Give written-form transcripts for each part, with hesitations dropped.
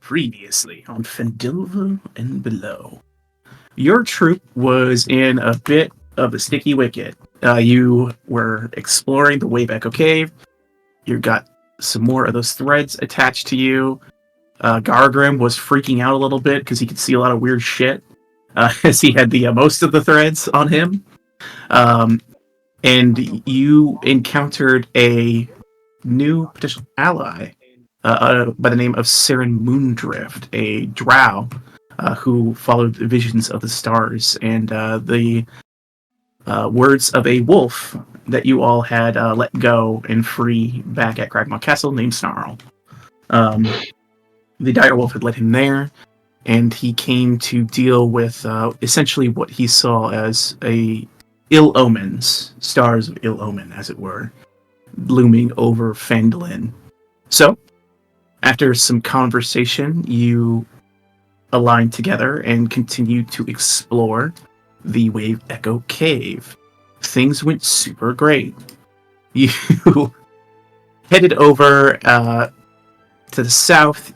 Previously on Phandelver and below. Your troop was in a bit of a sticky wicket. You were exploring the Wayback Cave. You got some more of those threads attached to you. Gargrim was freaking out a little bit because he could see a lot of weird shit as he had the most of the threads on him. And you encountered a new potential ally by the name of Saren Moondrift, a drow who followed the visions of the stars and the words of a wolf that you all had let go and free back at Cragmaw Castle named Snarl. The dire wolf had led him there, and he came to deal with essentially what he saw as ill omens, stars of ill omen, as it were, looming over Phandalin. So, after some conversation, you aligned together and continued to explore the Wave Echo Cave. Things went super great. You headed over to the south.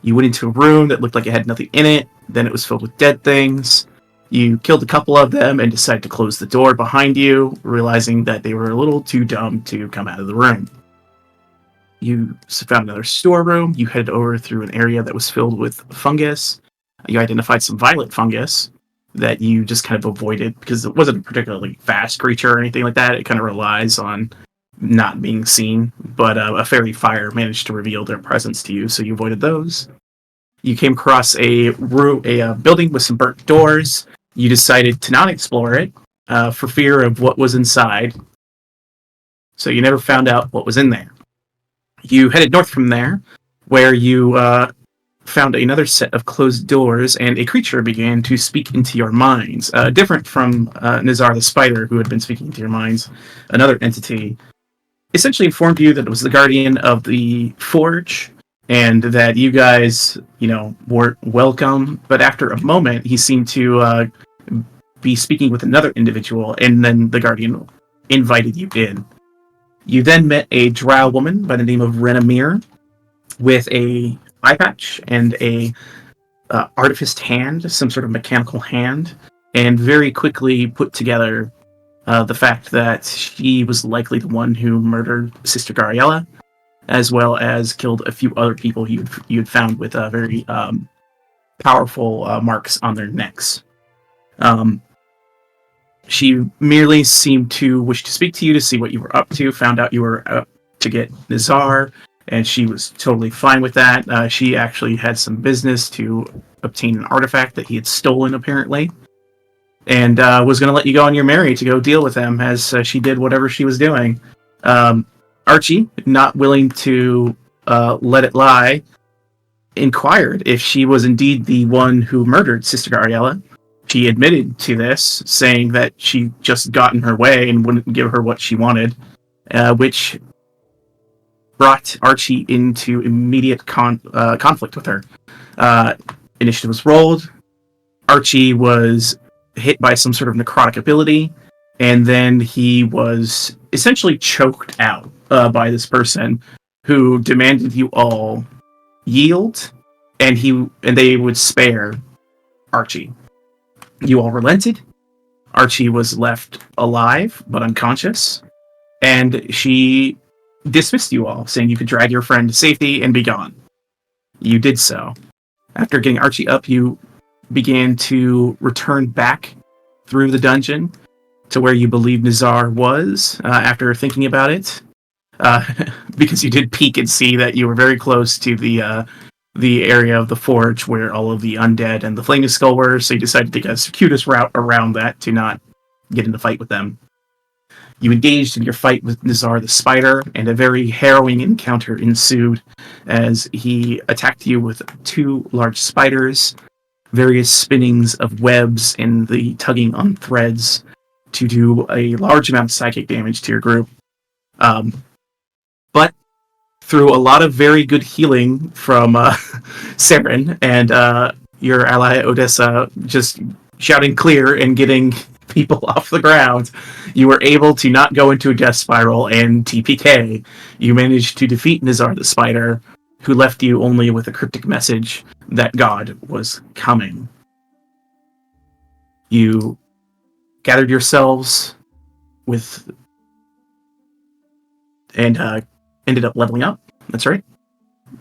You went into a room that looked like it had nothing in it. Then it was filled with dead things. You killed a couple of them and decided to close the door behind you, realizing that they were a little too dumb to come out of the room. You found another storeroom. You headed over through an area that was filled with fungus. You identified some violet fungus that you just kind of avoided because it wasn't a particularly fast creature or anything like that. It kind of relies on not being seen, but a fairy fire managed to reveal their presence to you, so you avoided those. You came across a building with some burnt doors. You decided to not explore it for fear of what was inside, so you never found out what was in there. You headed north from there, where you found another set of closed doors, and a creature began to speak into your minds. Different from Nizar the Spider, who had been speaking into your minds, another entity essentially informed you that it was the guardian of the forge, and that you guys, weren't welcome. But after a moment, he seemed to be speaking with another individual, and then the guardian invited you in. You then met a drow woman by the name of Renamir with a eye patch and a artificed hand, some sort of mechanical hand, and very quickly put together the fact that she was likely the one who murdered Sister Gariella, as well as killed a few other people you had found with very powerful marks on their necks. She merely seemed to wish to speak to you to see what you were up to, found out you were up to get Nizar, and she was totally fine with that. She actually had some business to obtain an artifact that he had stolen, apparently, and was going to let you go on your merry to go deal with them as she did whatever she was doing. Archie, not willing to let it lie, inquired if she was indeed the one who murdered Sister Gariella. She admitted to this, saying that she just got in her way and wouldn't give her what she wanted, which brought Archie into immediate conflict with her. Initiative was rolled. Archie was hit by some sort of necrotic ability, and then he was essentially choked out by this person who demanded you all yield, and they would spare Archie. You all relented. Archie was left alive, but unconscious, and she dismissed you all, saying you could drag your friend to safety and be gone. You did so. After getting Archie up, you began to return back through the dungeon to where you believe Nizar was, after thinking about it, because you did peek and see that you were very close to the area of the forge where all of the undead and the flaming skull were, so you decided to take a circuitous route around that to not get in the fight with them. You engaged in your fight with Nizar the Spider, and a very harrowing encounter ensued as he attacked you with 2 large spiders, various spinnings of webs, and the tugging on threads to do a large amount of psychic damage to your group. But through a lot of very good healing from Saren and your ally Odessa just shouting clear and getting people off the ground, you were able to not go into a death spiral and TPK. You managed to defeat Nizar the Spider who left you only with a cryptic message that God was coming. You gathered yourselves and ended up leveling up. That's right.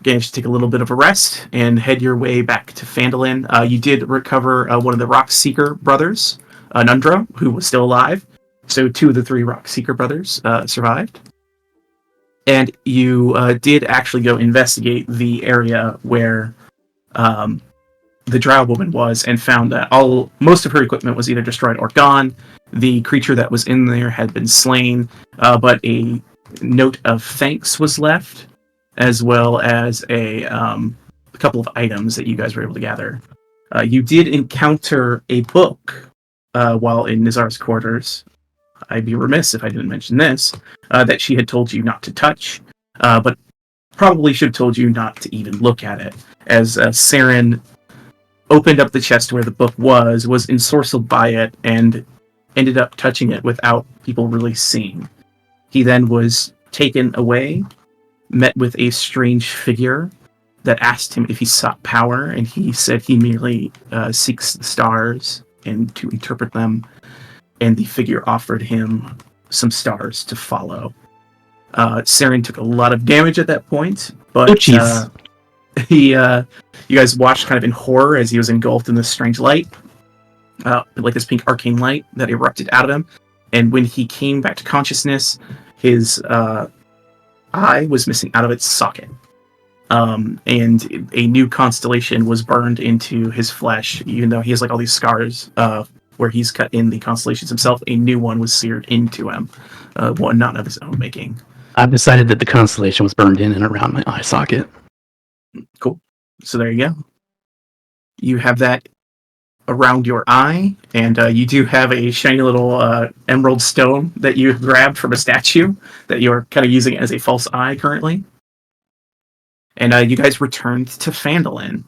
Managed to take a little bit of a rest and head your way back to Phandelver. You did recover one of the Rock Seeker brothers, Nundro, who was still alive. So 2 of the 3 Rock Seeker brothers survived. And you did actually go investigate the area where the Drow woman was, and found that most of her equipment was either destroyed or gone. The creature that was in there had been slain, but a note of thanks was left, as well as a couple of items that you guys were able to gather. You did encounter a book while in Nizar's quarters. I'd be remiss if I didn't mention this, that she had told you not to touch, but probably should have told you not to even look at it, as Saren opened up the chest where the book was ensorcelled by it, and ended up touching it without people really seeing. He then was taken away, met with a strange figure that asked him if he sought power, and he said he merely seeks the stars and to interpret them, and the figure offered him some stars to follow. Saren took a lot of damage at that point, but you guys watched kind of in horror as he was engulfed in this strange light, like this pink arcane light that erupted out of him. And when he came back to consciousness, his eye was missing out of its socket. And a new constellation was burned into his flesh, even though he has like all these scars where he's cut in the constellations himself. A new one was seared into him, one not of his own making. I've decided that the constellation was burned in and around my eye socket. Cool. So there you go. You have that around your eye, and you do have a shiny little emerald stone that you grabbed from a statue that you're kind of using as a false eye currently. And you guys returned to Phandelver.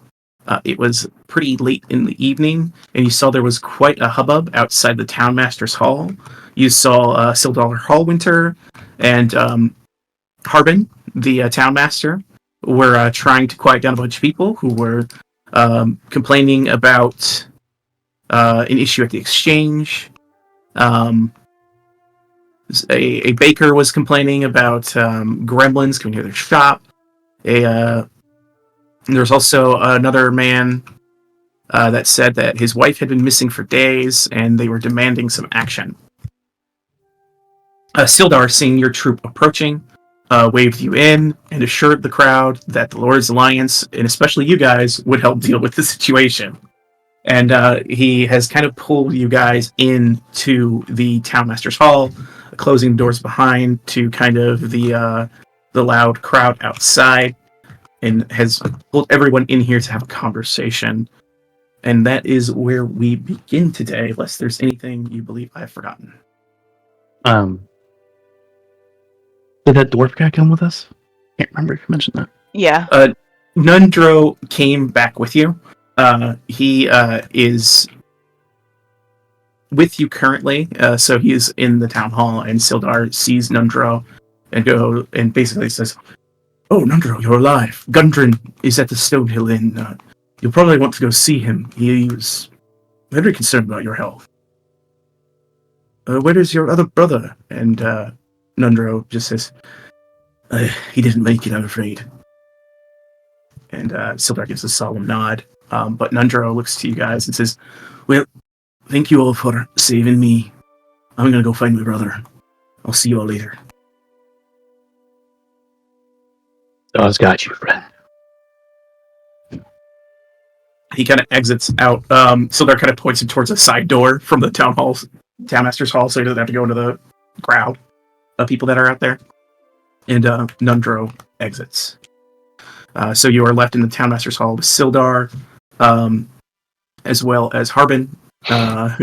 It was pretty late in the evening, and you saw there was quite a hubbub outside the Townmaster's Hall. You saw Sildar Hallwinter and Harbin, the Townmaster, were trying to quiet down a bunch of people who were complaining about an issue at the exchange. A baker was complaining about gremlins coming near their shop. There's also another man that said that his wife had been missing for days, and they were demanding some action. Sildar, seeing your troop approaching, waved you in and assured the crowd that the Lord's Alliance, and especially you guys, would help deal with the situation. And he has kind of pulled you guys into the Townmaster's Hall, closing the doors behind to kind of the loud crowd outside, and has pulled everyone in here to have a conversation. And that is where we begin today, unless there's anything you believe I have forgotten. Did that dwarf guy come with us? Can't remember if you mentioned that. Yeah. Nundro came back with you. He is with you currently, so he is in the town hall, and Sildar sees Nundro and basically says, "Oh, Nundro, you're alive. Gundren is at the Stonehill Inn. You'll probably want to go see him. He was very concerned about your health. Where is your other brother?" And Nundro just says, "He didn't make it, I'm afraid." And Sildar gives a solemn nod. But Nundro looks to you guys and says, "Well, thank you all for saving me. I'm going to go find my brother. I'll see you all later." Dawes got you, friend. He kind of exits out. Sildar kind of points him towards a side door from the Townmaster's Hall, so he doesn't have to go into the crowd of people that are out there. And Nundro exits. So you are left in the Townmaster's Hall with Sildar, as well as Harbin, kind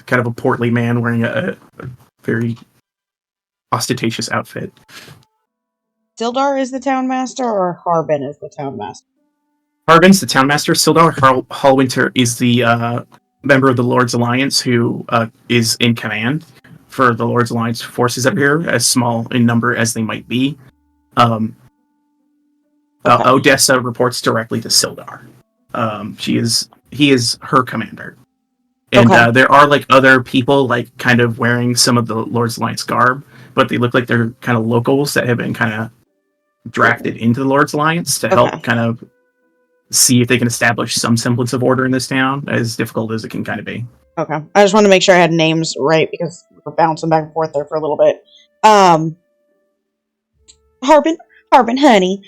of a portly man wearing a very ostentatious outfit. Sildar is the Townmaster, or Harbin is the Townmaster? Harbin's the Townmaster. Sildar Hallwinter is the member of the Lord's Alliance who is in command for the Lord's Alliance forces up here, as small in number as they might be. Okay. Odessa reports directly to Sildar. He is her commander. And Okay. there are like other people like kind of wearing some of the Lord's Alliance garb, but they look like they're kind of locals that have been kind of drafted into the Lord's Alliance to help Okay. kind of see if they can establish some semblance of order in this town, as difficult as it can kind of be. Okay. I just wanted to make sure I had names right because we're bouncing back and forth there for a little bit. Harbin, honey,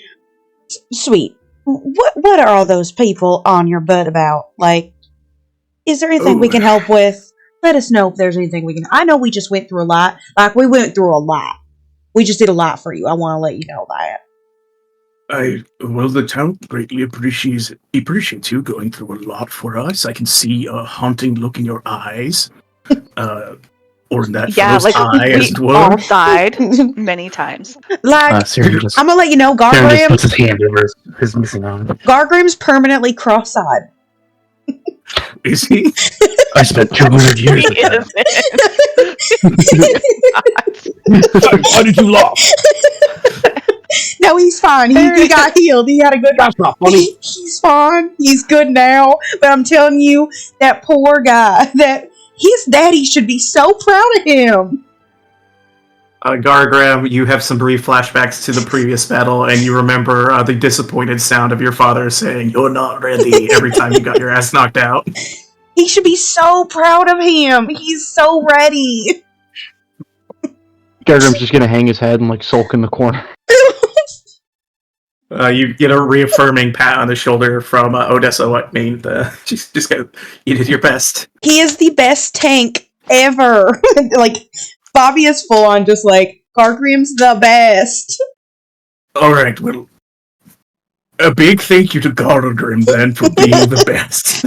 sweet. What are all those people on your butt about? Like, is there anything we can help with? Let us know if there's anything we can. I know we just went through a lot. Like, we went through a lot. We just did a lot for you. I want to let you know that. The town greatly appreciates you going through a lot for us. I can see a haunting look in your eyes. Or in that fellow's eye, as it were. All died many times. Like, Siri just, I'm gonna let you know, Siri just puts Gargrim. his hand over his missing arm. Gargrim's permanently cross-eyed. Is he? I spent 200 years He with that. Why did you laugh? No, he's fine. He got healed. He had a good. That's not funny. He's fine. He's good now. But I'm telling you, that poor guy. That his daddy should be so proud of him. Gargram, you have some brief flashbacks to the previous battle, and you remember the disappointed sound of your father saying, "You're not ready," every time you got your ass knocked out. He should be so proud of him. He's so ready. Gargrim's just gonna hang his head and like sulk in the corner. You get a reaffirming pat on the shoulder from Odessa. What mean? Just go. You did your best. He is the best tank ever. Like, Bobby is full on just like, Gargrim's the best. All right, well, a big thank you to Gargrim then for being the best.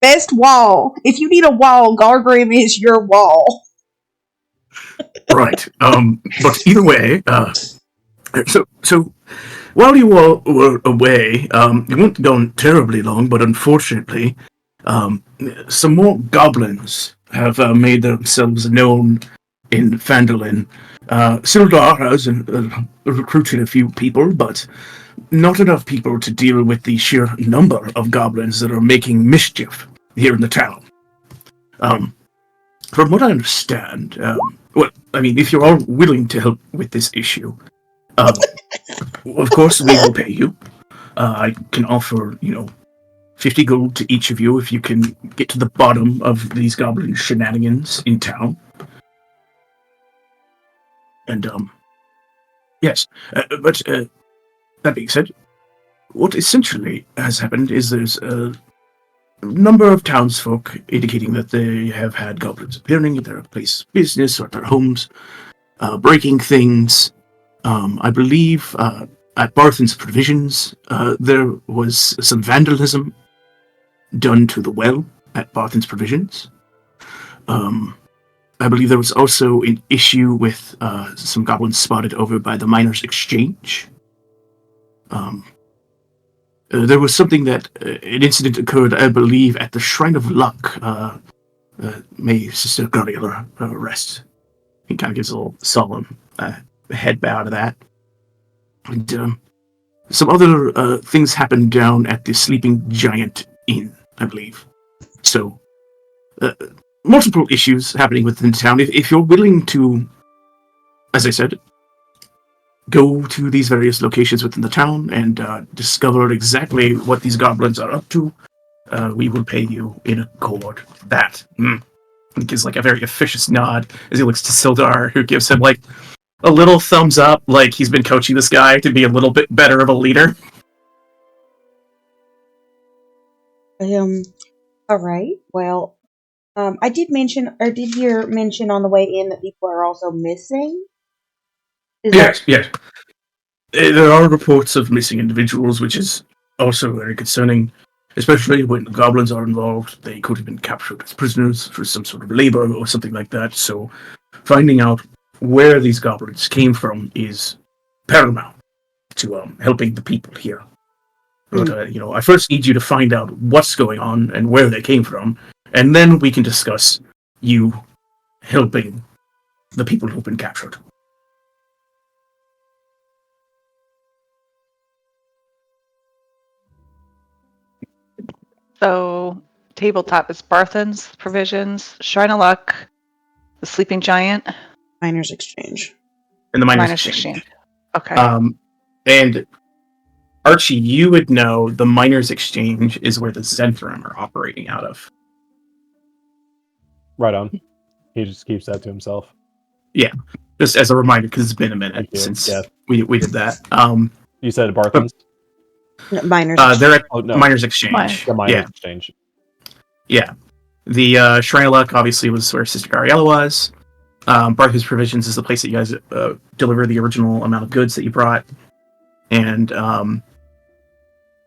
Best wall. If you need a wall, Gargrim is your wall. Right. But either way, so while you all were away, you weren't gone terribly long, but unfortunately, some more goblins have made themselves known in Phandelver. Sildar has recruited a few people, but not enough people to deal with the sheer number of goblins that are making mischief here in the town. From what I understand, if you're all willing to help with this issue, of course we will pay you. I can offer, 50 gold to each of you if you can get to the bottom of these goblin shenanigans in town. And, yes. But that being said, what essentially has happened is there's a number of townsfolk indicating that they have had goblins appearing at their place of business or at their homes, breaking things. I believe at Barthen's Provisions, there was some vandalism done to the well at Barthen's Provisions. I believe there was also an issue with some goblins spotted over by the Miners' Exchange. There was something that an incident occurred, I believe, at the Shrine of Luck. May Sister Guerrilla rest. He kind of gives a little solemn head bow to that. And some other things happened down at the Sleeping Giant Inn, I believe. So, multiple issues happening within town. If you're willing to, as I said, go to these various locations within the town and discover exactly what these goblins are up to, we will pay you in accord with that. He gives like a very officious nod as he looks to Sildar, who gives him like a little thumbs up, like he's been coaching this guy to be a little bit better of a leader. All right. Well, I did mention, or did hear mention on the way in that people are also missing? Yes. There are reports of missing individuals, which is also very concerning, especially when goblins are involved. They could have been captured as prisoners for some sort of labor or something like that. So finding out where these goblins came from is paramount to helping the people here. But, I first need you to find out what's going on and where they came from, and then we can discuss you helping the people who've been captured. So, tabletop is Barthen's Provisions, Shrine of Luck, the Sleeping Giant, Miners Exchange. And the Miners Miners Exchange. Exchange. Okay. And Archie, you would know the Miners Exchange is where the Zentrum are operating out of. Right on. He just keeps that to himself. Yeah, just as a reminder, because it's been a minute since we did that. You said Barthen's? Miners they're at no. Miners Exchange. The Miners Exchange. Yeah. The Shrine of Luck obviously was where Sister Gabriella was. Barthen's Provisions is the place that you guys deliver the original amount of goods that you brought. And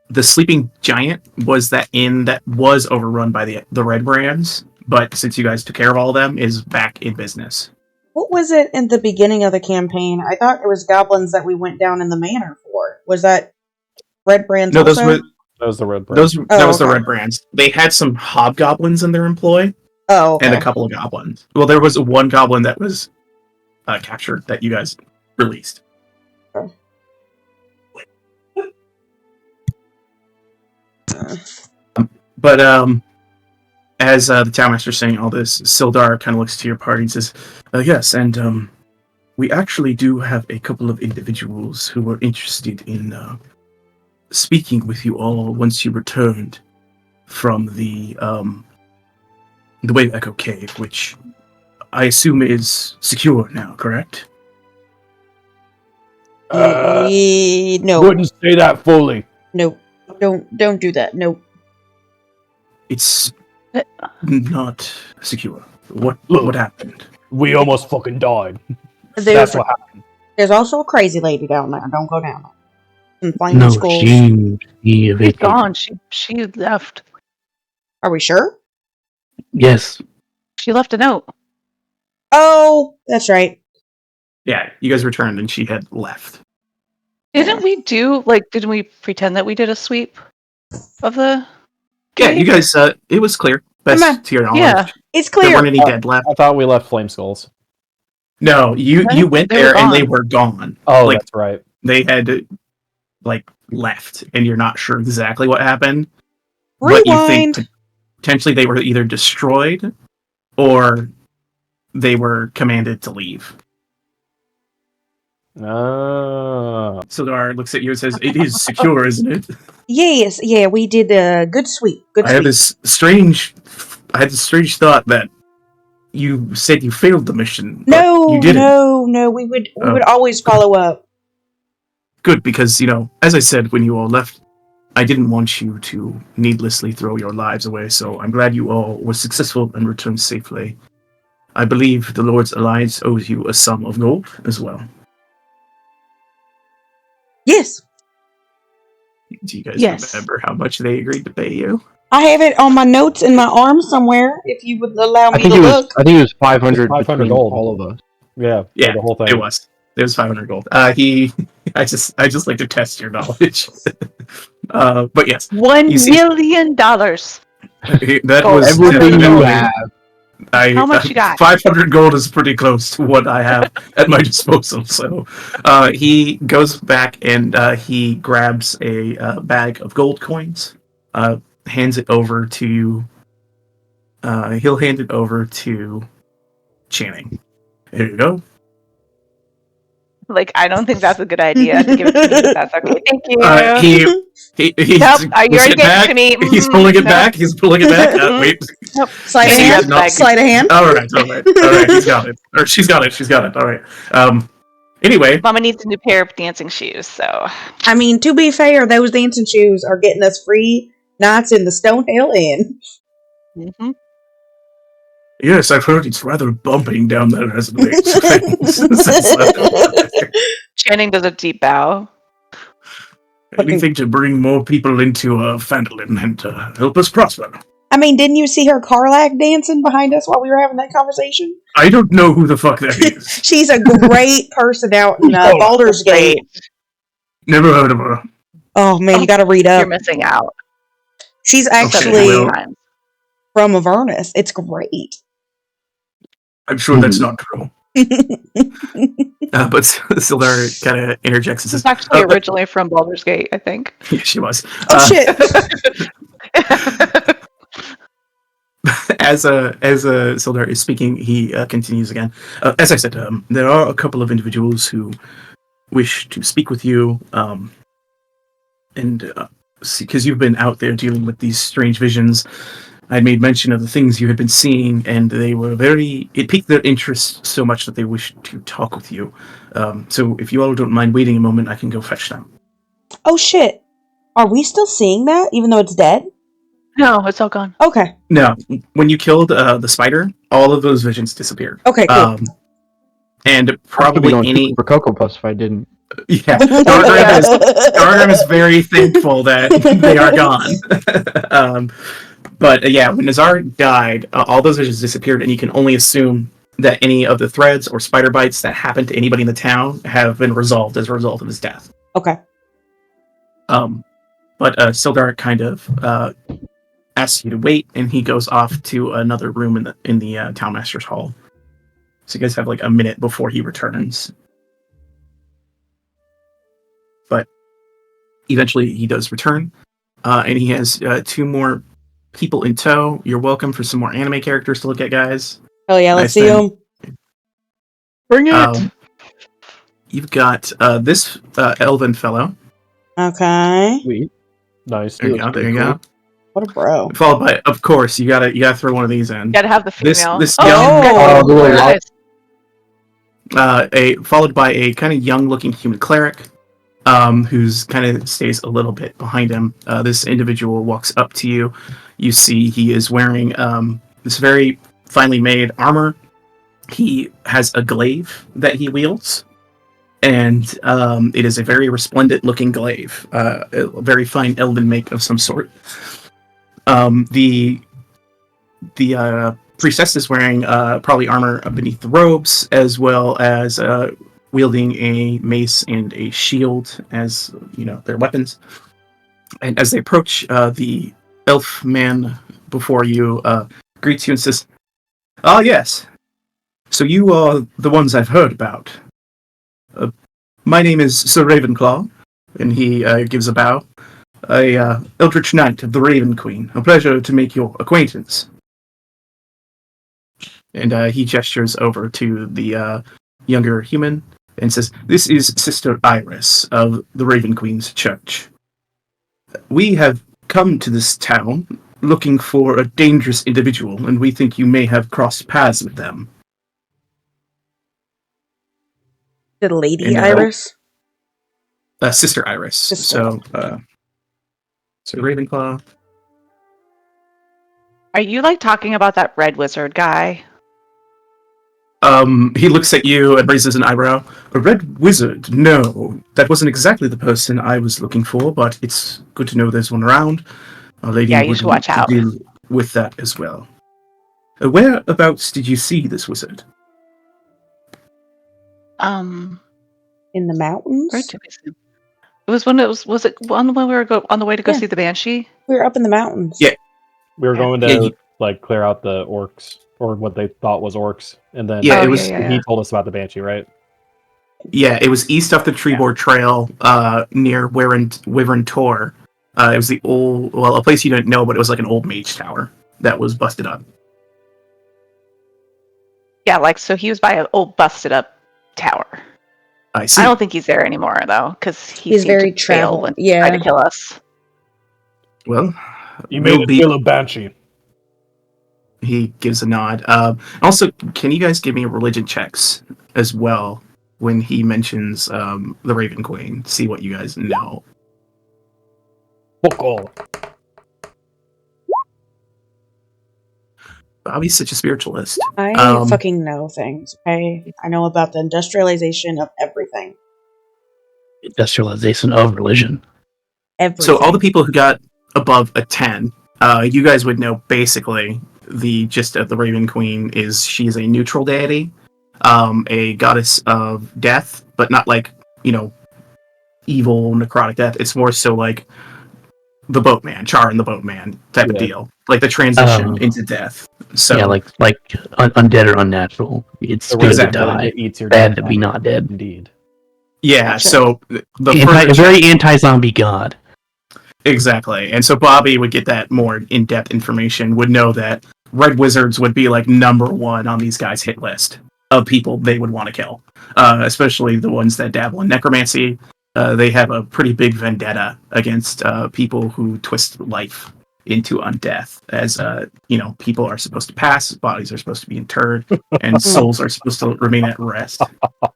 the Sleeping Giant was that inn that was overrun by the Red Brands, but since you guys took care of all of them, is back in business. What was it in the beginning of the campaign? I thought it was goblins that we went down in the manor for. Was that Red Brands No, also? those were That was the Red Brands. that was the Red Brands. They had some hobgoblins in their employ, okay. and a couple of goblins. Well, there was one goblin that was captured that you guys released. Okay. But as the townmaster's saying all this, Sildar kind of looks to your party and says, yes, and we actually do have a couple of individuals who are interested in speaking with you all once you returned from the Wave Echo Cave, which I assume is secure now, correct? No. Wouldn't say that fully. No. Don't do that. No. It's not secure. What happened? We almost fucking died. There's, That's what happened. there's also a crazy lady down there. Don't go down there. Some flaming No, skulls. she She's vacated. gone. She left. Are we sure? Yes. She left a note. Oh, that's right. Yeah, you guys returned and she had left. Didn't we didn't we pretend that we did a sweep of the... Yeah, you guys, it was clear. Come on. Best to your knowledge. Yeah. It's There clear. weren't any dead left. I thought we left Flame Skulls. No, you went They were there and they gone. were gone. Oh, Like, that's right. they had, left, and you're not sure exactly what happened. But you Rewind. think potentially they were either destroyed or they were commanded to leave. Sildar looks at you and says, "It is secure, isn't it?" Yes, yeah, we did a good sweep. Good I had sweep. this strange thought that you said you failed the mission. But No, you didn't. no, we would always follow up. Good, because, as I said when you all left, I didn't want you to needlessly throw your lives away, so I'm glad you all were successful and returned safely. I believe the Lord's Alliance owes you a sum of gold as well. Yes, Do you guys Yes. remember how much they agreed to pay you? I have it on my notes in my arm somewhere. If you would allow I me think to it was. look. I think it was 500. 500 between gold. all of us. Yeah, Yeah, the whole thing. It was 500 gold. I just like to test your knowledge. But yes, $1 You see- million. that Gold. was Everything you definitely- have. How much you got? 500 gold is pretty close to what I have at my disposal. So he goes back and he grabs a bag of gold coins, hands it over to. He'll hand it over to Channing. Here you go. I don't think that's a good idea to give it to me, but that's okay. Thank you. He's Nope, you already it gave it back. to me. He's pulling it No. back. He's pulling it back. Wait. Nope. Sleight of He's hand. not- Sleight of hand. All right. He's got it. Or she's got it. All right. Anyway, Mama needs a new pair of dancing shoes, so... I mean, to be fair, those dancing shoes are getting us free nights in the Stonehell Inn. Mm-hmm. yes, I've heard it's rather bumping down there, hasn't it? Channing does a deep bow. Anything to bring more people into Phandelver and help us prosper. I mean, didn't you see her Carlac dancing behind us while we were having that conversation? I don't know who the fuck that is. She's a great person out in Baldur's Gate. Never heard of her. Oh man, you got to read You're up. missing out. She's Okay, actually well- from Avernus. It's great. I'm sure that's not true. But Sildar kind of interjects and This says, is actually originally from Baldur's Gate, I think. yeah, she was. Oh shit! Sildar is speaking, he continues again. As I said, there are a couple of individuals who wish to speak with you, and because you've been out there dealing with these strange visions, I made mention of the things you had been seeing, and they were it piqued their interest so much that they wished to talk with you. So if you all don't mind waiting a moment, I can go fetch them. Oh shit. Are we still seeing that, even though it's dead? No, it's all gone. Okay. No, when you killed the spider, all of those visions disappeared. Okay, cool. And Probably probably going any... for Cocoa Puffs if I didn't. Yeah, Dargrim is very thankful that they are gone. But yeah, when Nazar died, all those visions disappeared, and you can only assume that any of the threads or spider bites that happened to anybody in the town have been resolved as a result of his death. Okay. But Sildar kind of asks you to wait, and he goes off to another room in the Townmaster's Hall. So you guys have like a minute before he returns. But eventually he does return, and he has 2 more people in tow. You're welcome for some more anime characters to look at, guys. Oh yeah, let's see them. Bring it. You've got this elven fellow. Okay. Sweet. Nice. There you go. There you go. What a bro. Followed by, of course, you gotta throw one of these in. Gotta have the female. This Oh, followed by a kind of young-looking human cleric, who's kind of stays a little bit behind him. This individual walks up to you. You see he is wearing this very finely made armor. He has a glaive that he wields, and it is a very resplendent-looking glaive, a very fine elven make of some sort. The priestess is wearing probably armor beneath the robes, as well as wielding a mace and a shield as their weapons. And as they approach, the elf man before you greets you and says, "Ah, yes. So you are the ones I've heard about. My name is Sir Ravenclaw," and he gives a bow. "A Eldritch Knight of the Raven Queen. A pleasure to make your acquaintance." And he gestures over to the younger human and says, "This is Sister Iris of the Raven Queen's Church. We have come to this town looking for a dangerous individual, and we think you may have crossed paths with them." The Lady And, Iris? Sister Iris. So Ravenclaw. Are you talking about that red wizard guy? He looks at you and raises an eyebrow. "A red wizard? No, that wasn't exactly the person I was looking for, but it's good to know there's one around. Our lady Yeah, you would should watch out. deal with that as well." Whereabouts did you see this wizard? In the mountains? Where did we see him? It was when was it on the way we were on the way to go Yeah. see the Banshee? We were up in the mountains. Yeah. We were going Yeah, to clear out the orcs, or what they thought was orcs, and then Yeah, Oh, it was. yeah. he told us about the Banshee, right? Yeah, it was east of the Treebor Trail, near Wyvern Tor. It was the a place you didn't know, but it was like an old mage tower that was busted up. Yeah, so he was by an old busted up tower. I see. I don't think he's there anymore though, because He's very to fail travel- when he yeah. tried to kill us. Well, You we'll made it be- feel a Banshee. He gives a nod. Also, can you guys give me religion checks as well when he mentions the Raven Queen? See what you guys know. Fuck all. Bobby's such a spiritualist. I fucking know things, okay? I know about the industrialization of everything. Industrialization of religion. Everything. So all the people who got above a 10, you guys would know basically the gist of the Raven Queen is she is a neutral deity, a goddess of death, but not evil necrotic death. It's more so like the boatman, Char and the boatman type of deal, like the transition into death. So yeah, like undead or unnatural. It's The good Exactly. to die, It eats your bad dead to be not dead. Indeed. yeah, Gotcha. so the A very anti-zombie god. exactly, and so Bobby would get that more in-depth information. Would know that Red Wizards would be like number one on these guys' hit list of people they would want to kill, especially the ones that dabble in necromancy. They have a pretty big vendetta against people who twist life into undeath, as people are supposed to pass, bodies are supposed to be interred, and souls are supposed to remain at rest.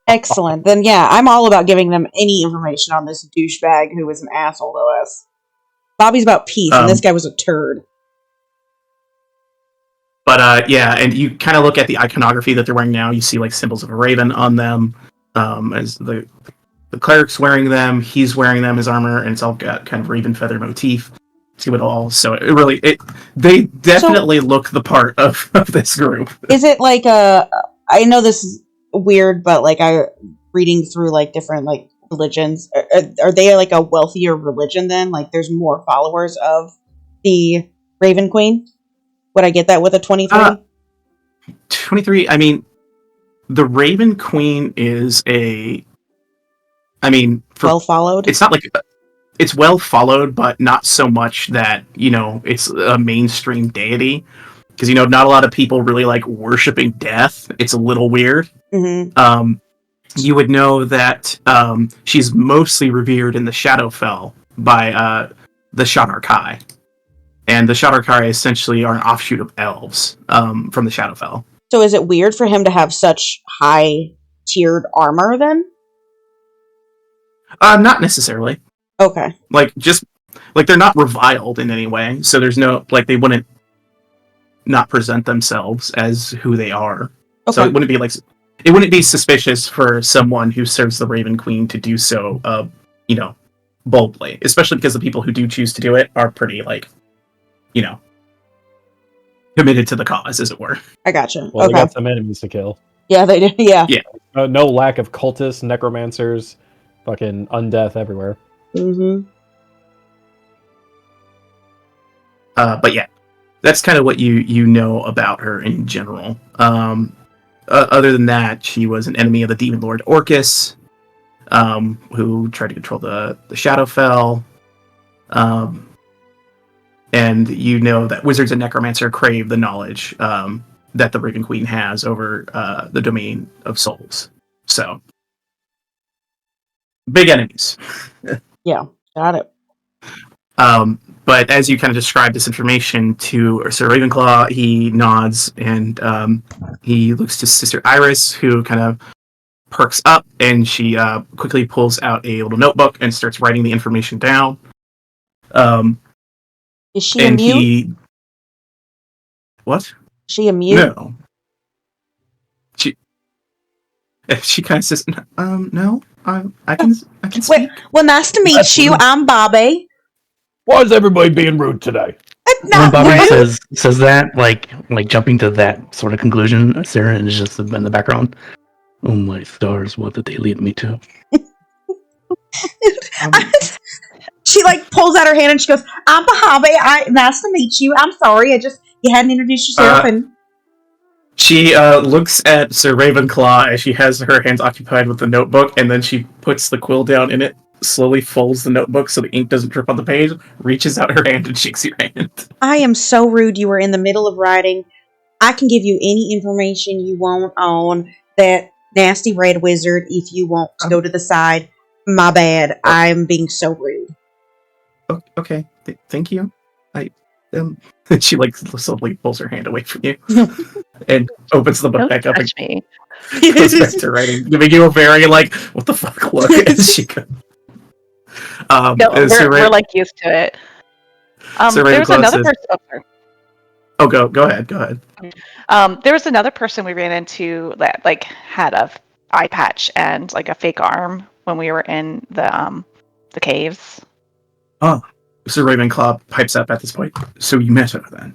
Excellent. Then yeah, I'm all about giving them any information on this douchebag who was an asshole to us. Bobby's about peace, and this guy was a turd. But and you kind of look at the iconography that they're wearing now. You see like symbols of a raven on them, as the cleric's wearing them. He's wearing them as armor, and it's all got kind of raven feather motif to it all. So they definitely look the part of this group. Is it like I know this is weird, but like reading through like different like religions, are they like a wealthier religion then? Like there's more followers of the Raven Queen? Would I get that with a 23? 23, I mean, the Raven Queen is well followed? It's not like... It's well followed, but not so much that, it's a mainstream deity. Because, not a lot of people really like worshipping death. It's a little weird. Mm-hmm. You would know that she's mostly revered in the Shadowfell by the Shadarkai. And the Shadarkai essentially are an offshoot of elves from the Shadowfell. So is it weird for him to have such high-tiered armor, then? Not necessarily. Okay. They're not reviled in any way, so there's no, they wouldn't not present themselves as who they are. Okay. So it wouldn't be suspicious for someone who serves the Raven Queen to do so, boldly. Especially because the people who do choose to do it are pretty, committed to the cause, as it were. I gotcha. Well, they got some enemies to kill. Yeah, they do. Yeah. No lack of cultists, necromancers, fucking undeath everywhere. Mm-hmm. But yeah, that's kind of what you know about her in general. Other than that, she was an enemy of the demon lord Orcus, who tried to control the Shadowfell. And you know that wizards and necromancer crave the knowledge that the Raven Queen has over the domain of souls. So, big enemies. Yeah, got it. But as you kind of describe this information to Sir Ravenclaw, he nods and he looks to Sister Iris, who kind of perks up, and she quickly pulls out a little notebook and starts writing the information down. Is she a mute? What? Is she a mute? No. She kind of says, no, I can speak. Well, nice to meet you. I'm Bobby. Why is everybody being rude today? When Bobby says that, like jumping to that sort of conclusion, Sarah is just in the background. Oh my stars, what did they lead me to? She pulls out her hand and she goes, "I'm Bobby. Nice to meet you. I'm sorry, you hadn't introduced yourself." And she looks at Sir Ravenclaw as she has her hands occupied with the notebook, and then she puts the quill down in it, slowly folds the notebook so the ink doesn't drip on the page, reaches out her hand and shakes your hand. I am so rude. You were in the middle of writing. I can give you any information you want on that nasty red wizard if you want to go to the side. My bad. I'm being so rude. Okay. Thank you. She slowly pulls her hand away from you and opens the book back up and goes back to writing, giving you a very what the fuck look as she goes. We're used to it. There was another person. Oh, go ahead. There was another person we ran into that had a eye patch and a fake arm when we were in the caves. Oh, Sir Ravenclaw pipes up at this point. So you met her then?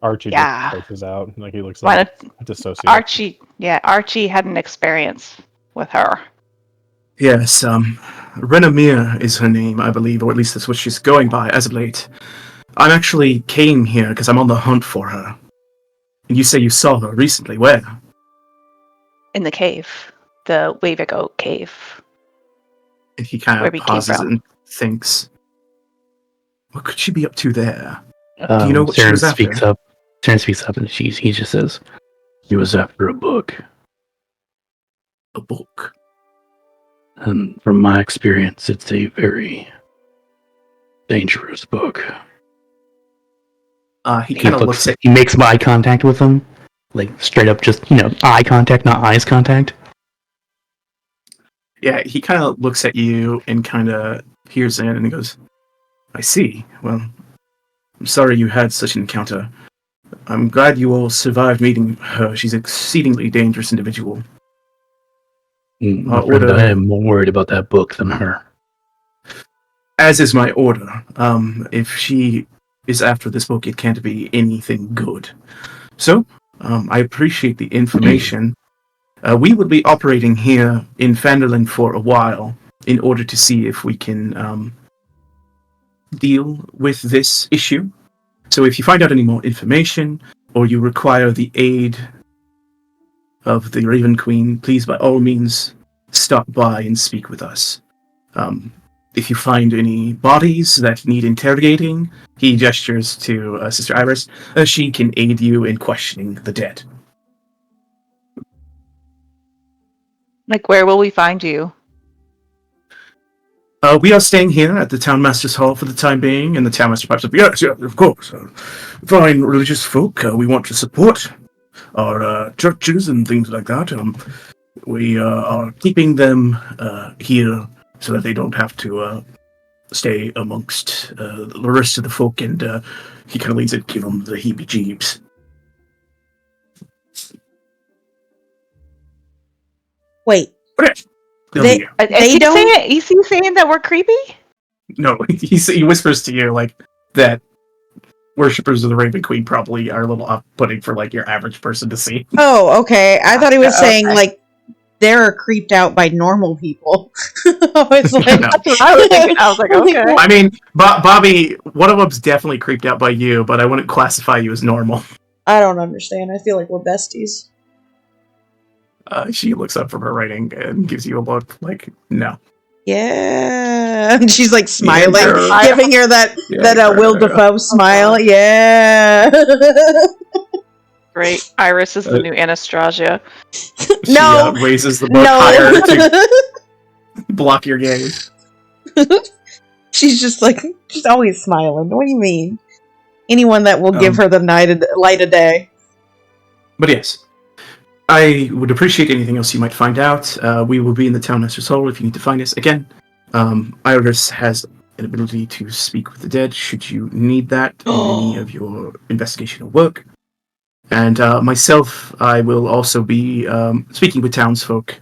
Archie just faces out. He looks like a dissociated. Archie had an experience with her. Yes, Renamir is her name, I believe, or at least that's what she's going by as of late. I actually came here because I'm on the hunt for her. And you say you saw her recently. Where? In the cave. The Waving Oak Cave. And he kind of pauses and thinks, what could she be up to there? Do you know what she was after? Speaks up. Saren speaks up and he just says, "He was after a book." A book. And from my experience, it's a very dangerous book. He kind of looks at. He makes eye contact with him, like straight up, just eye contact, not eyes contact. Yeah, he kind of looks at you and kind of peers in, and he goes, "I see. Well, I'm sorry you had such an encounter. I'm glad you all survived meeting her. She's an exceedingly dangerous individual." My friend, I am more worried about that book than her. As is my order. If she is after this book, it can't be anything good. So, I appreciate the information. We will be operating here in Phandelver for a while in order to see if we can deal with this issue. So if you find out any more information, or you require the aid of the Raven Queen, please by all means stop by and speak with us. If you find any bodies that need interrogating, he gestures to Sister Iris, she can aid you in questioning the dead. Like, where will we find you? We are staying here at the Townmaster's Hall for the time being, and the Townmaster pipes up, yes, of course. Fine religious folk, we want to support our churches and things like that. We are keeping them here so that they don't have to stay amongst the rest of the folk, and he kind of leads it, give them the heebie-jeebs. Wait. They don't. Is he saying that we're creepy? No, he whispers to you like that. Worshippers of the Raven Queen probably are a little off-putting for like your average person to see. Oh, okay. I thought he was saying Okay. like they're creeped out by normal people. I was like, No. That's what I was thinking. I was like, okay. I mean, Bobby, one of them's definitely creeped out by you, but I wouldn't classify you as normal. I don't understand. I feel like we're besties. She looks up from her writing and gives you a look like, no. Yeah, and she's like smiling, Yeah, giving her that Will Dafoe smile. Yeah. Great. Iris is the new Anastasia. She No. raises the book No. higher to block your gaze. She's just like, she's always smiling. What do you mean? Anyone that will give her the light of day. But yes, I would appreciate anything else you might find out. We will be in the Townmaster's Hall if you need to find us. Again, Iris has an ability to speak with the dead should you need that in any of your investigational work. And myself, I will also be speaking with townsfolk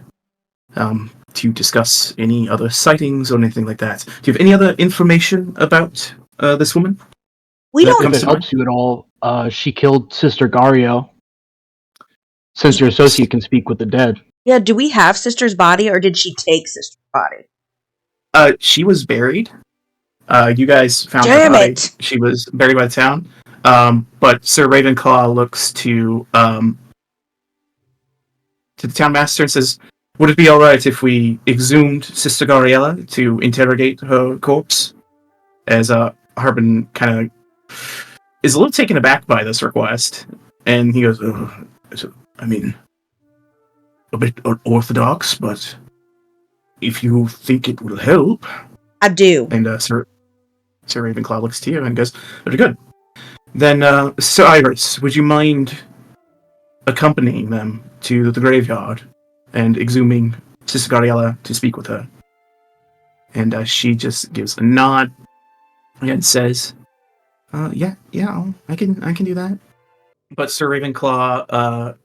to discuss any other sightings or anything like that. Do you have any other information about this woman? We That don't. comes If it to mind? helps you at all, she killed Sister Gario. Since your associate can speak with the dead. Yeah, do we have Sister's body, or did she take Sister's body? She was buried. You guys found her Damn body. it! She was buried by the town. But Sir Ravenclaw looks to the townmaster and says, "Would it be all right if we exhumed Sister Gabriella to interrogate her corpse?" As Harbin kind of is a little taken aback by this request, and he goes, "I mean, a bit orthodox, but if you think it will help." I do. And Sir Ravenclaw looks to you and goes, "Very good. Then, Sir Iris, would you mind accompanying them to the graveyard and exhuming Sister Gabriella to speak with her?" And she just gives a nod and says, "Yeah, I can do that." But Sir Ravenclaw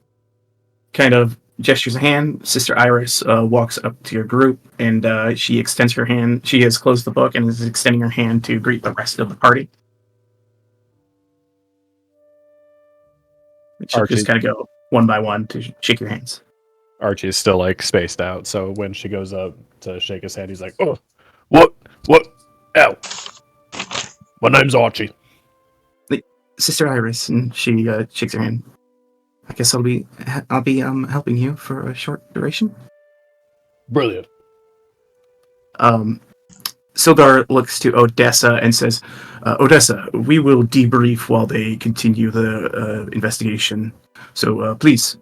kind of gestures a hand. Sister Iris walks up to your group, and she extends her hand. She has closed the book and is extending her hand to greet the rest of the party. And she'll Archie. just kind of go one by one to shake your hands. Archie is still like spaced out, so when she goes up to shake his hand, he's like, "Oh, what? Ow! My name's Archie." Sister Iris, and she shakes her hand. "I guess I'll be helping you for a short duration." Brilliant. Sildar looks to Odessa and says, Odessa, we will debrief while they continue the investigation. So please,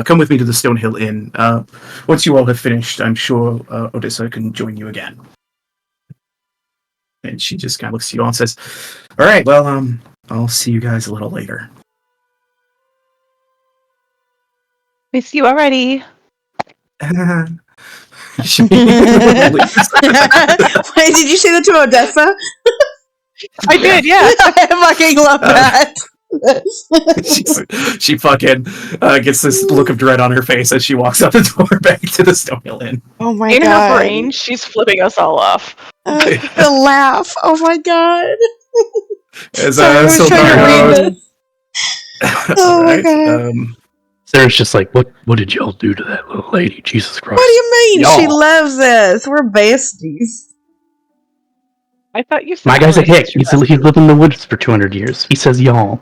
come with me to the Stonehill Inn. Once you all have finished, I'm sure Odessa can join you again. And she just kind of looks to you all and says, all right, well, I'll see you guys a little later. Miss you already. She leaves. Wait, did you say that to Odessa? I did, yeah. I fucking love that. she fucking gets this look of dread on her face as she walks out the door back to the Stonehill Inn. Oh my In god. her brain, she's flipping us all off. The laugh. Oh my god. As Sorry, I was trying to Sildar read goes, this. Oh my alright, god. Sarah's just like, what did y'all do to that little lady? Jesus Christ. What do you mean? Y'all. She loves us. We're besties. I thought you said My guy's a ours hick. was your He's lived in the woods for 200 years. He says y'all.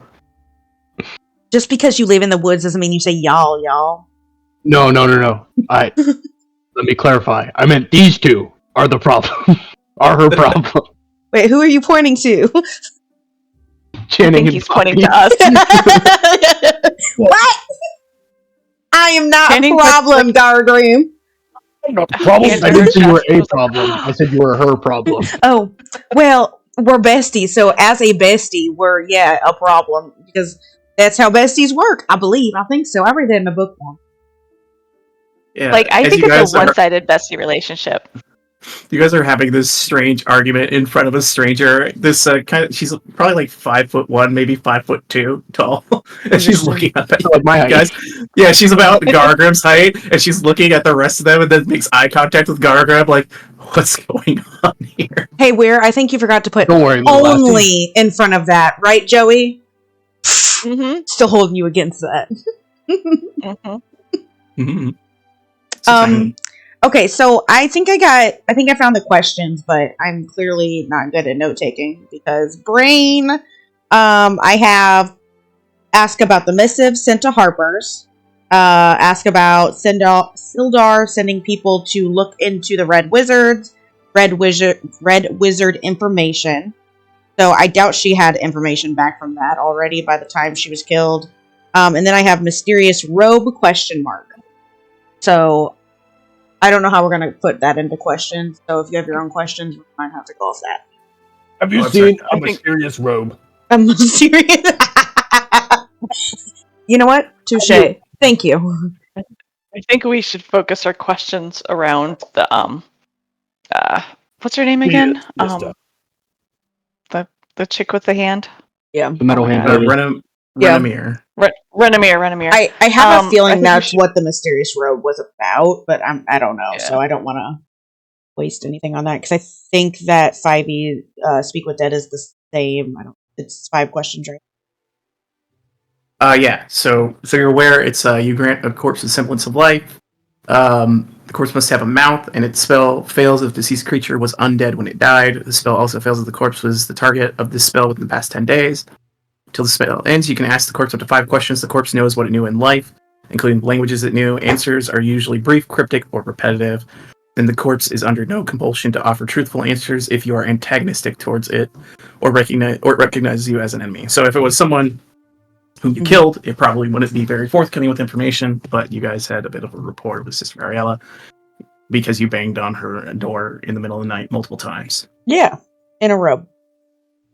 Just because you live in the woods doesn't mean you say y'all. No. Let me clarify. I meant these two are the problem. Are her problem. Wait, who are you pointing to? I Channing think and he's pointing Bobby. to us. What? I am not Channing a puts, problem, Gargrim. Problem? Hands I on didn't her say you were chest. a problem. I said you were her problem. Oh, well, we're besties, so as a bestie, we're, a problem. Because that's how besties work, I believe. I think so. I read that in a book once. Yeah, Like, I as think you it's guys a one-sided bestie relationship. You guys are having this strange argument in front of a stranger. This she's probably like 5'1", maybe 5'2" tall, and she's looking up at Like my you height. guys. Yeah, she's about Gargrim's height, and she's looking at the rest of them, and then makes eye contact with Gargrim, like, "What's going on here?" Hey, I think you forgot to put Don't worry. little lassie. only in front of that, right, Joey? Mm-hmm. Still holding you against that. Mm-hmm. Mm-hmm. Okay, so I think I found the questions, but I'm clearly not good at note taking because brain. I have ask about the missive sent to Harper's. Ask about Sildar sending people to look into the Red Wizard information. So I doubt she had information back from that already by the time she was killed. And then I have mysterious robe ? So I don't know how we're going to put that into questions. So if you have your own questions, we might have to go off that. Have you I'm seen sorry. a mysterious robe? I'm serious. You know what? Touche. Thank you. I think we should focus our questions around the what's her name again? The chick with the hand. Yeah. The metal hand. Yeah. Renamir. Renamir. I have a I feeling think that's we should- what the mysterious robe was about, but I don't know, Yeah. so I don't want to waste anything on that because I think that 5e Speak with Dead is the same. It's 5 questions, right? Yeah. So you're aware it's you grant a corpse a semblance of life. The corpse must have a mouth, and its spell fails if the deceased creature was undead when it died. The spell also fails if the corpse was the target of this spell within the past 10 days. Until the spell ends, you can ask the corpse up to 5 questions. The corpse knows what it knew in life, including languages it knew. Answers are usually brief, cryptic, or repetitive. Then the corpse is under no compulsion to offer truthful answers if you are antagonistic towards it, or recognizes you as an enemy. So if it was someone whom you killed, it probably wouldn't be very forthcoming with information, but you guys had a bit of a rapport with Sister Ariella because you banged on her door in the middle of the night multiple times. Yeah, in a robe.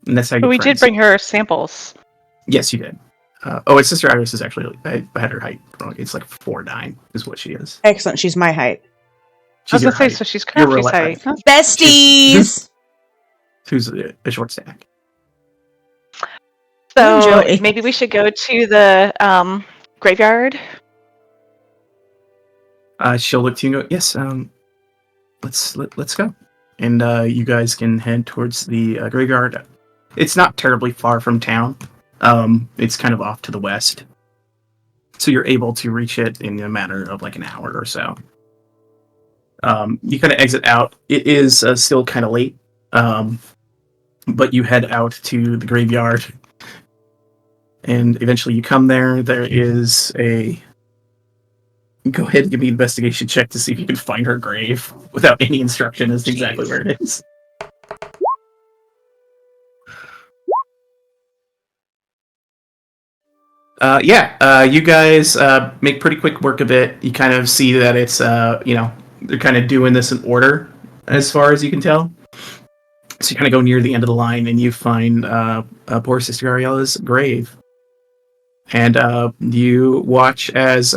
And that's how you But we did bring her samples. Yes, you did. It's Sister Iris is actually, I had her height wrong. It's like 4'9" is what she is. Excellent. She's my height. I was She's your gonna say, height. so she's You're Crafty's real height. height. Besties! Who's a short stack. So Joey. maybe we should go to the graveyard. She'll look to you and go, yes, let's go. And you guys can head towards the graveyard. It's not terribly far from town. It's kind of off to the west. So you're able to reach it in a matter of like an hour or so. You kind of exit out. It is still kind of late, but you head out to the graveyard. And eventually you come there. There is a... Go ahead and give me an investigation check to see if you can find her grave without any instruction as to exactly where it is. You guys make pretty quick work of it. You kind of see that it's, they're kind of doing this in order, as far as you can tell. So you kind of go near the end of the line, and you find poor Sister Ariella's grave. And you watch as,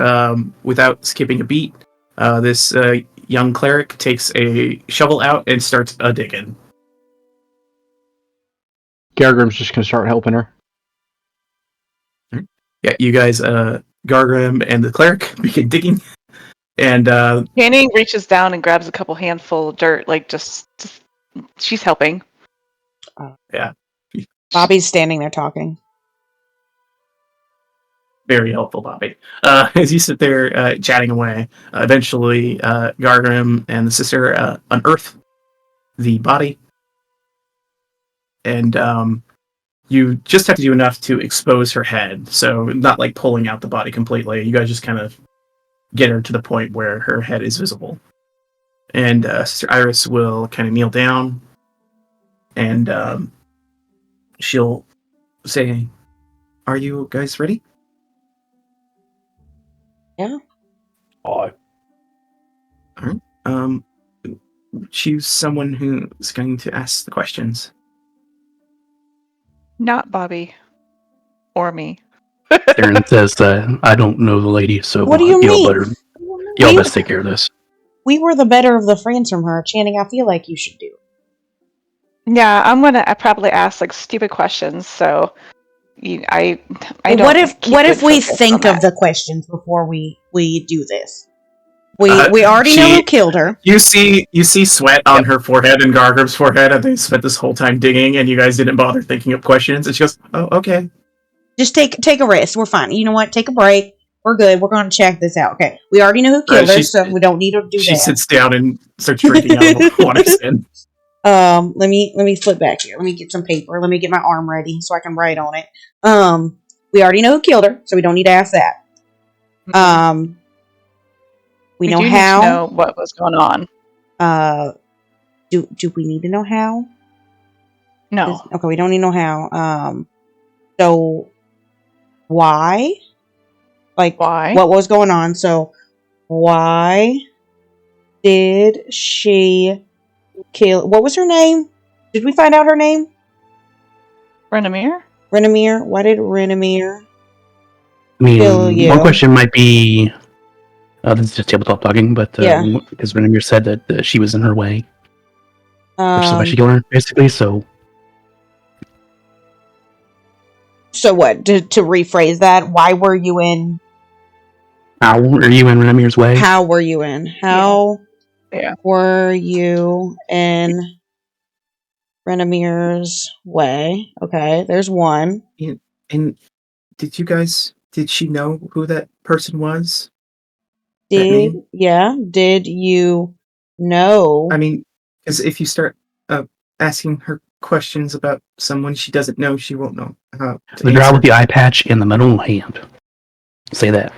without skipping a beat, this young cleric takes a shovel out and starts digging. Gargrim's just gonna start helping her. Yeah, you guys, Gargrim and the cleric begin digging. And Channing reaches down and grabs a couple handful of dirt, like just she's helping. yeah, Bobby's standing there talking. very helpful, Bobby. As you sit there chatting away, eventually Gargrim and the sister unearth the body, and you just have to do enough to expose her head, so not like pulling out the body completely. You guys just kind of get her to the point where her head is visible. And Sister Iris will kind of kneel down, and she'll say, "Are you guys ready?" Yeah. Aye. All right. Choose someone who's going to ask the questions. Not Bobby. Or me. Darren says, I don't know the lady, so What do you mean? Y'all best take care of this. We were the better of the friends from her. Channing, I feel like you should do. Yeah, I'm gonna probably ask like stupid questions, so I don't What if keep what if good we focus think on of that. the questions before we do this? We already she- know who killed her. You see sweat on her forehead and Gargrim's forehead, and they spent this whole time digging, and you guys didn't bother thinking of questions. And she goes, "Oh, okay." Just take a rest. We're fine. You know what? Take a break. We're good. We're going to check this out. Okay. We already know who killed her, so we don't need to do She that. sits down and starts drinking out of a water skin. Let me flip back here. Let me get some paper. Let me get my arm ready so I can write on it. We already know who killed her, so we don't need to ask that. We know do how. need to know what was going on. Do we need to know how? No. Okay, we don't need to know how. So why? Like Why? what was going on? So why did she kill? What was her name? Did we find out her name? Renomir? Renomir. Why did Renomir? I mean, Kill you. one question might be, this is just tabletop talking, but Yeah. because Renomir said that she was in her way, which is why she killed her, basically. So what? To rephrase that, why were you in? how are you in Renomir's way? How were you in? How Yeah. were you in Renomir's way? Okay, there's one. And did she know who that person was? Did you know? I mean, because if you start asking her questions about someone she doesn't know, she won't know how to The drow answer. with the eye patch and the metal hand. Say that.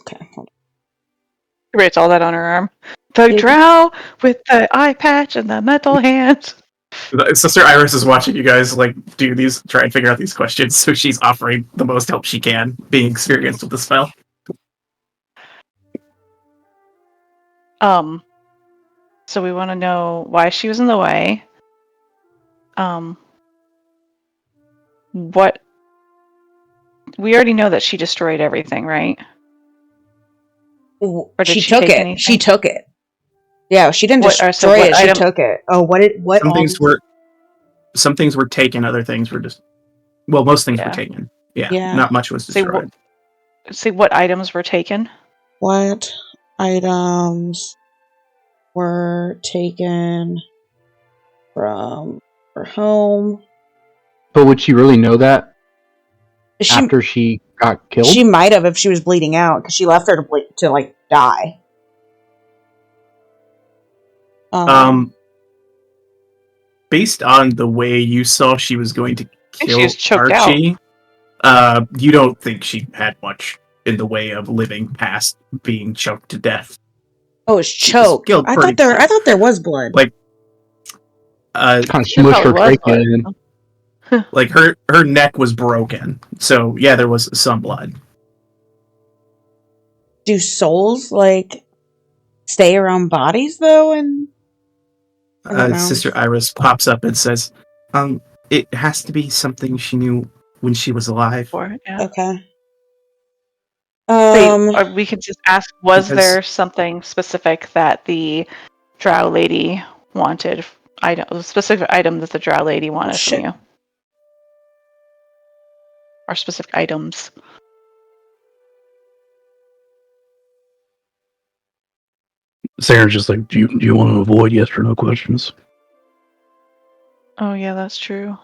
Okay. Hold She writes all that on her arm. The Did- drow with the eye patch and the metal hand. Sister Iris is watching you guys try and figure out these questions, so she's offering the most help she can, being experienced with the spell. So we want to know why she was in the way. What we already know that she destroyed everything, right? on. Or did She she took take it. anything? She took it. Yeah, she didn't What- so destroy what it. She item- took it. Oh, what? Some things were taken, other things were just. Well, most things were Yeah. taken. Yeah, Yeah. not much was Say destroyed. what items were taken? What items were taken from her home? But would she really know that She after she got killed? she might have if she was bleeding out because she left her to like die. Based on the way you saw she was going to think kill she was choked Archie, you don't think she had much in the way of living past being choked to death. Oh, it's She was choked. killed I pretty thought there was blood. Like, Kind of She smushed her probably was trachea in. Like her neck was broken. So yeah, there was some blood. Do souls like stay around bodies though? And I don't know. Sister Iris pops up and says, it has to be something she knew when she was alive. Yeah. Okay. Or we could just ask, was Because- there something specific that the drow lady wanted? A specific item that the drow lady wanted from you? Or specific items? Sarah's just like, do you want to avoid yes or no questions? Oh yeah, that's true.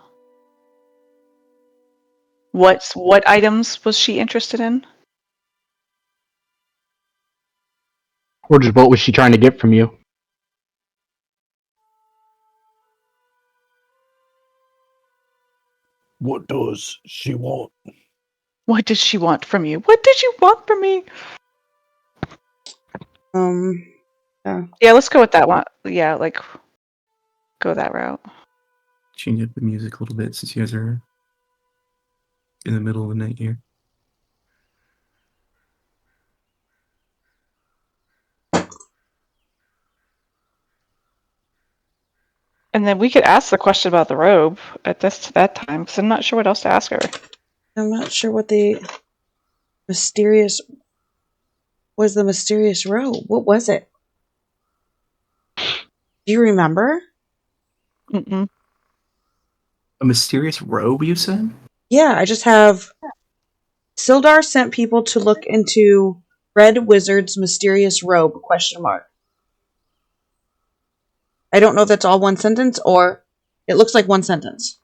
What items was she interested in? Or just what was she trying to get from you? What does she want? What did she want from you? What did you want from me? Yeah, let's go with that one. Yeah, like go that route. Change up the music a little bit since you guys are in the middle of the night here. And then we could ask the question about the robe at that time, because I'm not sure what else to ask her. I'm not sure what the mysterious was. The mysterious robe. What was it? Do you remember? Mm-mm. A mysterious robe, you said? Yeah, I just have. Sildar sent people to look into Red Wizard's mysterious robe? Question mark. I don't know if that's all one sentence or it looks like one sentence.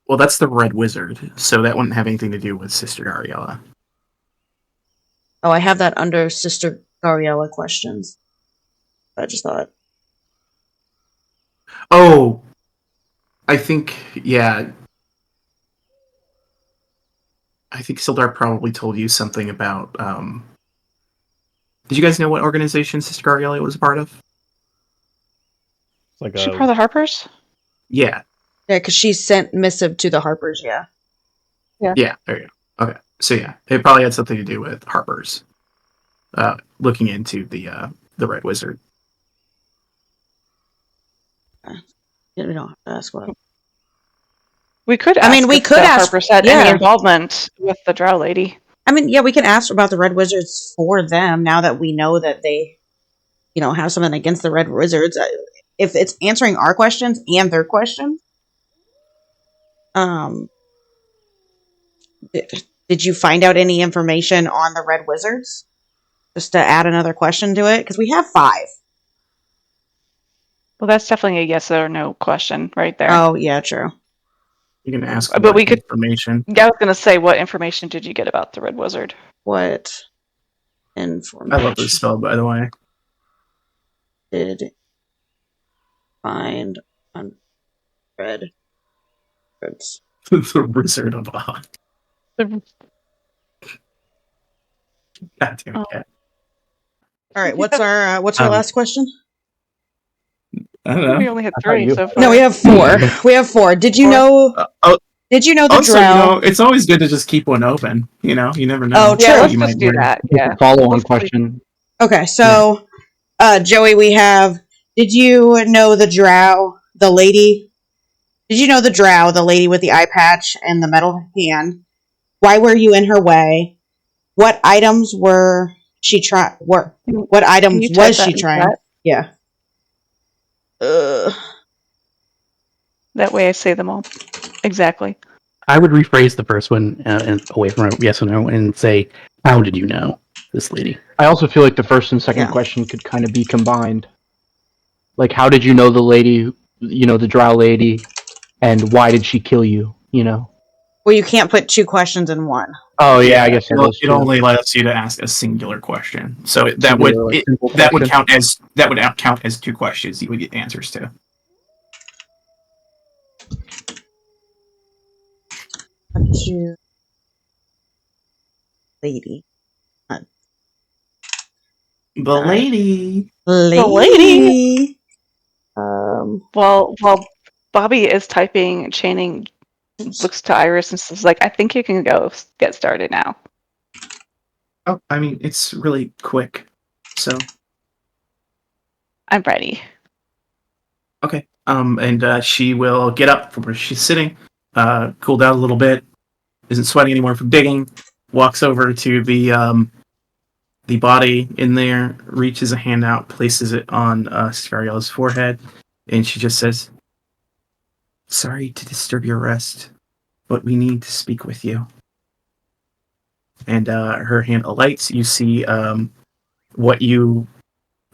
Well, that's the Red Wizard, so that wouldn't have anything to do with Sister Ariella. Oh, I have that under Sister Gariella questions. I just thought. Oh, I think, yeah. I think Sildar probably told you something about, Did you guys know what organization Sister Ariella was a part of? Like Is she part of the Harpers? Yeah. Yeah, because she sent missive to the Harpers, yeah. Yeah, there you go. Okay. So yeah, it probably had something to do with Harper's. Looking into the Red Wizard. We don't have to ask what. We could ask. I mean, we if could the ask- Harpers had yeah. any involvement with the drow lady. I mean, yeah, we can ask about the Red Wizards for them now that we know that they, have something against the Red Wizards. If it's answering our questions and their questions. Did you find out any information on the Red Wizards? Just to add another question to it? Because we have 5. Well, that's definitely a yes or no question right there. Oh, yeah, true. You can ask But what we could- information. Yeah, I was gonna say, what information did you get about the Red Wizard? What information I love this spell, by the way. did find on Red Wizards? The Wizard of Oz. The- God damn it, Cat. All right, what's our last question? I don't know. We only had I thought 3 you- so far. No, we have 4. We have 4. Did you know? Did you know the Also, drow? it's always good to just keep one open. You never know. Oh, Yeah, true. let's You just might do learn. that. Yeah. Follow-on Let's- question. Okay, so Joey, we have. Did you know the drow, the lady? Did you know the drow, the lady with the eye patch and the metal hand? Why were you in her way? What items were she trying? What Can items you type was that she in trying? chat? Yeah. That way I say them all. Exactly. I would rephrase the first one and away from a yes or no and say, how did you know this lady? I also feel like the first and second Yeah. question could kind of be combined. Like, how did you know the lady, the drow lady, and why did she kill you, Well, you can't put 2 questions in one. Oh, yeah, I guess that is It true. only lets you to ask a singular question, so that Singular, would like, simple that would question. count as 2 questions. You would get answers to. You lady. The lady. Lady. Well, Bobby is typing, chaining, looks to Iris and says, like, I think you can go get started now. Oh, I mean, it's really quick. So, I'm ready. okay. And she will get up from where she's sitting, cool down a little bit, isn't sweating anymore from digging, walks over to the body in there, reaches a hand out, places it on Sfariel's forehead, and she just says, "Sorry to disturb your rest, but we need to speak with you." And her hand alights. You see what you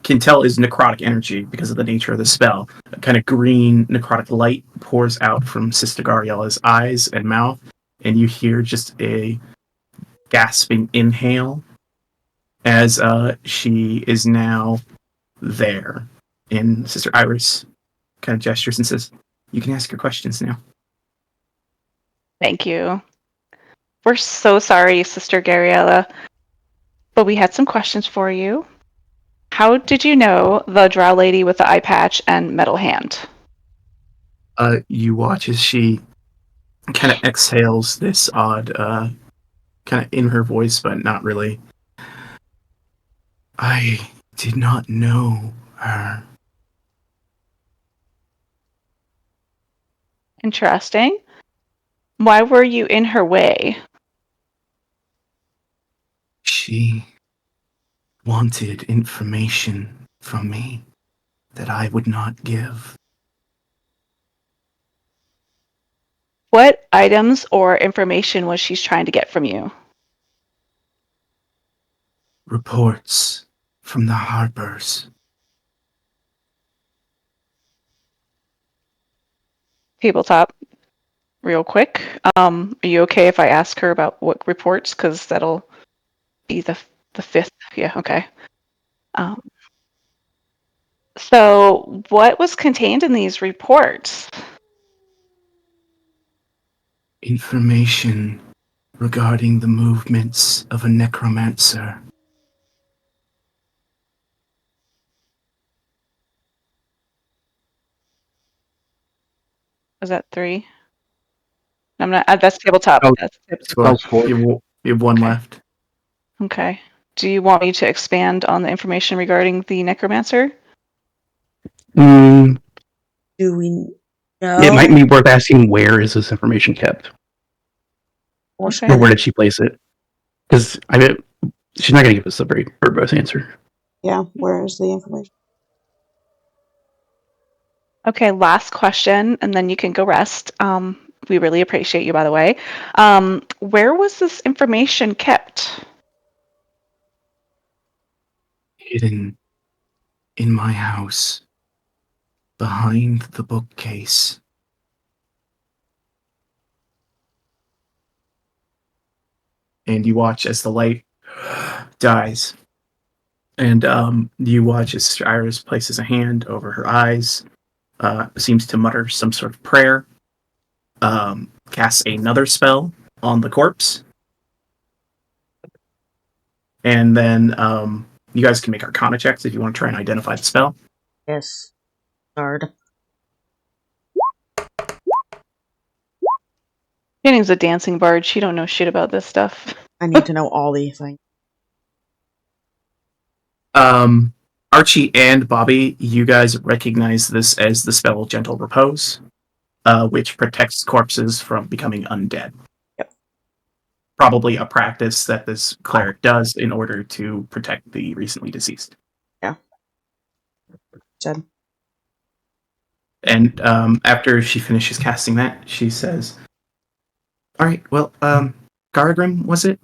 can tell is necrotic energy because of the nature of the spell. A kind of green necrotic light pours out from Sister Gariella's eyes and mouth, and you hear just a gasping inhale as she is now there. And Sister Iris kind of gestures and says, "You can ask your questions now." Thank you. We're so sorry, Sister Gariella, but we had some questions for you. How did you know the drow lady with the eye patch and metal hand? You watch as she kind of exhales this odd, kind of in her voice, but not really. "I did not know her." Interesting. Why were you in her way? She wanted information from me that I would not give. What items or information was she trying to get from you? Reports from the harbors. Tabletop, real quick. Are you okay if I ask her about what reports? Because that'll be the fifth. Yeah, okay. So, what was contained in these reports? Information regarding the movements of a necromancer. Was that 3? I'm not. That's tabletop. Oh, That's So That was 4. you have one Okay. left. Okay. Do you want me to expand on the information regarding the necromancer? Mm, Do we know? it might be worth asking, where is this information kept, Okay. or where did she place it? Because I bet she's not going to give us a very verbose answer. Yeah, where is the information? Okay, last question, and then you can go rest. We really appreciate you, by the way. Where was this information kept? Hidden in my house, behind the bookcase. And you watch as the light dies. And you watch as Sister Iris places a hand over her eyes, seems to mutter some sort of prayer, casts another spell on the corpse, and then you guys can make Arcana checks if you want to try and identify the spell. Yes. Hard. Jennings a dancing bard. She don't know shit about this stuff. I need to know all these things. Archie and Bobby, you guys recognize this as the spell Gentle Repose, which protects corpses from becoming undead. Yep. Probably a practice that this cleric does in order to protect the recently deceased. Yeah. Said. And after she finishes casting that, she says, "All right, well, Gargrim, was it?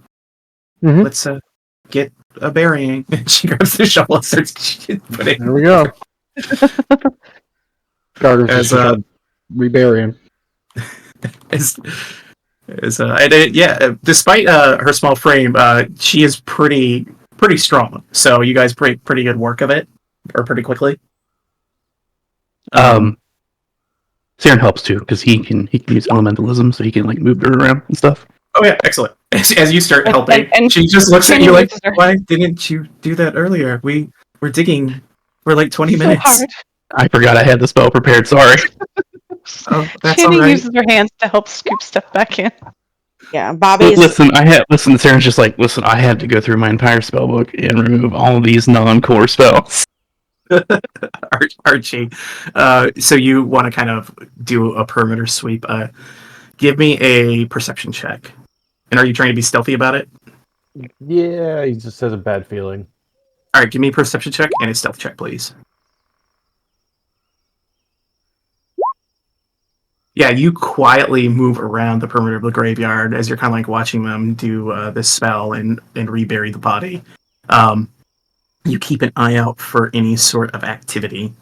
Mhm. Let's get a burying." And she grabs the shovel and starts putting. There we go. Garden's As, just gonna rebury him. Despite her small frame, she is pretty strong. So you guys pretty good work of it, or pretty quickly. Saren helps too, because he can use elementalism, so he can like move dirt around and stuff. Oh yeah, excellent. As you start And- helping, and she just looks at Jenny you like, uses her- "Why didn't you do that earlier? We're digging for like 20 minutes." So hard. I forgot I had the spell prepared. Sorry. Oh, that's Shanny all right. uses her hands to help scoop stuff back in. Yeah, Bobby's. Listen, Sarah's just like, listen, I have to go through my entire spell book and remove all of these non-core spells. Archie. So you want to kind of do a perimeter sweep. Give me a perception check. And are you trying to be stealthy about it? Yeah, he just has a bad feeling. All right, give me a perception check and a stealth check, please. Yeah, you quietly move around the perimeter of the graveyard as you're kind of like watching them do this spell and rebury the body. You keep an eye out for any sort of activity,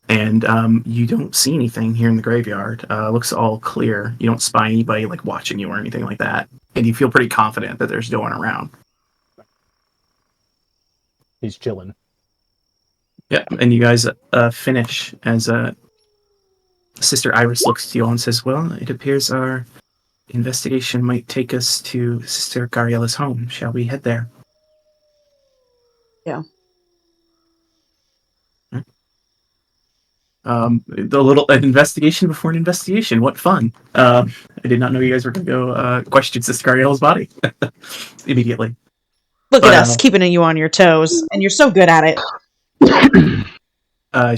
and you don't see anything here in the graveyard. Looks all clear. You don't spy anybody like watching you or anything like that, and you feel pretty confident that there's no one around. He's chilling. Yeah, and you guys finish as Sister Iris looks to you all and says, "Well, it appears our investigation might take us to Sister Gariella's home. Shall we head there?" Yeah. The little an investigation before an investigation. What fun! I did not know you guys were going to go question Sister Gariella's body immediately. Look at us, keeping you on your toes, and you're so good at it.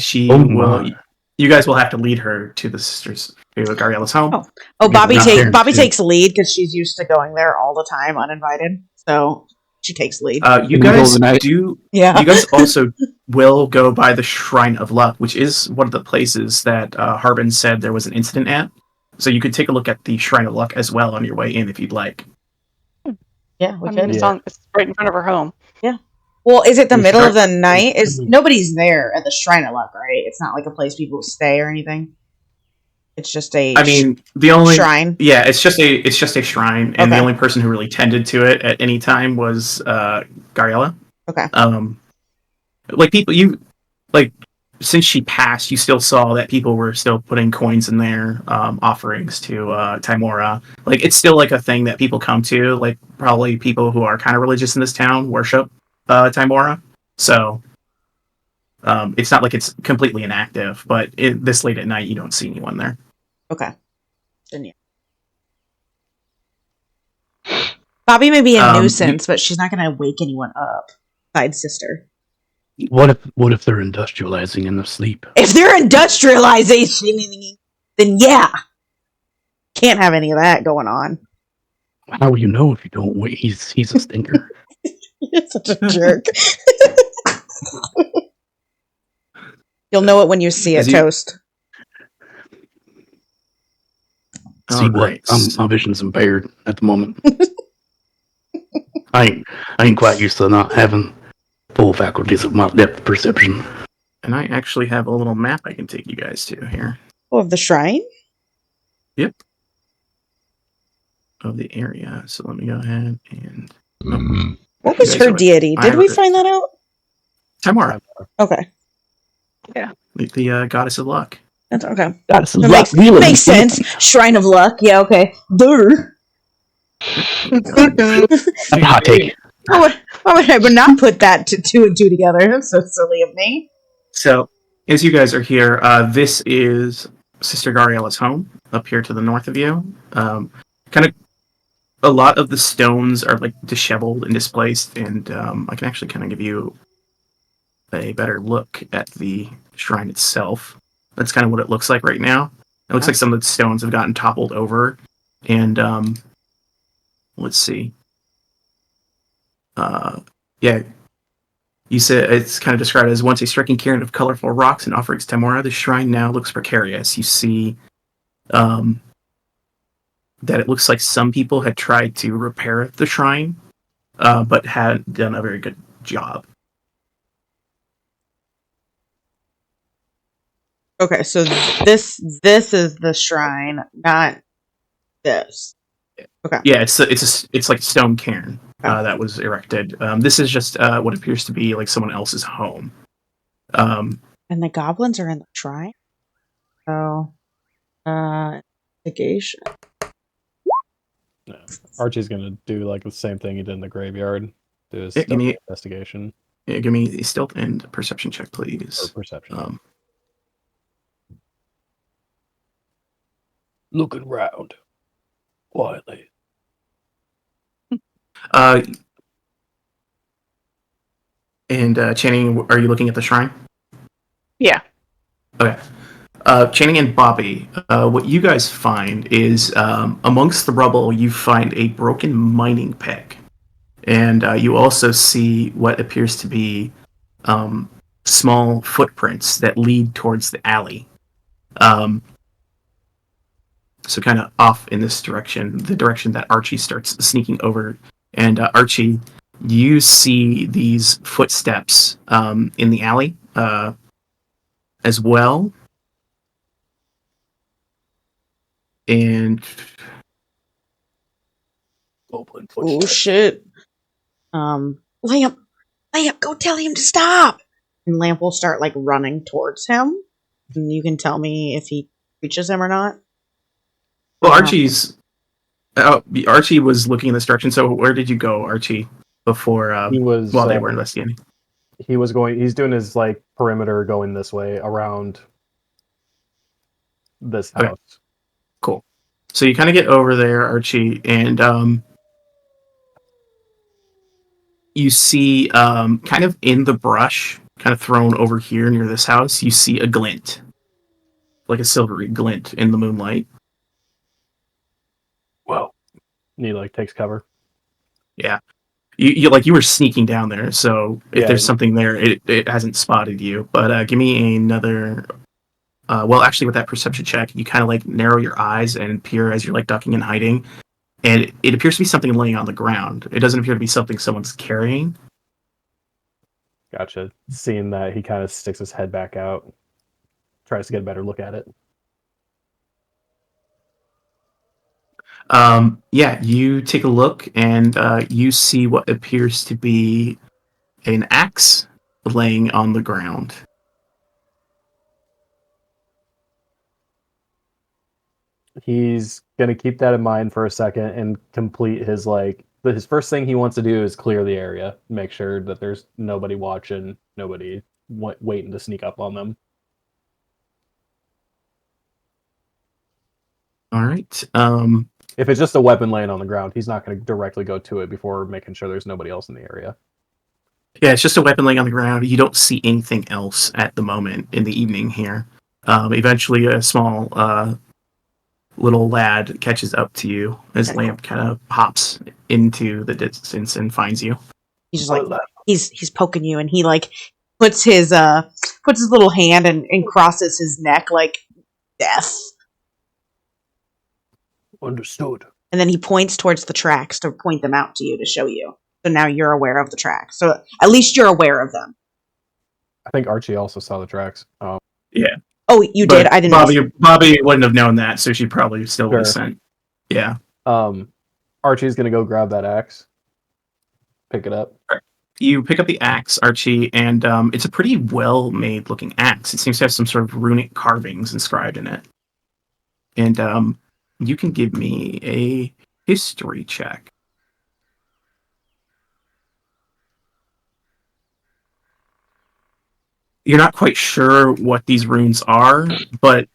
She Oh will. my. You guys will have to lead her to the sisters to Gariella's home. Oh, Bobby Not there, Bobby too. takes lead because she's used to going there all the time, uninvited. So she takes lead. You In the middle guys of the night. do. Yeah. You guys also will go by the Shrine of Luck, which is one of the places that Harbin said there was an incident at. So you could take a look at the Shrine of Luck as well on your way in if you'd like. Yeah, we I mean, could. it's right in front of her home. Well, is it the We middle start- of the night? Is nobody's there at the Shrine of Luck, right? It's not like a place people stay or anything. It's just a I mean, the only shrine. Yeah, it's just a shrine, and the Okay. only person who really tended to it at any time was Gariella. Okay. Like people, since she passed, you still saw that people were still putting coins in there, offerings to Timora. Like it's still like a thing that people come to. Like probably people who are kind of religious in this town worship Timora. So it's not like it's completely inactive, but this late at night, you don't see anyone there. Okay. Then yeah. Bobby may be a nuisance, but she's not going to wake anyone up. Besides sister. What if they're industrializing in their sleep? If they're industrialization, then yeah. Can't have any of that going on. How will you know if you don't wait? He's a stinker. You're such a jerk. You'll know it when you see it, Toast. See what? My vision's impaired at the moment. I ain't quite used to not having full faculties of my depth perception. And I actually have a little map I can take you guys to here. Oh, of the shrine? Yep. Of the area. So let me go ahead and... What was her deity? Did we find that out? Timora, Okay. the goddess of luck. That's okay. Goddess of That luck, really. makes sense. Shrine of Luck. Yeah, okay. Durr. Hot take. Why would I not put that two and two together? That's so silly of me. So, as you guys are here, this is Sister Gariella's home, up here to the north of you. Kind of, a lot of the stones are like disheveled and displaced, and I can actually kind of give you a better look at the shrine itself. That's kind of what it looks like right now. It looks like some of the stones have gotten toppled over, and let's see. Yeah, you said it's kind of described as once a striking cairn of colorful rocks and offerings to Timora. The shrine now looks precarious. You see that it looks like some people had tried to repair the shrine, but hadn't done a very good job. Okay, so this is the shrine, not this. Okay. Yeah, it's like a stone cairn that was erected. This is just what appears to be like someone else's home. And the goblins are in the shrine? Oh. Investigation. No. Archie's gonna do like the same thing he did in the graveyard. Do his Yeah, give me- investigation Yeah, give me a stealth and perception check, or please. perception. looking round quietly. Channing, are you looking at the shrine? Yeah. Okay. Channing and Bobby, what you guys find is amongst the rubble, you find a broken mining pick. And you also see what appears to be small footprints that lead towards the alley. So kind of off in this direction, the direction that Archie starts sneaking over. And Archie, you see these footsteps in the alley as well. And Goblin Oh footsteps. shit. Lamp, go tell him to stop. And Lamp will start like running towards him. And you can tell me if he reaches him or not. well, Archie was looking in this direction. So where did you go, Archie, before He was while they were investigating? He's doing his like perimeter going this way around this house. Okay. Cool. So you kind of get over there, Archie, and you see kind of in the brush, kind of thrown over here near this house, you see a glint. Like a silvery glint in the moonlight. Well, and he like takes cover. Yeah. You were sneaking down there, so if Yeah. there's something there, it hasn't spotted you. But give me another. Well, actually, with that perception check, you kind of like narrow your eyes and peer as you're like ducking and hiding, and it appears to be something laying on the ground. It doesn't appear to be something someone's carrying. Gotcha. Seeing that, he kind of sticks his head back out, tries to get a better look at it. Yeah, you take a look and you see what appears to be an axe laying on the ground. He's gonna keep that in mind for a second and complete his like. His first thing he wants to do is clear the area, make sure that there's nobody watching, nobody waiting to sneak up on them. All right. If it's just a weapon laying on the ground, he's not going to directly go to it before making sure there's nobody else in the area. Yeah, it's just a weapon laying on the ground. You don't see anything else at the moment in the evening here. Eventually, a small little lad catches up to you as Lamp kind of pops into the distance and finds you. He's just like he's poking you, and he like puts his little hand and crosses his neck like death. Understood. And then he points towards the tracks to point them out to you to show you. So now you're aware of the tracks. So at least you're aware of them. I think Archie also saw the tracks. Yeah. Oh, you did? I didn't know. Bobby wouldn't have known that, so she probably still would have sent. Yeah. Archie's going to go grab that axe, pick it up. You pick up the axe, Archie, and it's a pretty well-made looking axe. It seems to have some sort of runic carvings inscribed in it. And you can give me a history check. You're not quite sure what these runes are, but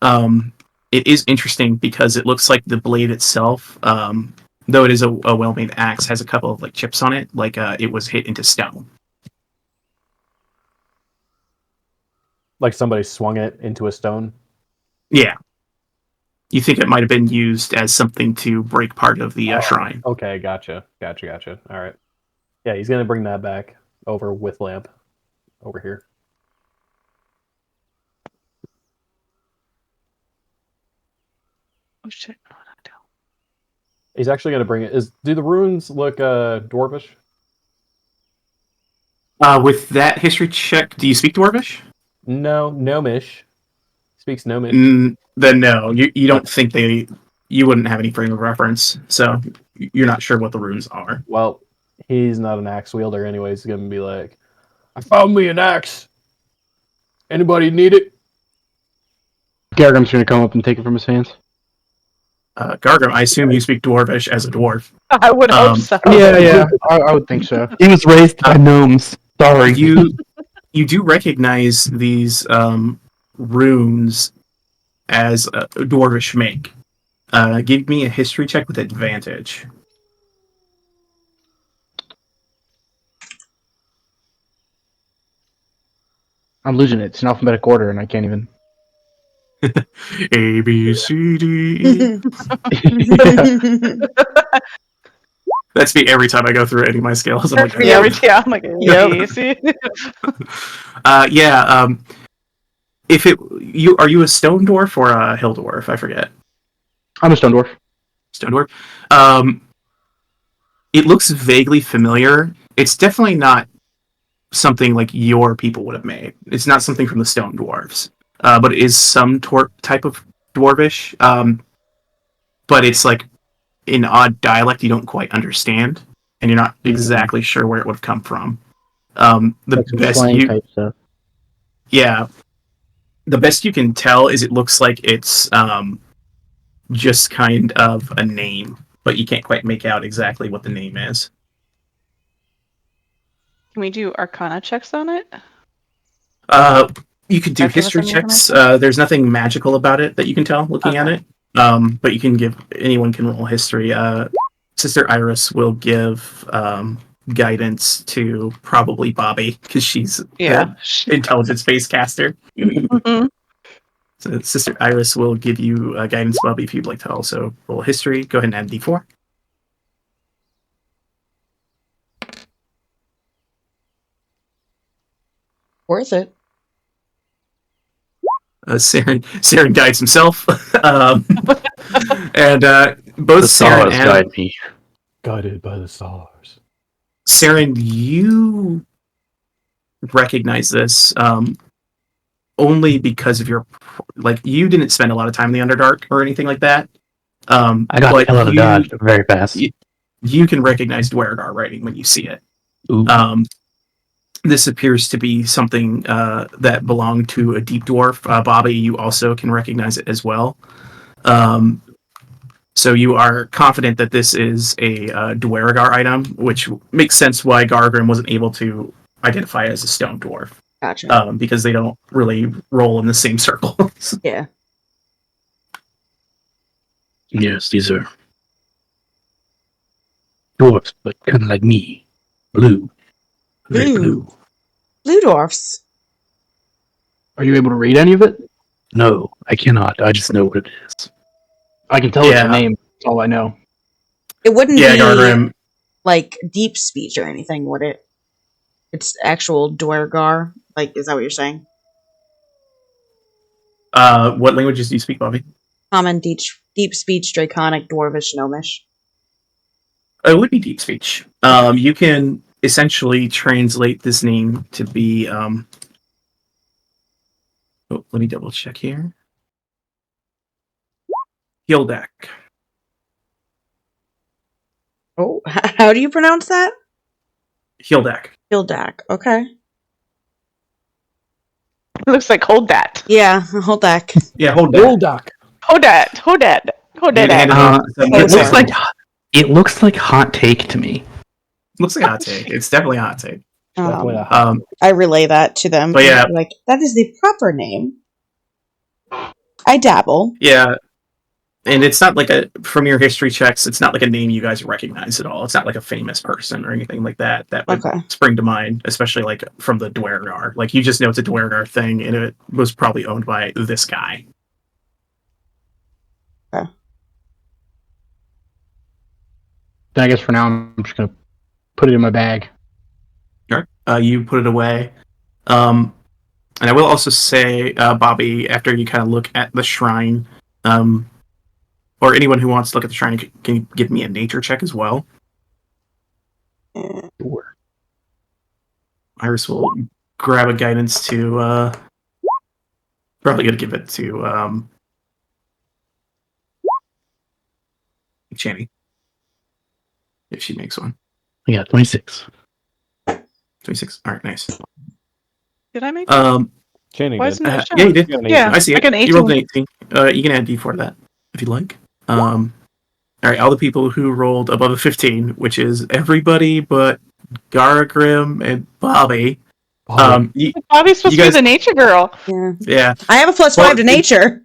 it is interesting because it looks like the blade itself, though it is a well-made axe, has a couple of like chips on it, like it was hit into stone. Like somebody swung it into a stone? Yeah. You think it might have been used as something to break part of the shrine. Okay, gotcha. All right. Yeah, he's going to bring that back over with Lamp over here. Oh shit. He's actually going to bring it. Do the runes look dwarvish? With that history check, do you speak Dwarvish? No, Gnomish. Speaks Gnomish. Then no, you don't think you wouldn't have any frame of reference, so you're not sure what the runes are. Well, he's not an axe wielder anyways. He's going to be like, I found me an axe. Anybody need it? Gargam's gonna come up and take it from his hands. Gargam, I assume you speak Dwarvish as a dwarf. I would hope so. Yeah, I would think so. He was raised by gnomes. Sorry. You do recognize these runes as a dwarvish make. Give me a history check with advantage. I'm losing it. It's in alphabetic order, and I can't even. A, B, C, D, E. That's me every time I go through any of my scales. I'm like, Yeah, I'm like, Yep. see? If are you a stone dwarf or a hill dwarf? I forget. I'm a stone dwarf. Stone dwarf. It looks vaguely familiar. It's definitely not something like your people would have made. It's not something from the stone dwarves, but it is some type of dwarvish. But it's like an odd dialect you don't quite understand, and you're not exactly sure where it would have come from. The Like some best slang type stuff. Yeah, the best you can tell is it looks like it's just kind of a name, but you can't quite make out exactly what the name is. Can we do Arcana checks on it? You could do That give us history any checks. There's nothing magical about it that you can tell looking at it. But you can anyone can roll history. Sister Iris will give guidance to probably Bobby because she's the intelligence-based caster. Mhm. So Sister Iris will give you guidance, Bobby, if you'd like to also roll history. Go ahead and add D4. Worth it. Saren guides himself. And both The Saren stars and guide me. Guided by the stars. Saren, you recognize this only because of your you didn't spend a lot of time in the Underdark or anything like that. I got the hell out of Dodge very fast. You can recognize Dwergar writing when you see it. Ooh. This appears to be something that belonged to a deep dwarf. Bobby, you also can recognize it as well. So you are confident that this is a Dwergar item, which makes sense why Gargrim wasn't able to identify it as a stone dwarf. Gotcha. Because they don't really roll in the same circles. Yeah. Yes, these are dwarfs, but kind of like me. Blue. Very blue. Blue dwarfs. Are you able to read any of it? No, I cannot. I just know what it is. I can tell it's a name. That's all I know. It wouldn't be Gargrim. like deep speech or anything, would it? It's actual Dwergar. Like, is that what you're saying? What languages do you speak, Bobby? Common, deep speech, Draconic, Dwarvish, Gnomish. It would be deep speech. You can essentially translate this name to be. Let me double check here. Hildak. Oh, how do you pronounce that? Hildak. Hildak. Okay. It looks like hold that. Yeah, Hildak. Yeah, hold Hildak. Hold that. It looks like hot take to me. Looks like a hot take. It's definitely a hot take. Definitely a hot I relay that to them. But yeah. Like, that is the proper name. I dabble. Yeah. And it's not like from your history checks, it's not like a name you guys recognize at all. It's not like a famous person or anything like that would spring to mind, especially like from the Dwergar. Like, you just know it's a Dwergar thing, and it was probably owned by this guy. Okay. Then I guess for now, I'm just going to put it in my bag. Sure. You put it away. And I will also say, Bobby, after you kind of look at the shrine, or anyone who wants to look at the shrine can give me a nature check as well. Sure. Iris will grab a guidance to probably gonna give it to Channy. If she makes one. Yeah, 26. 26. Alright, nice. Did I make Channing Why did. isn't that shown? Yeah, you did. Yeah, I see it. like an 18. You rolled an 18. You can add D4 to that if you'd like. Alright, all the people who rolled above a 15, which is everybody but Gargrim and Bobby. Bobby's supposed to be the nature girl. Yeah. Yeah. I have a +5 to nature.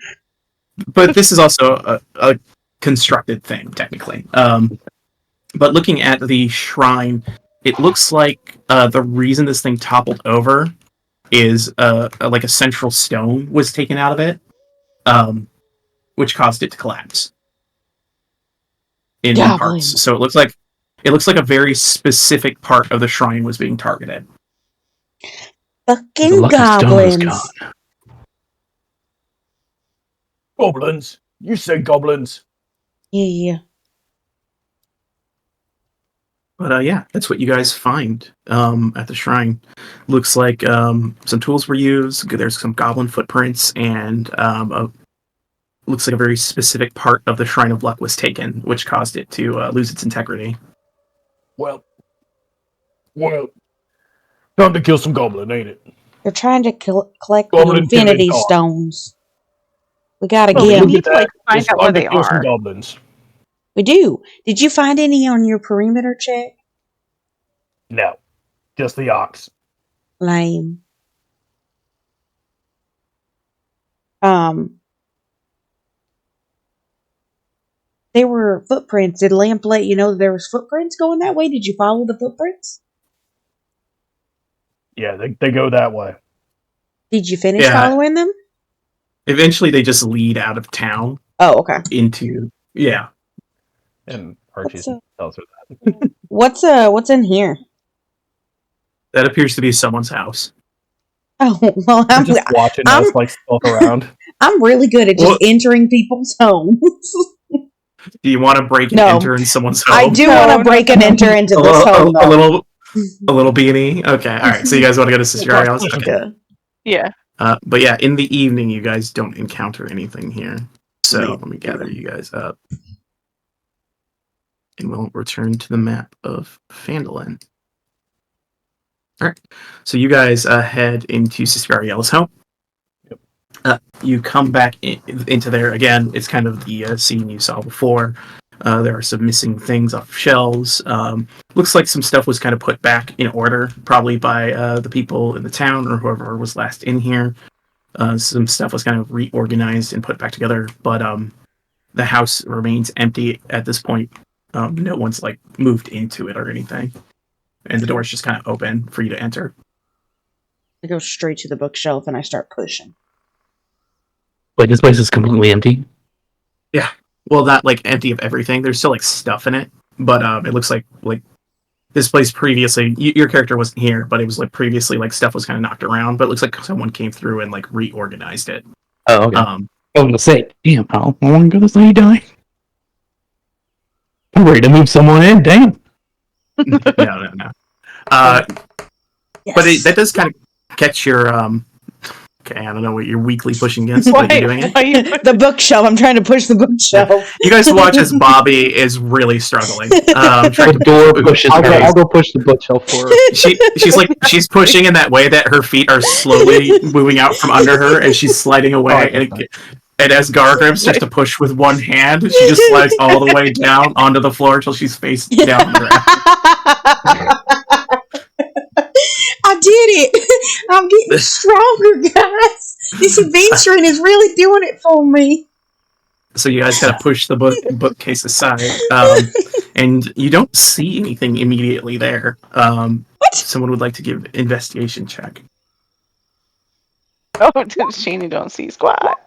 but this is also a constructed thing, technically. But looking at the shrine, it looks like the reason this thing toppled over is like a central stone was taken out of it, which caused it to collapse in parts. So it looks like a very specific part of the shrine was being targeted. Fucking goblins. Goblins? You said goblins. Yeah. But yeah, that's what you guys find at the shrine. Looks like some tools were used. There's some goblin footprints, and looks like a very specific part of the Shrine of Luck was taken, which caused it to lose its integrity. Well, time to kill some goblin, ain't it? They're trying to collect Goblin the Infinity Infinity Stones. We gotta Well, get we them. need to like find It's out time where to they kill some are. goblins. We do. Did you find any on your perimeter check? No, just the ox. Lame. There were footprints. Did Lamp let you know that there was footprints going that way? Did you follow the footprints? Yeah, they go that way. Did you finish Yeah. following them? Eventually, they just lead out of town Oh, okay. into And Archie What's up? tells her that. What's in here? That appears to be someone's house. Oh, well, I'm just watching I'm- us like skulk around. I'm really good at just entering people's homes. Do you want to break and No. enter in someone's home? I do want to break and enter into a, this little, home, a though. little beanie. Okay, all right. So you guys want to go to Sister Ariel's? Okay. Yeah. Yeah. But yeah, in the evening, you guys don't encounter anything here. So Man. let me gather you guys up, and we'll return to the map of Phandelver. All right. So you guys head into Sister Ariel's home. You come back into there again. It's kind of the scene you saw before. There are some missing things off shelves. Looks like some stuff was kind of put back in order, probably by the people in the town or whoever was last in here. Some stuff was kind of reorganized and put back together, but the house remains empty at this point. No one's like moved into it or anything, and the door's just kind of open for you to enter. I go straight to the bookshelf and I start pushing. Wait, this place is completely empty? Well, not like empty of everything. There's still like stuff in it, but it looks like this place previously. Your character wasn't here, but it was like previously like stuff was kind of knocked around. But it looks like someone came through and like reorganized it. Oh, okay. I was gonna say, damn, how long ago this lady died? I'm ready to move someone in, damn. No. Yes. But that does kind of catch your Okay, I don't know what you're weakly pushing against, but you're doing it. The bookshelf. I'm trying to push the bookshelf. You guys watch as Bobby is really struggling. Trying The to door pushes I'll her. go push the bookshelf for her. she's pushing in that way that her feet are slowly moving out from under her, and she's sliding away. And as Gargrim starts to push with one hand, she just slides all the way down onto the floor until she's face down on the ground. I did it. I'm getting stronger, guys. This adventuring is really doing it for me. So you guys kind of push the bookcase aside, and you don't see anything immediately there. What? Someone would like to give investigation check. Oh, Shaney don't see squat.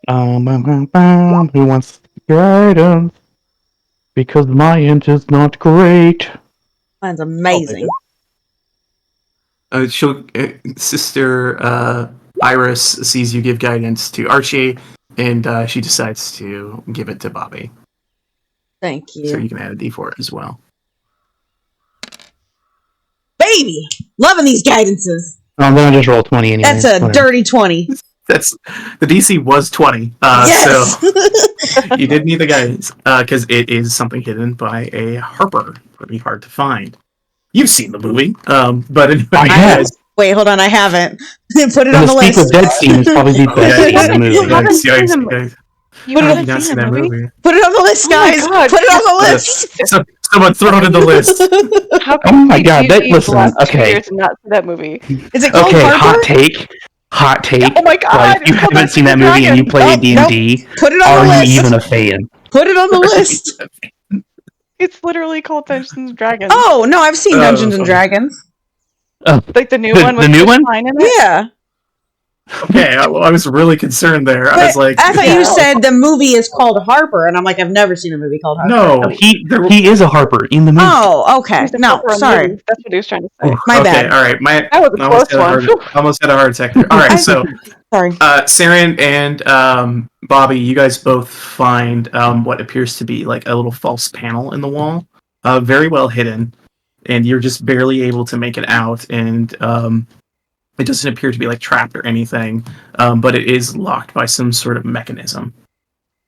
Who wants guidance? Because my int is not great. Mine's amazing. Sister Iris sees you give guidance to Archie, and she decides to give it to Bobby. Thank you. So you can add a D4 as well. Baby! Loving these guidances. I'm gonna just roll 20 anyway. That's a dirty 20. That's the DC was 20. Yes! So you did need the guidance because it is something hidden by a harper. Pretty hard to find. You've seen the movie, but anyway, I have. Wait, hold on. I haven't. Put it And on the the Speak list. of Dead scene is probably the best scene in the movie. You haven't seen Yikes, the yikes. You Have you haven't not seen seen the that movie? movie? Put it on the list, Oh my guys. God. Put it on the list. So, someone throw it in the list. How Oh my could God, you that- be listen, the last 2 okay. years and not see that movie? Is it called Okay, Harper? hot take. Hot take. Oh my God, Like, it's you called haven't seen that Dungeons and movie and you play Dragons. D&D. Put it on Are the you list. even a fan? Put it on the list. It's literally called Dungeons and Dragons. Oh no, I've seen Dungeons and funny. Dragons. Like the new The- one with the new Chris one? Pine in it? Yeah, Okay, I was really concerned there. I but was like, I thought Yeah. you said the movie is called Harper, and I'm like, I've never seen a movie called Harper. no. No, he is a Harper in the movie. Oh, okay. He's a No, Harper sorry. movie. That's what he was trying to say. My Okay, bad. all right. That was a close one. Almost had a heart attack there. All right, so Sorry. Saren and Bobby, you guys both find what appears to be like a little false panel in the wall, very well hidden, and you're just barely able to make it out. And it doesn't appear to be like trapped or anything, but it is locked by some sort of mechanism.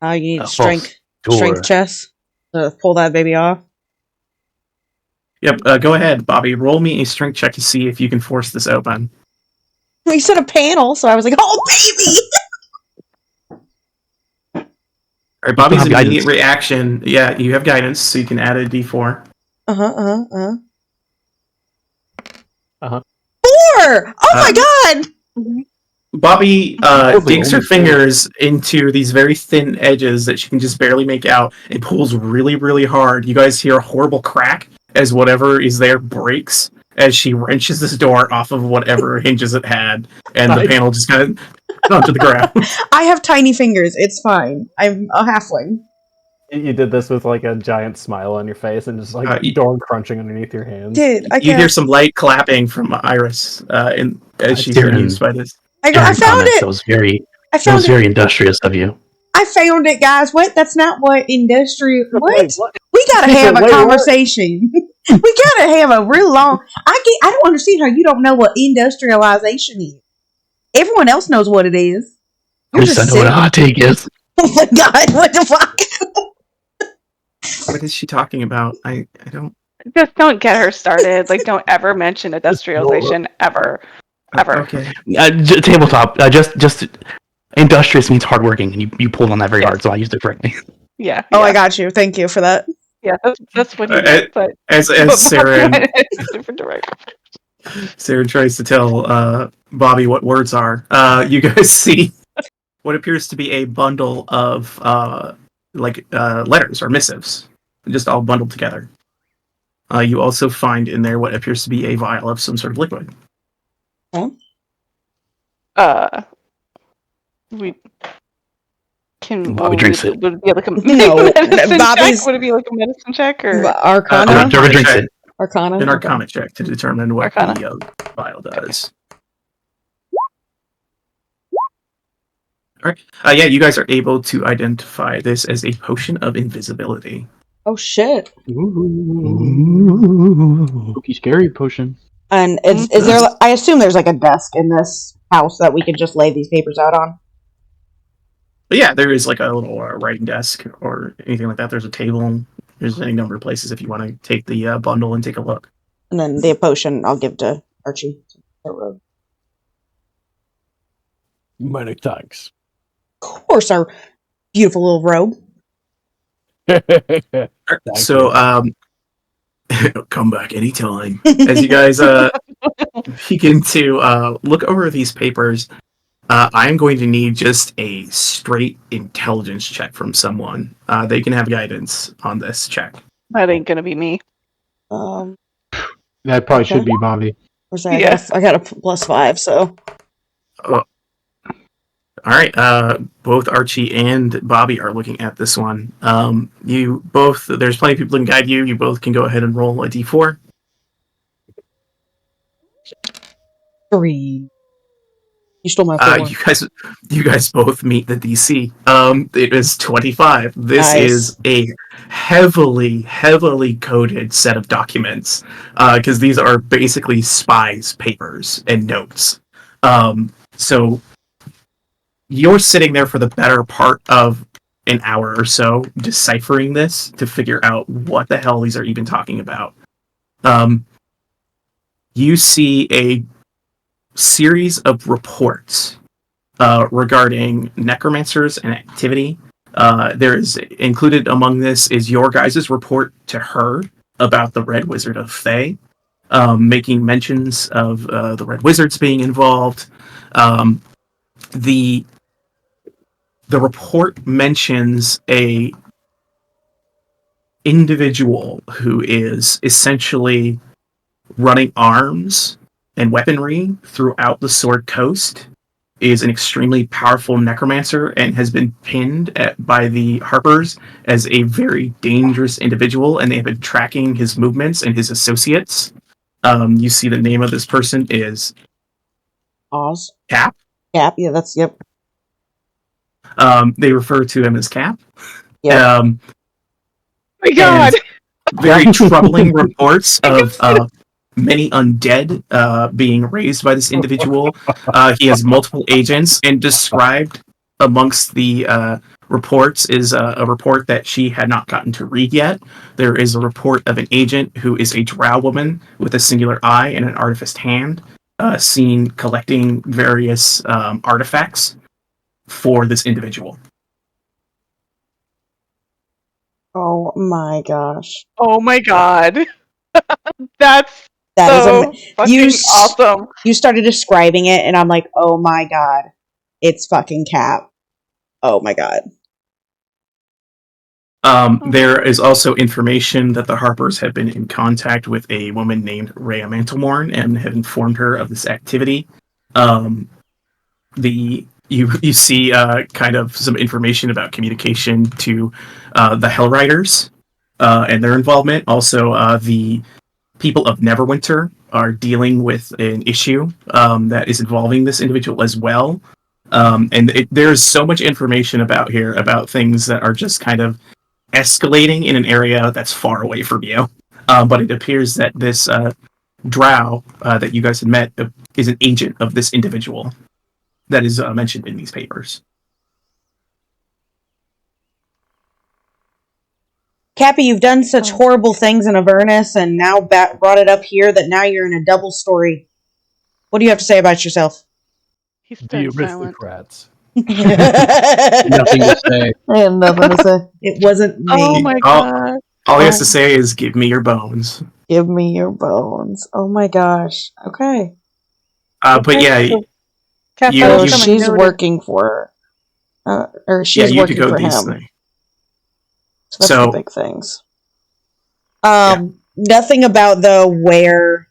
You need A strength door. chest to pull that baby off. Yep. Go ahead, Bobby. Roll me a strength check to see if you can force this open. We said a panel, so I was like, oh baby. All right, Bobby's have immediate guidance. reaction. Yeah, you have guidance, so you can add a d4. Four! Oh my god! Bobby Probably digs her only fingers into these very thin edges that she can just barely make out and pulls really, really hard. You guys hear a horrible crack as whatever is there breaks as she wrenches this door off of whatever hinges it had, and the Nice. panel just kind of onto the ground. I have tiny fingers. It's fine. I'm a halfling. You did this with like a giant smile on your face and just like door crunching underneath your hands. Dude, You hear some light clapping from Iris as she's Darren. amused by this. I Darren found comments, it. That was very, I that found was it. very industrious of you. I found it, guys. What? That's not what industrial. What? Wait, what? We gotta She have said, a "Wait, what?" conversation. We gotta have a real long. I don't understand how you don't know what industrialization is. Everyone else knows what it is. You're Just just I know what a sitting. hot take is. Oh my god! What the fuck? What is she talking about? I don't. Just don't get her started. Like, don't ever mention industrialization ever. Ever. Okay. Tabletop. Just industrious means hardworking, and you pulled on that very hard, so I used it correctly. Yeah. Oh, yeah. I got you. Thank you for that. Yeah, that's what he did. But As but Sarah went in a different direction. Sarah tries to tell Bobby what words are. You guys see what appears to be a bundle of letters or missives, just all bundled together. You also find in there what appears to be a vial of some sort of liquid. We can. Bobby drinks it. Would it be like a No, medicine Bobby's- check? Would it be like a medicine check or? Arcana. Trevor drinks it. Arcana. An Arcana check to determine what Arcana. the vial does. All right. Yeah, you guys are able to identify this as a potion of invisibility. Oh shit! Spooky scary potion. And is there? I assume there's like a desk in this house that we could just lay these papers out on. But yeah, there is like a little writing desk or anything like that. There's a table. There's any number of places if you want to take the bundle and take a look. And then the potion I'll give to Archie. Many thanks. Of course, our beautiful little robe. So, come back anytime. As you guys begin to look over these papers, I'm going to need just a straight intelligence check from someone. They can have guidance on this check. That ain't gonna be me. That probably should be Bobby. Where's that? Yeah. I got a +5, so. All right, both Archie and Bobby are looking at this one. You both, there's plenty of people who can guide you. You both can go ahead and roll a d4. 3. You stole my 4. You guys both meet the DC. It is 25. This Nice. is a heavily coded set of documents, because these are basically spies' papers and notes. So you're sitting there for the better part of an hour or so deciphering this to figure out what the hell these are even talking about. You see a series of reports regarding necromancers and activity. There is included among this is your guys' report to her about the Red Wizard of Thay, making mentions of the Red Wizards being involved. The report mentions a individual who is essentially running arms and weaponry throughout the Sword Coast, is an extremely powerful necromancer, and has been pinned by the Harpers as a very dangerous individual, and they have been tracking his movements and his associates. You see the name of this person is Oz. Cap. Cap. Yeah, that's yep. They refer to him as Cap. Yep. My God. Very troubling reports of many undead being raised by this individual. He has multiple agents, and described amongst the reports is a report that she had not gotten to read yet. There is a report of an agent who is a drow woman with a singular eye and an artifice hand, seen collecting various artifacts for this individual. Oh my gosh. Oh my God. That's That is so fucking awesome. You started describing it, and I'm like, oh my god, it's fucking Cap. Oh my god. There is also information that the Harpers have been in contact with a woman named Rhea Mantlemorn and have informed her of this activity. You see kind of some information about communication to the Hellriders and their involvement. Also, the people of Neverwinter are dealing with an issue that is involving this individual as well. There's so much information about things that are just kind of escalating in an area that's far away from you. But it appears that this drow that you guys had met is an agent of this individual that is mentioned in these papers. Cappy, you've done such horrible things in Avernus, and now brought it up here that now you're in a double story. What do you have to say about yourself? He's The been silent. aristocrats. Nothing to say. I have nothing to say. It wasn't me. Oh my God. All he has to say is, "Give me your bones." Give me your bones. Oh my gosh. Okay. But yeah, So she's working for her. Or she's working for him. Things. So that's the big things. Nothing about where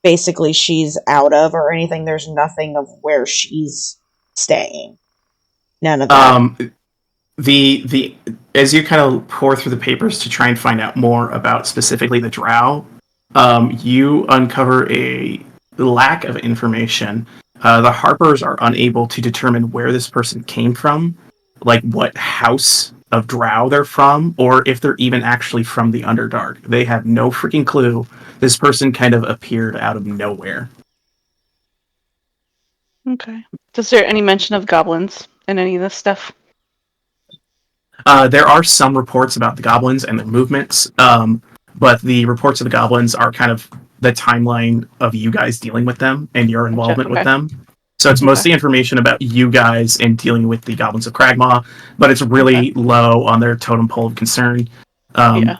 basically she's out of or anything. There's nothing of where she's staying. None of that. The as you kind of pour through the papers to try and find out more about specifically the drow, you uncover a lack of information. The Harpers are unable to determine where this person came from, like what house of drow they're from, or if they're even actually from the Underdark. They have no freaking clue. This person kind of appeared out of nowhere. Okay. Is there any mention of goblins in any of this stuff? There are some reports about the goblins and their movements, but the reports of the goblins are kind of the timeline of you guys dealing with them and your involvement with them. So it's mostly information about you guys and dealing with the goblins of Cragmaw, but it's really low on their totem pole of concern.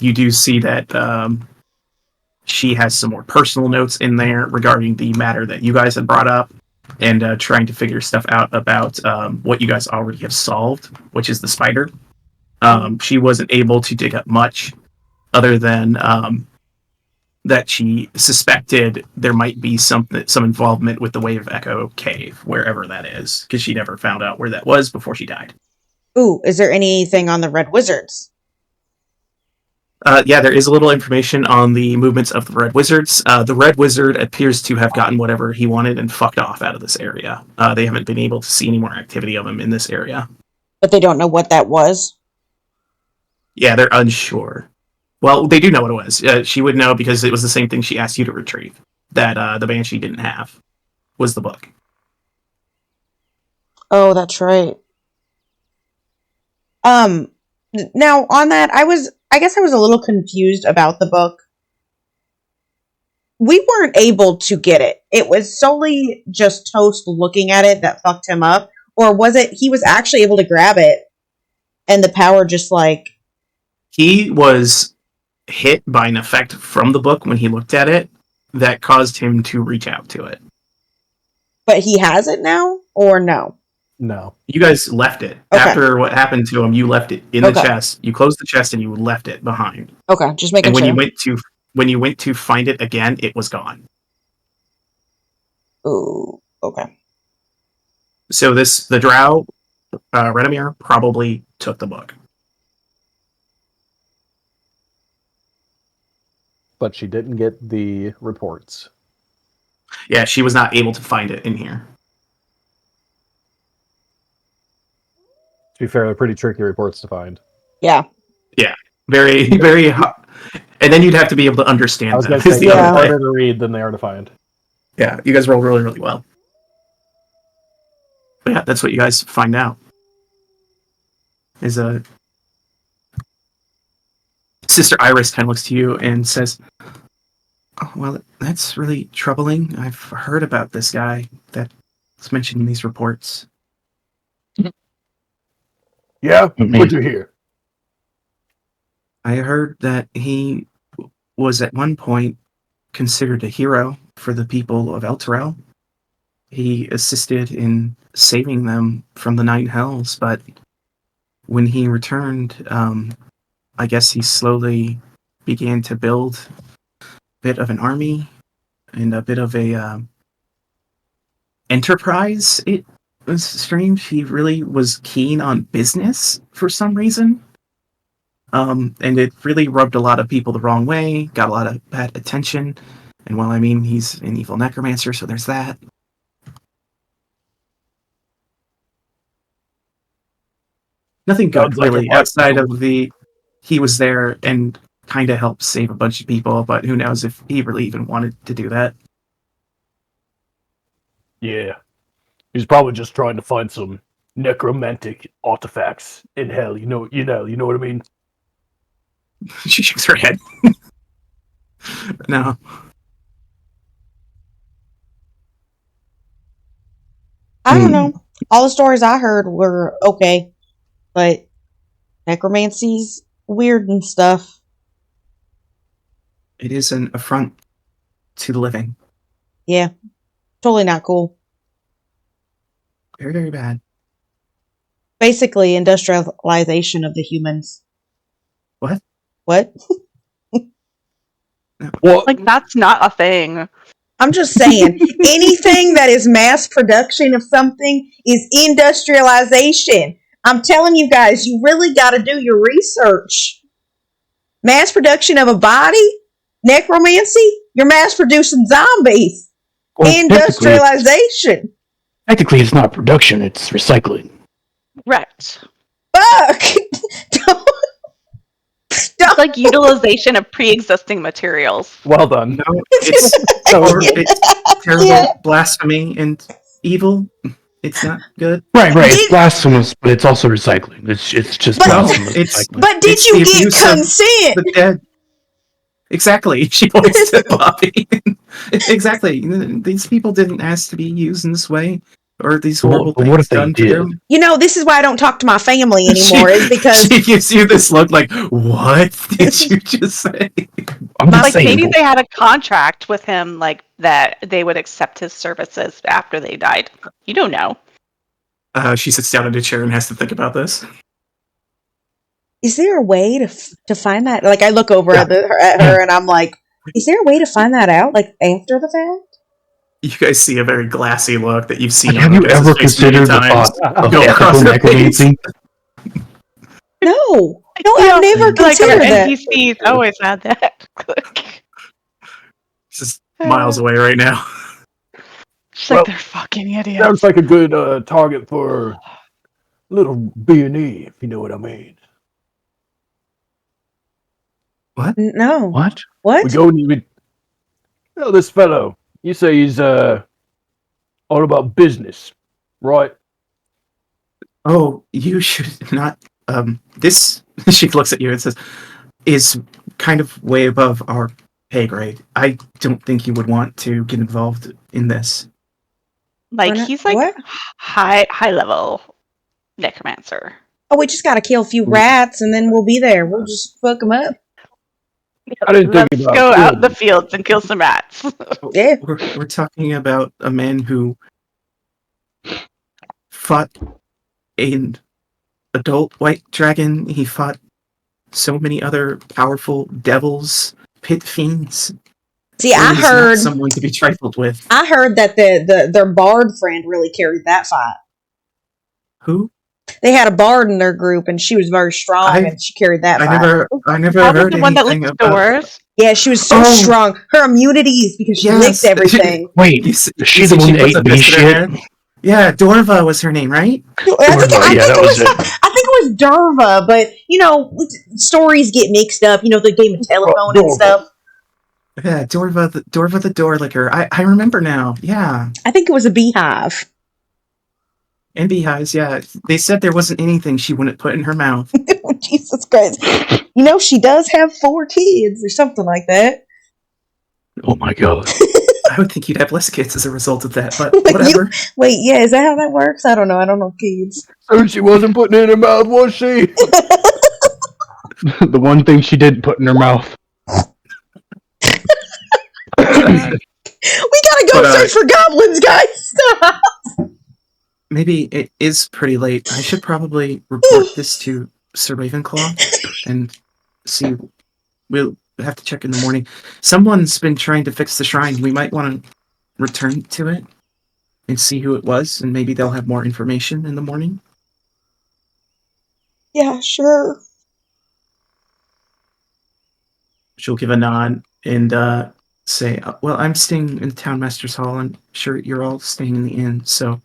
You do see that she has some more personal notes in there regarding the matter that you guys had brought up, and trying to figure stuff out about what you guys already have solved, which is the spider. She wasn't able to dig up much other than that she suspected there might be some involvement with the Wave of Echo Cave, wherever that is, because she never found out where that was before she died. Ooh, is there anything on the Red Wizards? Yeah, there is a little information on the movements of the Red Wizards. The Red Wizard appears to have gotten whatever he wanted and fucked off out of this area. They haven't been able to see any more activity of him in this area. But they don't know what that was? Yeah, they're unsure. Well, they do know what it was. She would know because it was the same thing she asked you to retrieve. That the Banshee didn't have. Was the book. Oh, that's right. Now, on that, I guess I was a little confused about the book. We weren't able to get it. It was solely just Toast looking at it that fucked him up? Or was it he was actually able to grab it and the power just like... He was hit by an effect from the book when he looked at it that caused him to reach out to it. But he has it now, or no? No. You guys left it. Okay. After what happened to him, you left it in the Okay. chest. You closed the chest and you left it behind. Okay, just making And when sure. you went to find it again, it was gone. Ooh, okay. So the drow, Redemir, probably took the book. But she didn't get the reports. Yeah, she was not able to find it in here. To be fair, they're pretty tricky reports to find. Yeah. Very, very hot. And then you'd have to be able to understand I was them. going to is say, the yeah. other they're thing. harder to read than they are to find. Yeah, you guys rolled really, really well. But yeah, that's what you guys find out. Is Sister Iris kind of looks to you and says, "Oh, well, that's really troubling. I've heard about this guy that's mentioned in these reports. Yeah? Man. What'd you hear? I heard that he was at one point considered a hero for the people of Elturel. He assisted in saving them from the Nine Hells, but when he returned, I guess he slowly began to build a bit of an army and a bit of a enterprise. It was strange. He really was keen on business for some reason. And it really rubbed a lot of people the wrong way, got a lot of bad attention. And well, I mean, he's an evil necromancer, so there's that. Nothing good, Sounds like really, a lot. outside of he was there and kind of helped save a bunch of people, but who knows if he really even wanted to do that. Yeah. He's probably just trying to find some necromantic artifacts in hell. You know what I mean? She shakes her head. No. I don't know. All the stories I heard were okay, but necromancy's weird and stuff. It is an affront to the living. Yeah, totally not cool. Very, very bad. Basically, industrialization of the humans. What? What? Well, Like, that's not a thing. I'm just saying, anything that is mass production of something is industrialization. I'm telling you guys, you really got to do your research. Mass production of a body, necromancy, you're mass producing zombies. Well, Industrialization. technically, it's not production; it's recycling. Right. Fuck. Don't. It's like utilization of pre-existing materials. Well done. No, it's terrible Yeah. blasphemy and evil. It's not good. Right. Did- It's blasphemous, but it's also recycling. It's just But- blasphemous It's- recycling. But did It's you the get abuse of consent? The dead. Exactly. She points to Bobby. Exactly. These people didn't ask to be used in this way, or these horrible But what things if they done to did? them. You know, this is why I don't talk to my family anymore, is because she gives you this look like, what did you just say? I'm just Like, saying. maybe they had a contract with him, like, that they would accept his services after they died. You don't know. She sits down in a chair and has to think about this. is there a way to find that? Like, I look over at her and I'm like, is there a way to find that out, like, after the fact? You guys see a very glassy look that you've seen. Like, on have her you ever face many considered the times. thought of Go across ethical her face. necromancy? No, I've never Like, considered our that. NPCs always had that. This is miles away right now. She's Well, like, they're fucking idiots. sounds like a good target for a little B&E, if you know what I mean. No. What? What? We go and this fellow, you say he's all about business, right? Oh, you should not. This, she looks at you and says, is kind of way above our pay grade. I don't think you would want to get involved in this. Like, What? he's like What? high level necromancer. Oh, we just got to kill a few rats and then we'll be there. We'll just fuck them up. I didn't think Let's about go out in killing the fields and kill some rats. Yeah. We're talking about a man who fought an adult white dragon. He fought so many other powerful devils, pit fiends. See, Florian I is not heard someone to be trifled with. that their bard friend really carried that fight. Who? They had a bard in their group, and she was very strong, and she carried that fight. I never Probably heard the one that anything licks about. doors. Yeah, she was so Oh. strong. Her immunities because she licked everything. Wait, Is she the one that ate bee shit? Yeah, Dorva was her name, right? I think it was Derva, but stories get mixed up. The game of telephone and stuff. Yeah, Dorva the door licker. I remember now. Yeah. I think it was a beehive. And beehives, yeah. They said there wasn't anything she wouldn't put in her mouth. Jesus Christ. She does have 4 kids or something like that. Oh my god. I would think you'd have less kids as a result of that, but whatever. Wait, yeah, is that how that works? I don't know. I don't know kids. So she wasn't putting it in her mouth, was she? The one thing she did put in her mouth. We gotta go search for goblins, guys. Stop. Maybe it is pretty late. I should probably report this to Sir Ravenclaw and see. We'll have to check in the morning. Someone's been trying to fix the shrine. We might want to return to it and see who it was, and maybe they'll have more information in the morning. Yeah, sure. She'll give a nod and say, well, I'm staying in the Town Master's Hall. I'm sure you're all staying in the inn, so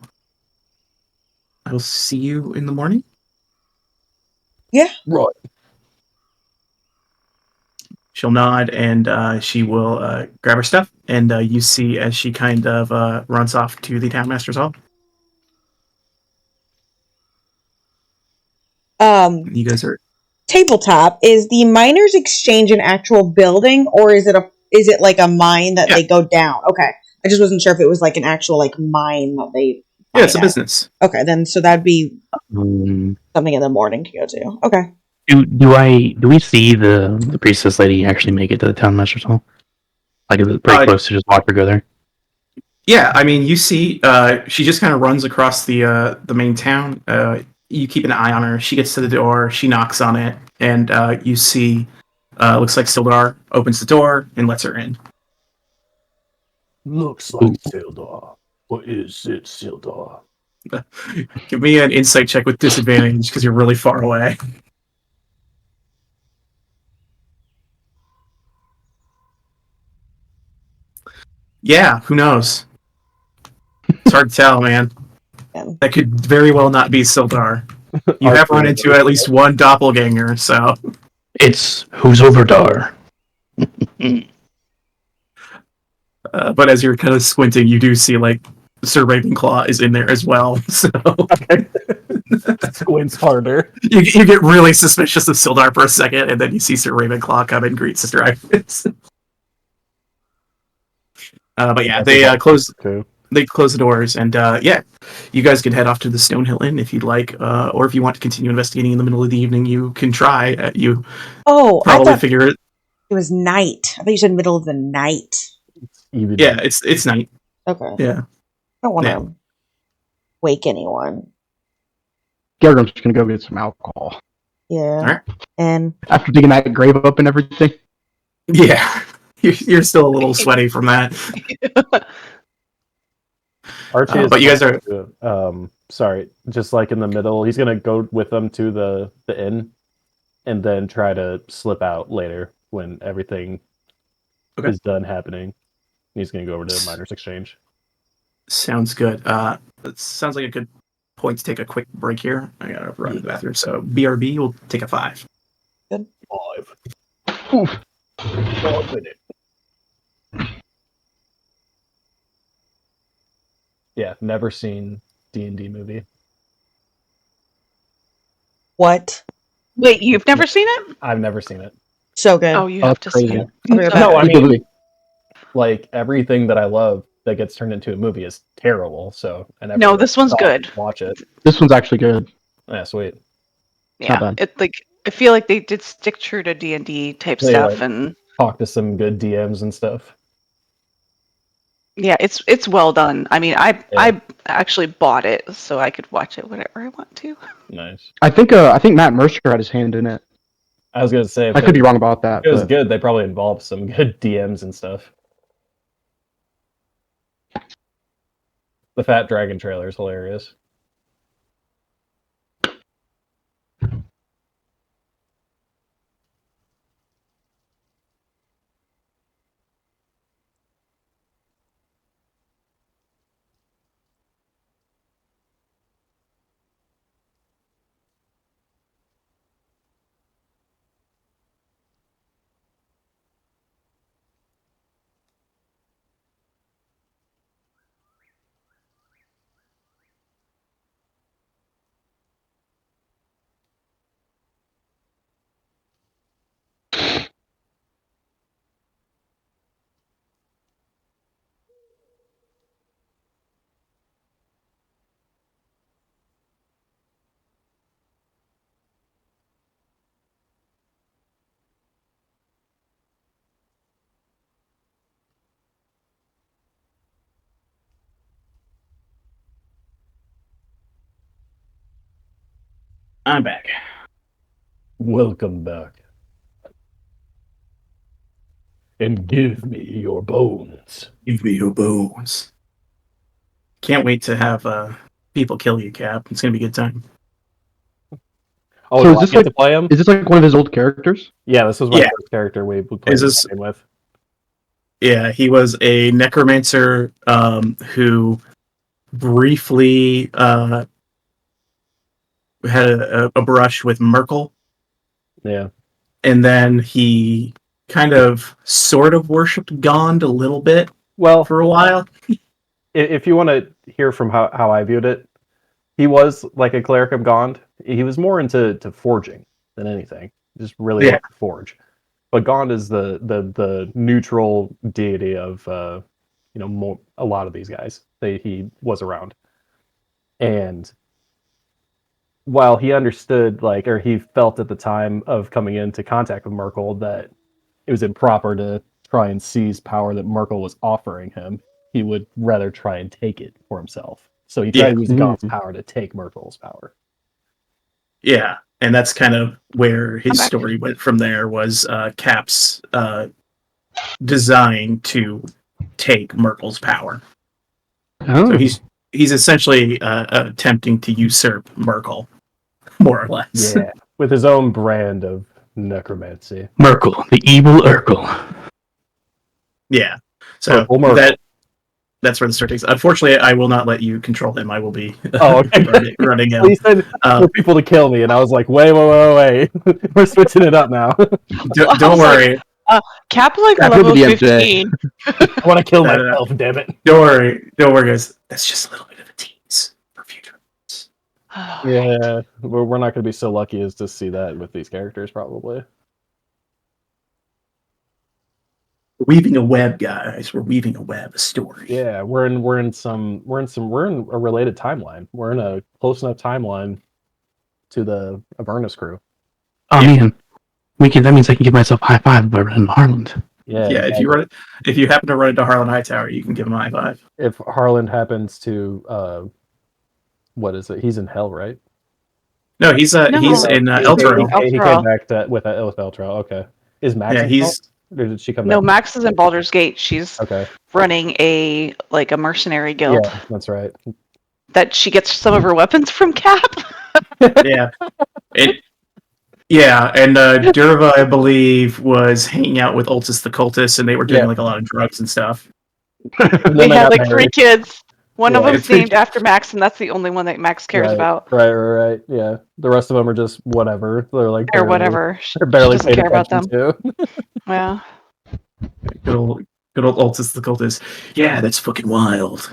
I will see you in the morning. Yeah. Right. She'll nod and she will grab her stuff, and you see as she kind of runs off to the Town Master's Hall. You guys are tabletop. Is the Miners Exchange an actual building, or is it like a mine that they go down? Okay, I just wasn't sure if it was like an actual like mine that they. Yeah, it's a business. Okay, then so that'd be something in the morning to go to. Okay. Do we see the priestess lady actually make it to the Town Master's Hall? Like, is it pretty close to just watch her go there? Yeah, I mean, you see, she just kind of runs across the main town. You keep an eye on her. She gets to the door. She knocks on it, and you see, looks like Sildar opens the door and lets her in. Looks like Sildar. What is it, Sildar? Give me an insight check with disadvantage because you're really far away. Yeah, who knows? It's hard to tell, man. That could very well not be Sildar. You have run into at least one doppelganger, so... It's who's over Dar. But as you're kind of squinting, you do see, like, Sir Ravenclaw is in there as well, so... Squints harder. You get really suspicious of Sildar for a second, and then you see Sir Ravenclaw come and greet Sister Agnes. But yeah, they close the doors, and you guys can head off to the Stonehill Inn if you'd like, or if you want to continue investigating in the middle of the evening, you can try. You probably figure it. It was night. I thought you said middle of the night. Yeah, it's night. Okay. Yeah. I don't want to wake anyone. Gargrim's just gonna go get some alcohol. Yeah. All right. And after digging that grave up and everything. Yeah. You're still a little sweaty from that. Archie but you guys are... sorry, just like in the middle, he's gonna go with them to the inn, and then try to slip out later when everything is done happening. He's gonna go over to the Miners Exchange. Sounds good. It sounds like a good point to take a quick break here. I gotta run to the bathroom, so BRB will take a 5. Good. 5. Oof. 1 minute. Yeah, never seen D&D movie. What? Wait, you've never seen it? I've never seen it. So good. Oh, you have to see it. No, I mean, like everything that I love that gets turned into a movie is terrible. So no, this one's good. Watch it. This one's actually good. Yeah, sweet. Yeah, I feel like they did stick true to D&D type stuff, and talk to some good DMs and stuff. Yeah, it's well done. I mean, I actually bought it so I could watch it whenever I want to. Nice. I think Matt Mercer had his hand in it. I was gonna say, I could be wrong about that. It was but... good. They probably involved some good DMs and stuff. The Fat Dragon trailer is hilarious. I'm back. Welcome back. And give me your bones. Give me your bones. Can't wait to have people kill you, Cap. It's gonna be a good time. Oh, So do is I this get like- to play him? Is this like one of his old characters? Yeah, this was my Yeah. first character we played Is this- the game with. Yeah, he was a necromancer who briefly had a brush with Merkel, Yeah. and then he kind of sort of worshipped Gond a little bit Well, for a while. if you want to hear from how I viewed it, he was like a cleric of Gond. He was more into forging than anything. Just really Yeah. liked to forge. But Gond is the neutral deity of a lot of these guys. He was around, and while he understood or he felt at the time of coming into contact with Merkel that it was improper to try and seize power that Merkel was offering him, he would rather try and take it for himself. So he tried to use Gond's power to take Merkel's power. Yeah, and that's kind of where his I'm back. story went from there, was Cap's design to take Merkel's power. Oh. So he's essentially attempting to usurp Merkel, more or less. Yeah, with his own brand of necromancy. Merkel, the evil Urkel. Yeah. So Merkel. that's where the story takes. Unfortunately, I will not let you control him. I will be Oh, okay. running him. Well, he said for people to kill me, and I was like, wait. We're switching it up now. Don't worry. Cap like Cap level with the MJ. 15. I want to kill No, no, myself, damn it. Don't worry, guys. That's just a little bit of a tease for future. Yeah, we're not going to be so lucky as to see that with these characters, probably. We're weaving a web, guys. We're weaving a web, a story. Yeah, we're in a related timeline. We're in a close enough timeline to the Avernus crew. Oh man, that means I can give myself a high five by running to Harland. Yeah, If you happen to run into Harlan Hightower, you can give him a high five. if Harland happens to what is it? He's in hell, right? No, he's in Eltro. He came back with Eltro. Okay, is Max? Yeah, in he's hell? Or did she come No, back? Max is in Baldur's Gate. She's Okay. running a mercenary guild Yeah, that's right. that she gets some of her weapons from Cap. yeah. And Durva, I believe, was hanging out with Ultis the Cultist, and they were doing like a lot of drugs and stuff. They had like 3 kids. One of Yeah. them's named after Max, and that's the only one that Max cares about. Right. Yeah, the rest of them are just whatever. They're like Or whatever. They're barely She doesn't paying care about them. attention to. Yeah. Good old Ultis the Cultist. Yeah, that's fucking wild.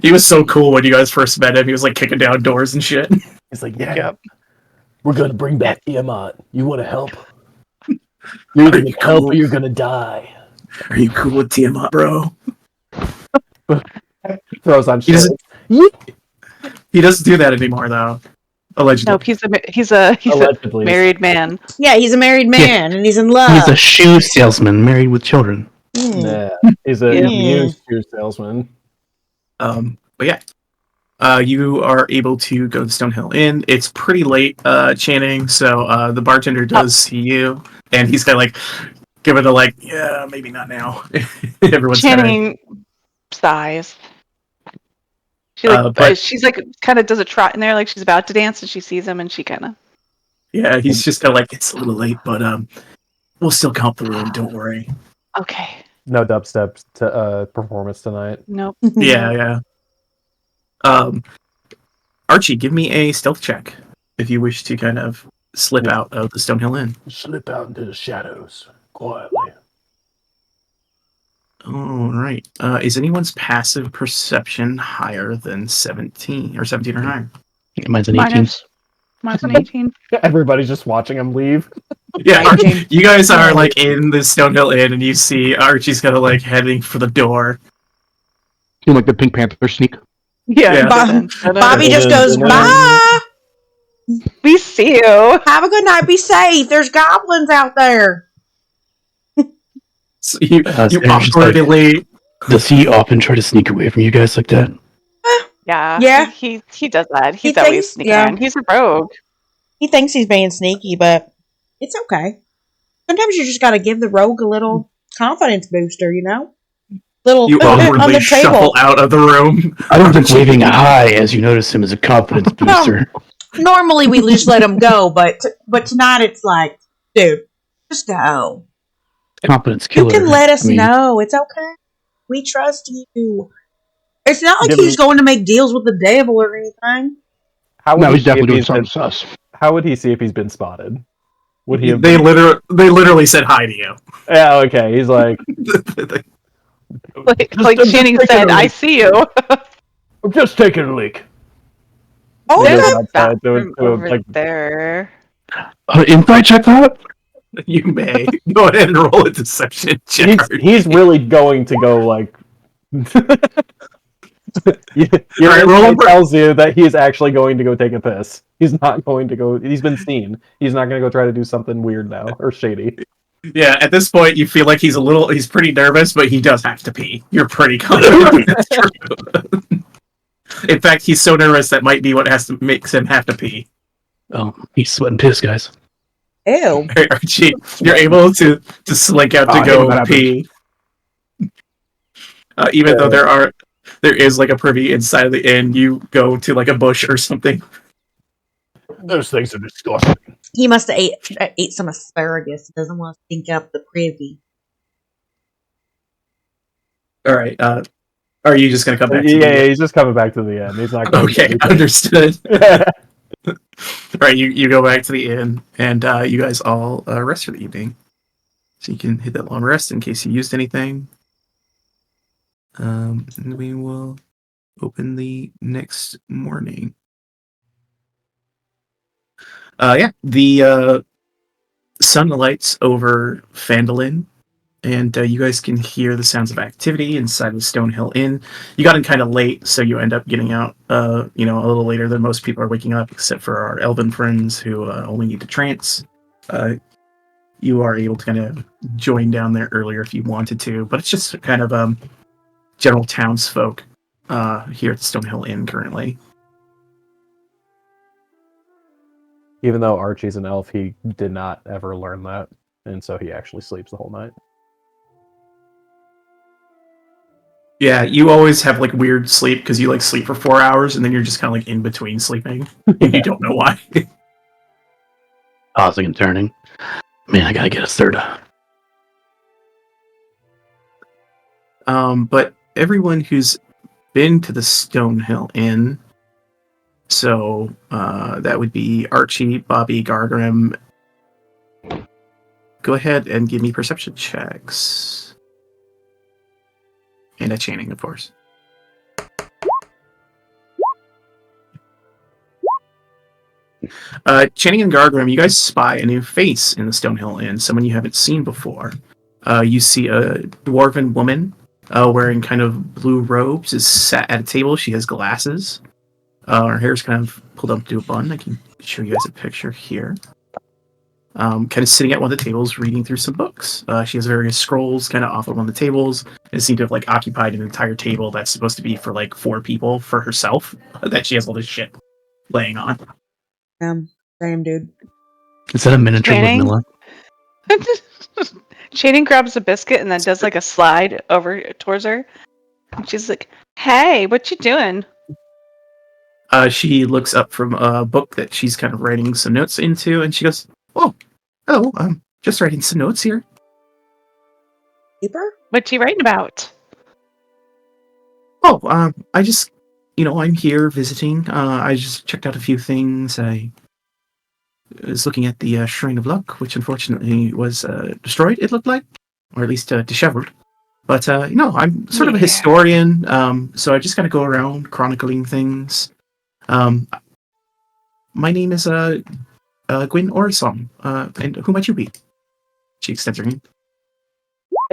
He was so cool when you guys first met him. He was like kicking down doors and shit. He's like, yeah, we're gonna bring back Tiamat. You want to help? You're gonna help or you're gonna die. Are you cool with Tiamat, bro? Throws on He shit. doesn't do that anymore, though. Allegedly. Nope, he's a Allegedly. married man. Yeah, he's a married man and he's in love. He's a shoe salesman married with children. Nah, he's a Yeah. used shoe salesman. But yeah. You are able to go to Stonehill Inn. It's pretty late, Channing, so the bartender does see you, and he's kind of like, give it a like, yeah, maybe not now. Everyone's kind Channing sighs. She but she's like kind of does a trot in there, like she's about to dance, and she sees him, and she kind of. yeah, he's just kind of like, it's a little late, but we'll still comp the room. Don't worry. Okay. No dubstep performance tonight. Nope. Yeah. Archie, give me a stealth check if you wish to kind of slip out of the Stonehill Inn. Slip out into the shadows quietly. All right. Is anyone's passive perception higher than 17 or 17 or higher? Mine's an 18. Mine's an 18. Everybody's just watching him leave. Yeah, 19. you guys are like in the Stonehill Inn, and you see Archie's kind of like heading for the door. You like the Pink Panther sneak? Yeah. Bobby just goes, bye. We see you. Have a good night. Be safe. There's goblins out there. So you Sarah's just awkwardly. Does he often try to sneak away from you guys like that? Yeah. Yeah. He does that. He He's always thinks- sneaking yeah. around. He's a rogue. He thinks he's being sneaky, but it's okay. Sometimes you just got to give the rogue a little confidence booster, you know? Little You on awkwardly the shuffle table. out of the room. I don't think waving a hi as you notice him is a confidence booster. Normally we just let him go, but tonight it's like, dude, just go. Confidence You killer. can let us I mean, know. It's okay. We trust you. It's not like Give he's me- going to make deals with the devil or anything. How would No, he he's see if definitely doing he's something been- sus. How would he see if he's been spotted? Would he have? They literally said hi to you. Yeah. Okay. He's like, Like just Channing take it said, or I leave. see you. I'm just taking a leak. Oh, There's okay. a bathroom Over like there. insight check that? You may go ahead and roll a deception check. he's really going to go like. Your Alright, roll instinct over. tells you that he is actually going to go take a piss. He's not going to go. He's been seen. He's not going to go try to do something weird now or shady. Yeah, at this point, you feel like he's pretty nervous, but he does have to pee. You're pretty confident that's true. In fact, he's so nervous that might be what makes him have to pee. Oh, he's sweating piss, guys. Ew. Archie, you're able to slink out to I hate go when that pee. Even though there is like a privy inside of the inn, you go to like a bush or something. Those things are disgusting. He must have ate some asparagus. He doesn't want to stink up the privy. All right. Are you just gonna come back? To Yeah, he's just coming back to the end. He's not. Going Okay, to understood. All right, you go back to the inn, and you guys all rest for the evening, so you can hit that long rest in case you used anything. And we will open the next morning. Yeah, the sun lights over Phandelver, and you guys can hear the sounds of activity inside the Stonehill Inn. You got in kind of late, so you end up getting out, a little later than most people are waking up, except for our elven friends who only need to trance. You are able to kind of join down there earlier if you wanted to, but it's just kind of general townsfolk here at the Stonehill Inn currently. Even though Archie's an elf, he did not ever learn that, and so he actually sleeps the whole night. Yeah, you always have like weird sleep because you like sleep for 4 hours and then you're just kind of like in between sleeping and you don't know why. Pausing and turning. Man, I gotta get a soda. But everyone who's been to the Stonehill Inn, so that would be Archie, Bobby, Gargrim. Go ahead and give me perception checks. And a Channing, of course. Channing and Gargrim, you guys spy a new face in the Stonehill Inn, someone you haven't seen before. You see a dwarven woman wearing kind of blue robes, is sat at a table. She has glasses. Her hair's kind of pulled up to a bun. I can show you guys a picture here. kind of sitting at one of the tables reading through some books. She has various scrolls kind of off of one of the tables and seemed to have like occupied an entire table that's supposed to be for like 4 people for herself that she has all this shit laying on. Same, dude. Is that a miniature Channing? Ludmilla? Channing grabs a biscuit and then does like a slide over towards her. And she's like, "Hey, what you doing?" She looks up from a book that she's kind of writing some notes into, and she goes, "Oh, hello. I'm just writing some notes here." Keeper? What you writing about? Oh, I just, I'm here visiting. I just checked out a few things. I was looking at the Shrine of Luck, which unfortunately was destroyed, it looked like, or at least disheveled. But, I'm sort of a historian, so I just kind of go around chronicling things. My name is Gwyn Orson, and who might you be? She extends her hand.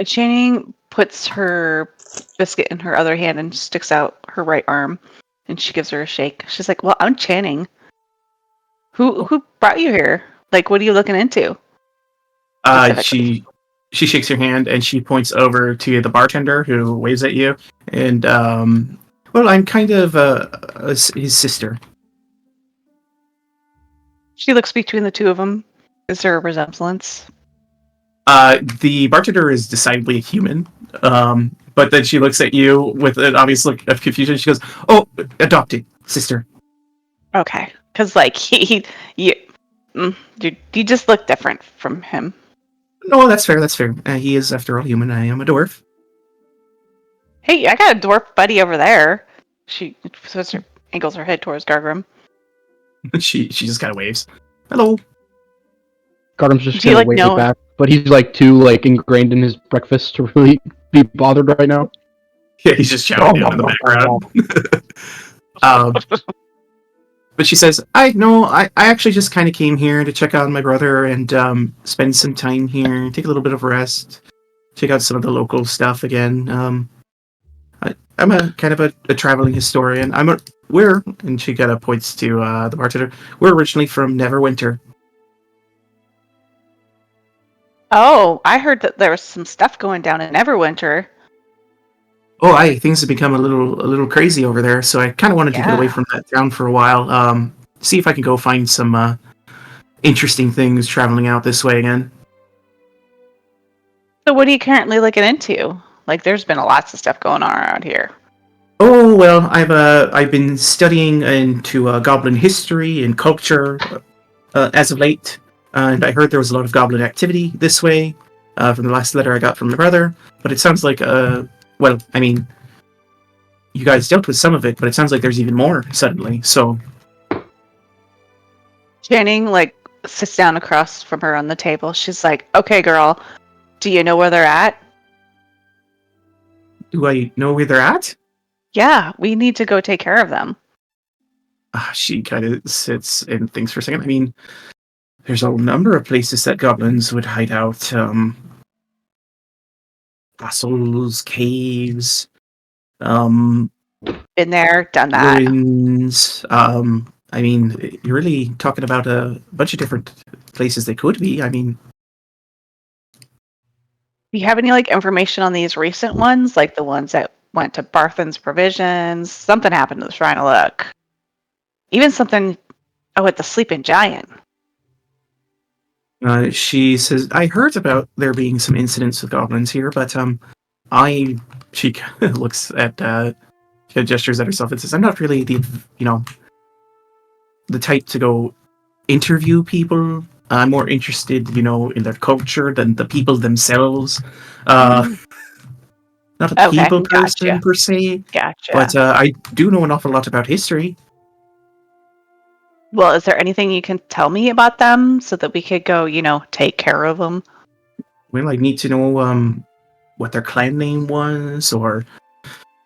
Channing puts her biscuit in her other hand and sticks out her right arm, and she gives her a shake. She's like, "Well, I'm Channing. Who brought you here? Like, what are you looking into?" She shakes your hand and she points over to the bartender who waves at you. And well, I'm kind of his sister. She looks between the two of them. Is there a resemblance? The bartender is decidedly a human. But then she looks at you with an obvious look of confusion. She goes, "Oh, adopted sister." Okay, because like you just look different from him. No, that's fair. That's fair. He is, after all, human. I am a dwarf. Hey, I got a dwarf buddy over there. She angles her head towards Gargrim. she just kind of waves. Hello. Gardam's just Do you, gonna like, wave know- it back, but he's like too like ingrained in his breakfast to really be bothered right now. Yeah, he's just shouting down in the background. But she says, I actually just kind of came here to check on my brother and spend some time here, take a little bit of rest, check out some of the local stuff again. I'm a kind of a traveling historian. And she kind of points to the bartender. We're originally from Neverwinter. Oh, I heard that there was some stuff going down in Neverwinter. Oh, things have become a little crazy over there, so I kind of wanted to get away from that town for a while. See if I can go find some interesting things traveling out this way again. So what are you currently looking into? Like, there's been lots of stuff going on around here. Oh well, I've been studying into goblin history and culture as of late, and I heard there was a lot of goblin activity this way from the last letter I got from my brother. But it sounds like well, I mean, you guys dealt with some of it, but it sounds like there's even more suddenly. So Channing, like, sits down across from her on the table. She's like, "Okay, girl, do you know where they're at?" do I know where they're at? Yeah, we need to go take care of them. She kind of sits and thinks for a second. I mean, there's a number of places that goblins would hide out. Castles, caves, Been there, done that. ruins. I mean, you're really talking about a bunch of different places they could be. I mean, Do you have any like information on these recent ones, like the ones that went to Barthen's Provisions? Something happened to the Shrine of Luck. Even something. Oh, at the Sleeping Giant. she says, I heard about there being some incidents with goblins here, but she kind of looks at, gestures at herself and says, I'm not really the type to go interview people. I'm more interested, in their culture than the people themselves. Not a people person per se, Gotcha. but I do know an awful lot about history. Well, is there anything you can tell me about them so that we could go, take care of them? Well, I need to know what their clan name was, or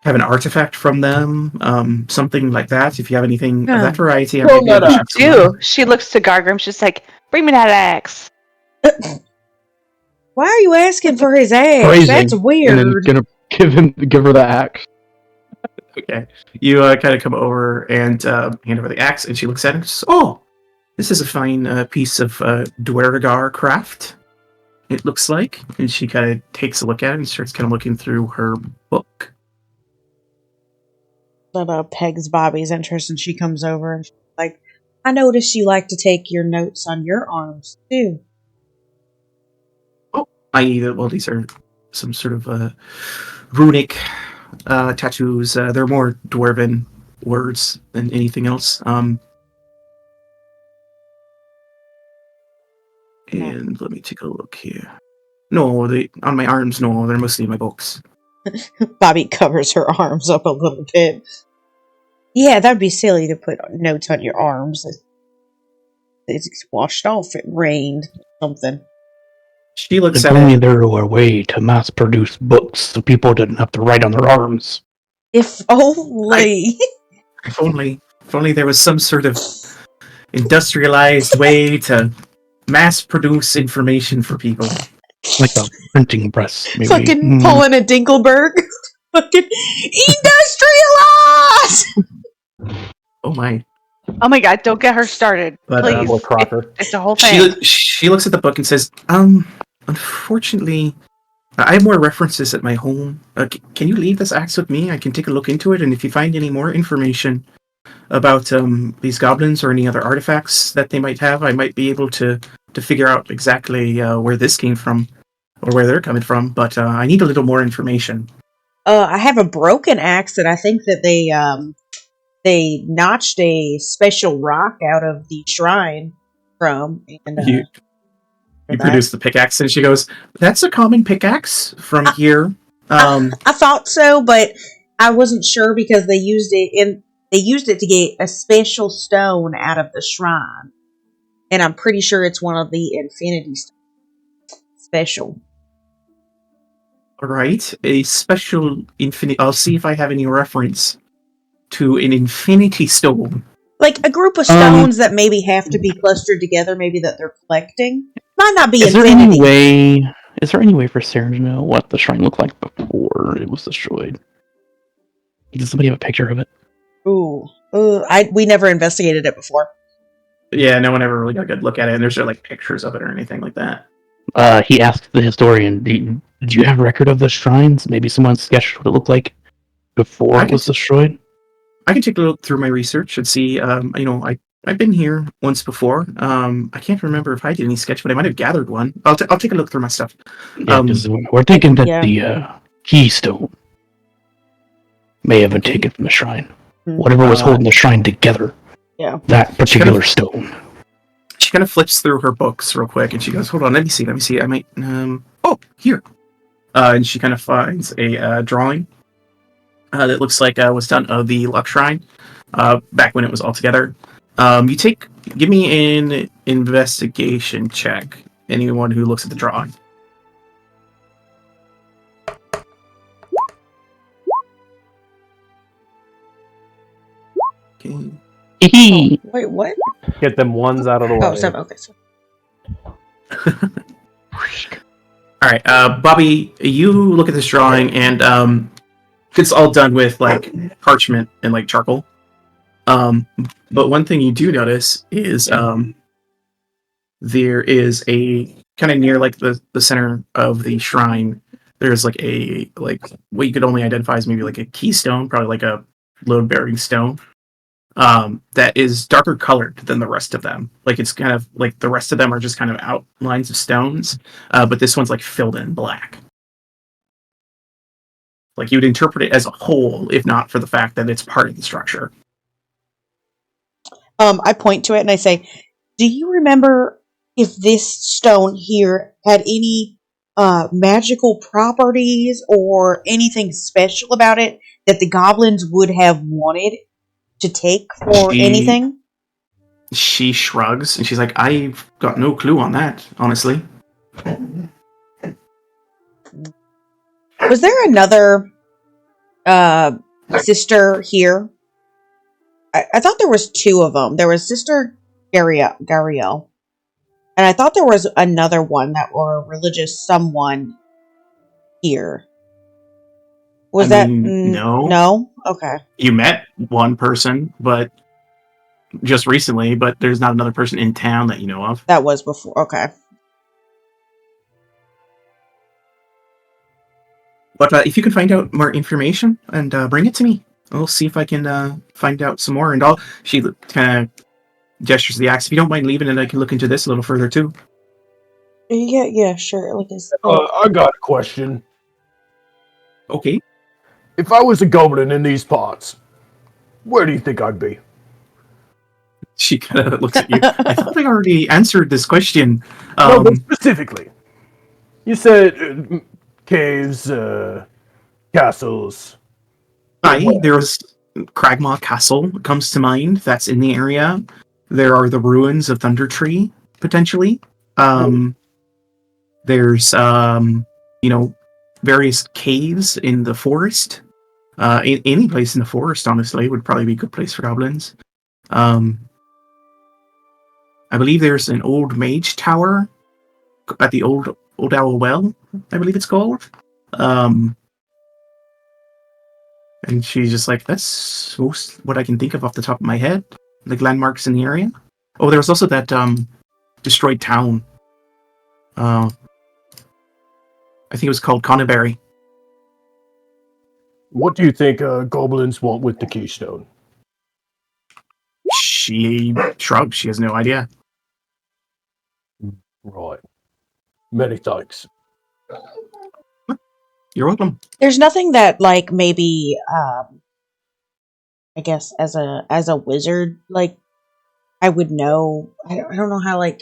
have an artifact from them, something like that. If you have anything of that variety, I might be able to shed some light. She looks to Gargrim. She's like, "Bring me that axe." Why are you asking for his ass? Phrasing, That's weird. And then gonna give her the axe. Okay. You kind of come over and hand over the axe, and she looks at it and says, Oh, This is a fine piece of Dwergar craft, it looks like. And she kind of takes a look at it and starts kind of looking through her book. That pegs Bobby's interest, and she comes over and she's like, I notice you like to take your notes on your arms, too. Oh, these are some sort of runic tattoos. They're more dwarven words than anything else. And let me take a look here. No, on my arms, no, they're mostly in my books. Bobby covers her arms up a little bit. Yeah, that'd be silly to put notes on your arms. It's washed off. It rained or something. She looks If at only it. there were a way to mass produce books so people didn't have to write on their arms. If only. If only there was some sort of industrialized way to mass produce information for people. Like a printing press, maybe. Fucking pulling a Dinkelberg. Fucking industrialize! Oh my. Oh my god, don't get her started. But, Please. Or Crocker. It's a whole thing. She looks at the book and says, unfortunately, I have more references at my home. Can you leave this axe with me? I can take a look into it, and if you find any more information about these goblins or any other artifacts that they might have, I might be able to figure out exactly where this came from, or where they're coming from, but I need a little more information. I have a broken axe that I think that they notched a special rock out of the shrine from. And You produce the pickaxe, and she goes, "That's a common pickaxe from here." I thought so, but I wasn't sure because they used it to get a special stone out of the shrine, and I'm pretty sure it's one of the infinity stones. Special. All right, a special infinity. I'll see if I have any reference to an infinity stone. Like a group of stones that maybe have to be clustered together, maybe that they're collecting. Might not be infinity. Is there any way for Sarah to know what the shrine looked like before it was destroyed? Does somebody have a picture of it? We never investigated it before. Yeah, no one ever really got a good look at it, and there's no like pictures of it or anything like that. He asked the historian, "Do you have a record of the shrines? Maybe someone sketched what it looked like before it was destroyed." I can take a look through my research and see. I've been here once before. I can't remember if I did any sketch, but I might have gathered one. I'll take a look through my stuff. Yeah, because we're thinking that the keystone may have been taken from the shrine. Whatever was holding the shrine together. Yeah. That particular stone. She kind of flips through her books real quick, and she goes, "Hold on, let me see. I might. Oh, here." And she kind of finds a drawing that looks like was done of the Luck Shrine back when it was all together. Give me an investigation check. Anyone who looks at the drawing. Okay. Wait, what? Get them ones out of the way. Oh, 7. Okay. All right, Bobby, you look at this drawing, and it's all done with like parchment and like charcoal. But one thing you do notice is there is a kind of near like the center of the shrine. There's like what you could only identify as maybe like a keystone, probably like a load-bearing stone. That is darker colored than the rest of them. Like it's kind of like the rest of them are just kind of outlines of stones, but this one's like filled in black. Like you would interpret it as a whole, if not for the fact that it's part of the structure. I point to it and I say, "Do you remember if this stone here had any magical properties or anything special about it that the goblins would have wanted to take for anything?" She shrugs and she's like, "I've got no clue on that, honestly." Was there another sister here? I thought there was 2 of them. There was Sister Gariel, and I thought there was another one that were a religious someone here. Was No. No? Okay. You met one person, but just recently, but there's not another person in town that you know of. That was before. Okay. But if you can find out more information and bring it to me, I'll see if I can find out some more. And she kind of gestures the axe. If you don't mind leaving it, I can look into this a little further too. Yeah, sure. Like I got a question. Okay. If I was a goblin in these parts, where do you think I'd be? She kind of looks at you. I thought I already answered this question. No, but specifically. You said caves, castles. There's Cragmaw Castle comes to mind. That's in the area. There are the ruins of Thunder Tree, potentially. There's various caves in the forest. Any place in the forest, honestly, would probably be a good place for goblins. I believe there's an old mage tower at the old Owl Well, I believe it's called. And she's just like, that's most what I can think of off the top of my head. Like landmarks in the area. Oh, there was also that destroyed town. I think it was called Conneberry. What do you think goblins want with the keystone? She shrugs. She has no idea. Right. Many thanks. You're welcome. there's nothing that like maybe I guess as a wizard like I would know. I don't know how like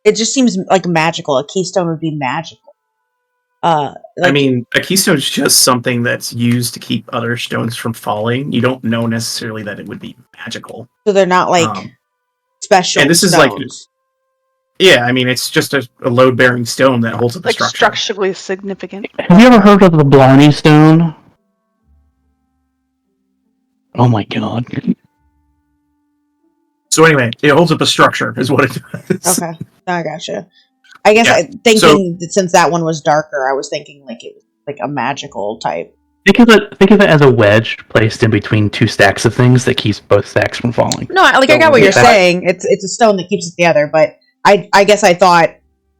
it just seems like magical. A keystone would be magical. I mean, a keystone is just something that's used to keep other stones from falling. You don't know necessarily that it would be magical. So they're not like special. And this stones. is like, yeah, I mean, it's just a load-bearing stone that holds up the Like structure. structurally significant. Have you ever heard of the Blarney Stone? Oh my god. So anyway, it holds up a structure, is what it does. Okay, I gotcha. I guess Yeah, thinking that since that one was darker, I was thinking like it was like a magical type. Think of it as a wedge placed in between two stacks of things that keeps both stacks from falling. No, I got what you're saying. It's a stone that keeps it together, but I guess I thought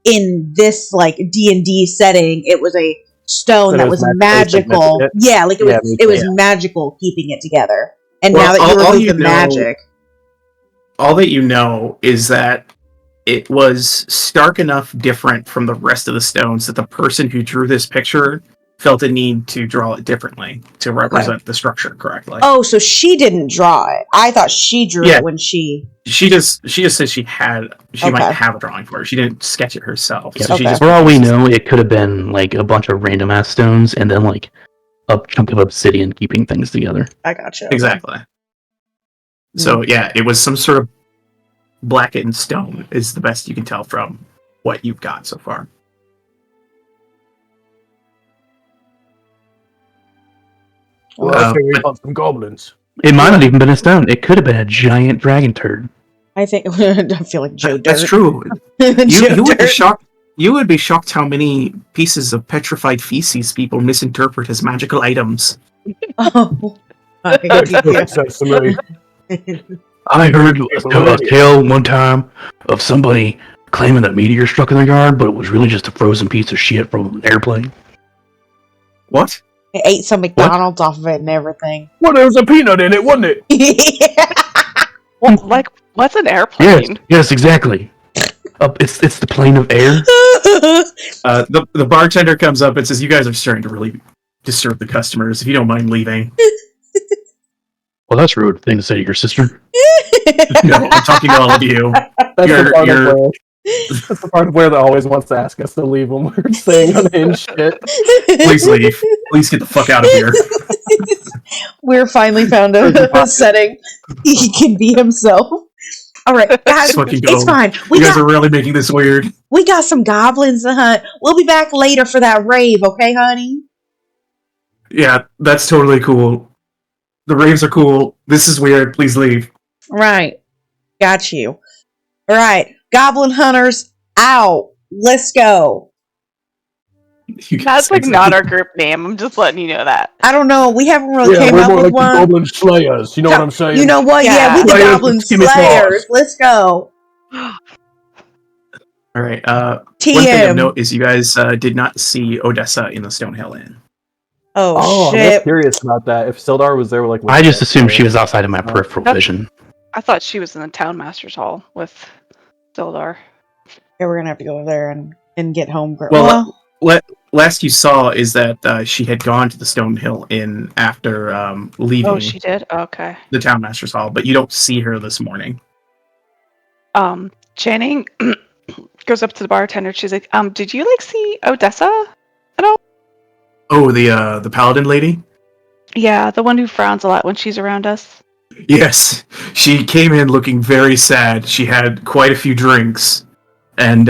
in this like D&D setting, it was a stone that was magical. Yeah, like it was magical keeping it together. And now that you remove the magic, all that you know is that it was stark enough different from the rest of the stones that the person who drew this picture felt a need to draw it differently to represent the structure correctly. Oh, so she didn't draw it. I thought she drew it when she just said she might have a drawing for it. She didn't sketch it herself. Yeah, so she just for all we know, it could have been like a bunch of random ass stones and then like a chunk of obsidian keeping things together. I gotcha. Exactly. So yeah, it was some sort of blackened stone is the best you can tell from what you've got so far. Well, I think we got some goblins. It might not even been a stone. It could have been a giant dragon turd. I think I feel like Joe. That's true. You would be shocked how many pieces of petrified feces people misinterpret as magical items. Oh, Makes sense to me. I heard a tale one time of somebody claiming that meteor struck in their yard, but it was really just a frozen piece of shit from an airplane. What? I ate some McDonald's off of it and everything. Well, there was a peanut in it, wasn't it? Well, like, what's an airplane? Yes, exactly. It's the plane of air. The bartender comes up and says, "You guys are starting to really disturb the customers. If you don't mind leaving." Well, that's a rude thing to say to your sister. No, I'm talking to all of you. That's the part of where that always wants to ask us to leave when we're saying unhinged shit. Please leave. Please get the fuck out of here. We're finally found a setting he can be himself. All right, guys, it's fine. You guys are really making this weird. We got some goblins to hunt. We'll be back later for that rave, okay, honey? Yeah, that's totally cool. The raves are cool. This is weird. Please leave. Right. Got you. All right. Goblin hunters out. Let's go. You guys That's like say not our something. group name. I'm just letting you know that. I don't know. We haven't really Yeah, came we're up more with like the one. Goblin Slayers. You know what I'm saying? You know what? Yeah, we the Slayers Goblin with Timmy Claus. Slayers. Let's go. All right. One thing of TM. note is you guys did not see Odessa in the Stonehill Inn. Oh, Oh, I'm shit. curious about that. If Sildar was there, like, with I just the assumed she players. was outside of my peripheral That's- vision. I thought she was in the town master's hall with Sildar. Yeah, we're gonna have to go there and get home. Well, last you saw is that she had gone to the Stonehill Inn after leaving Oh, she did? Okay. the town master's hall, but you don't see her this morning. Channing goes up to the bartender. She's like, did you like see Odessa at all? Oh, the paladin lady? Yeah, the one who frowns a lot when she's around us. Yes. She came in looking very sad. She had quite a few drinks, and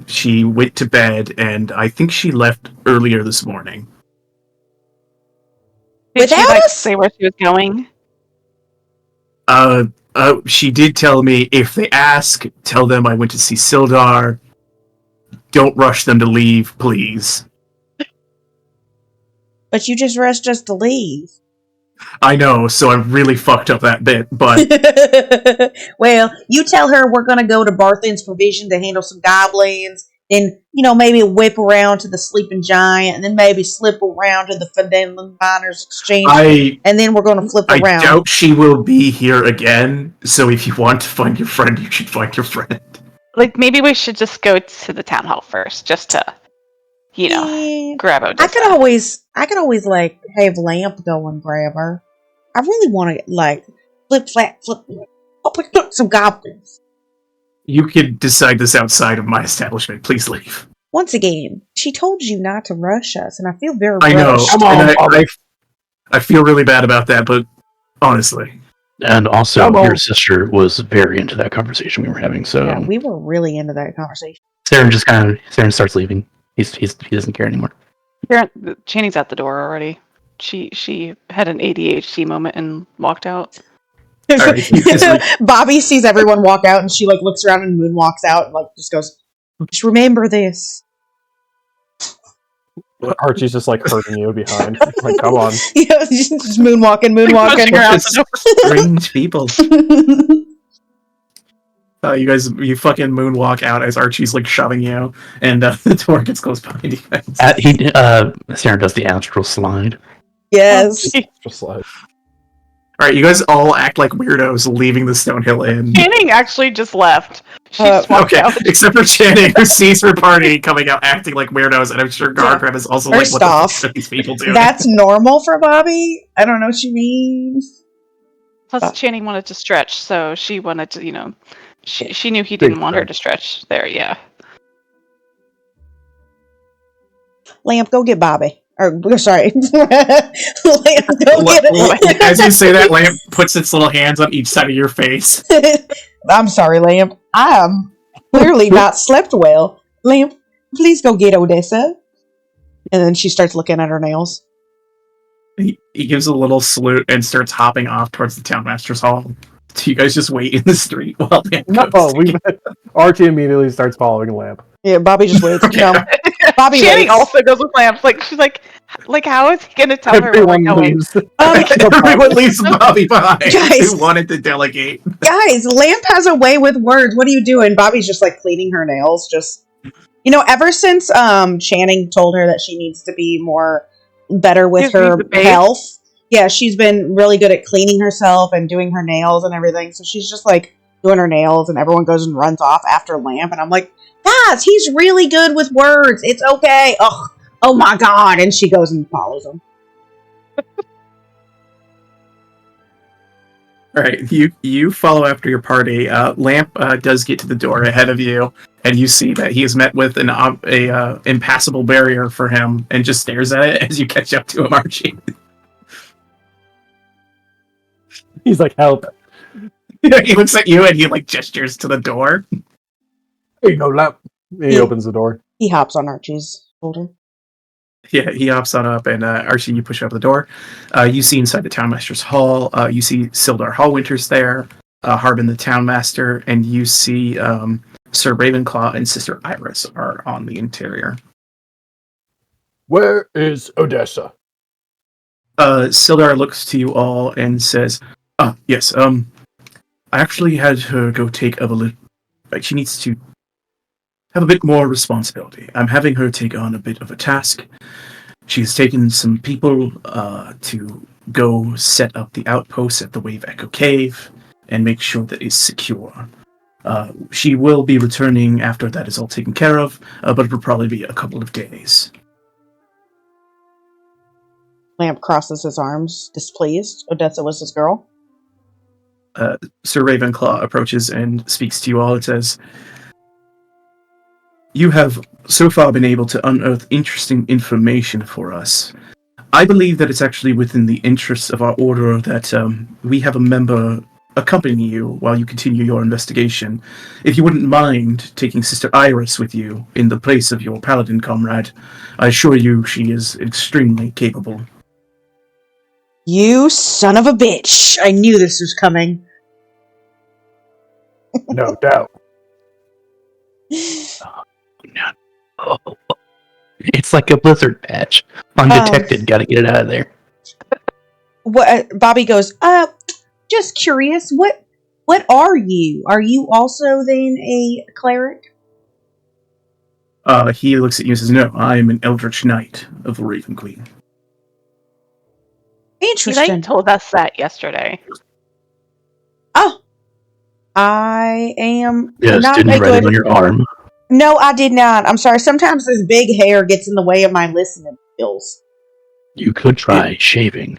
she went to bed, and I think she left earlier this morning. Did she Without like us? say where she was going? She did tell me if they ask, tell them I went to see Sildar. Don't rush them to leave, please. But you just rushed us to leave. I know, so I really fucked up that bit, but Well, you tell her we're gonna go to Barthen's Provision to handle some goblins, then, maybe whip around to the Sleeping Giant, and then maybe slip around to the Phandelver Miners Exchange, and then we're gonna flip I around. doubt she will be here again, so if you want to find your friend, you should find your friend. Like, maybe we should just go to the town hall first, just to, Yeah. grab Odessa. I could always like have Lamp go and grab her. I really want to like flip, some goblins. You could decide this outside of my establishment. Please leave. Once again, she told you not to rush us, and I feel very I know, rushed. Come on, and Bobby. I feel really bad about that, but honestly. And also, Come on. your sister was very into that conversation we were having. So Yeah, we were really into that conversation. Saren starts leaving. He doesn't care anymore. Channing's at the door already. She had an ADHD moment and walked out. Alright, you guys are- Bobby sees everyone walk out, and she like looks around and moonwalks out, and like just goes, "Just remember this." Archie's just like hurting you behind. Like, come on. Just moonwalking. Pushing her out Just the door. strange people. You fucking moonwalk out as Archie's like shoving you, and the door gets closed behind you guys. Saren does the astral slide. Yes. Just like, Alright, you guys all act like weirdos leaving the Stonehill Inn. Channing actually just left. She just walked Okay, out. except for Channing, who sees her party coming out acting like weirdos, and I'm sure Gargreb is also like, First what the off, fuck are these people doing? That's normal for Bobby. I don't know what she means. Plus, Channing wanted to stretch, so she wanted to, she knew he didn't want her to stretch there. Yeah. Lamp, go get Bobby. Or sorry, Lamp, go get. As you say that, Lamp puts its little hands on each side of your face. I'm sorry, Lamp. I am clearly not slept well. Lamp, please go get Odessa. And then she starts looking at her nails. He gives a little salute and starts hopping off towards the town master's hall. So you guys just wait in the street while Lamp goes. Archie immediately starts following Lamp. Yeah, Bobby just waits. Okay. No, Bobby Channing waits. also goes with Lamp. Like, she's like, how is he gonna tell her where we're Everyone going? leaves. Everyone leaves Bobby behind. Guys. Who wanted to delegate? Guys, Lamp has a way with words. What are you doing? Bobby's just like cleaning her nails. Just, ever since Channing told her that she needs to be better with her health. Yeah, she's been really good at cleaning herself and doing her nails and everything. So she's just like doing her nails, and everyone goes and runs off after Lamp. And I'm like, guys, he's really good with words. It's okay. Ugh. Oh my god. And she goes and follows him. All right, you follow after your party. Lamp does get to the door ahead of you, and you see that he is met with an impassable barrier for him, and just stares at it as you catch up to him, Archie. He's like, help. He looks at you and he like gestures to the door. There you go, Lamp. He opens the door. He hops on Archie's shoulder. Yeah, he hops on up, and Archie, you push up the door. You see inside the townmaster's hall. You see Sildar Hallwinter's there, Harbin the townmaster, and you see Sir Ravenclaw and Sister Iris are on the interior. Where is Odessa? Sildar looks to you all and says, yes, I actually had her go take she needs to have a bit more responsibility. I'm having her take on a bit of a task. She's taken some people to go set up the outpost at the Wave Echo Cave and make sure that it's secure. She will be returning after that is all taken care of, but it will probably be a couple of days. Lamp crosses his arms, displeased. Odessa was his girl. Sir Ravenclaw approaches and speaks to you all. It says, "You have so far been able to unearth interesting information for us. I believe that it's actually within the interests of our order that we have a member accompany you while you continue your investigation. If you wouldn't mind taking Sister Iris with you in the place of your paladin comrade, I assure you she is extremely capable." You son of a bitch! I knew this was coming. No doubt. Oh, it's like a blizzard patch. Undetected. Got to get it out of there. What? Bobby goes, just curious, what are you? Are you also then a cleric? He looks at you and says, "No, I am an Eldritch Knight of the Raven Queen." Interesting. Eli told us that yesterday. Oh, I am Yes, not didn't a you write it good... on your arm? No, I did not. I'm sorry. Sometimes this big hair gets in the way of my listening skills. You could try shaving.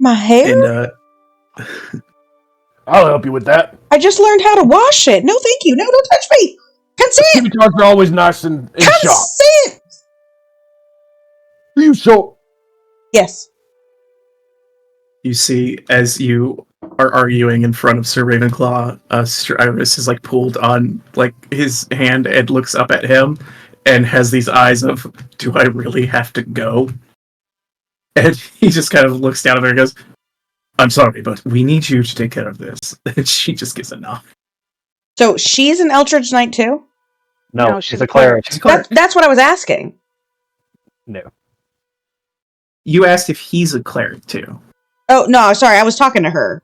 My hair? And I'll help you with that. I just learned how to wash it. No, thank you. No, don't touch me. Consent. Peacocks are always nice and sharp. Consent. You so... Yes. you see, as you are arguing in front of Sir Ravenclaw, Sister Iris is like pulled on like his hand and looks up at him and has these eyes of, "Do I really have to go?" And he just kind of looks down at her and goes, "I'm sorry, but we need you to take care of this." And she just gives a nod. So she's an Eldritch Knight too? No, No, she's a cleric. She's a cleric. That's what I was asking. No. You asked if he's a cleric too. Oh, no, sorry. I was talking to her.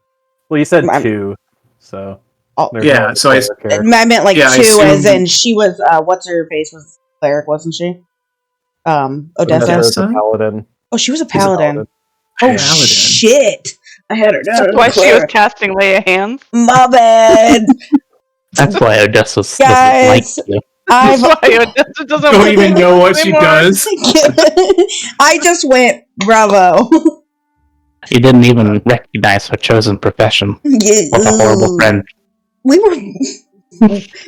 Well, you said I'm- 2, so... Oh, there's yeah, no so I- cleric here. I meant like Yeah, I two, as assume- in she was, what's her face was cleric, wasn't she? Odessa? Odessa? is a paladin. Oh, she was a She's a paladin. Oh, Paladin. shit. I had her down. That's why she was casting lay of hands. My bad. That's why Odessa's Guys, like you. I've That's why Odessa doesn't Don't work even with know us what she anymore. does. I just went, bravo. You didn't even recognize her chosen profession. What a horrible friend. We were...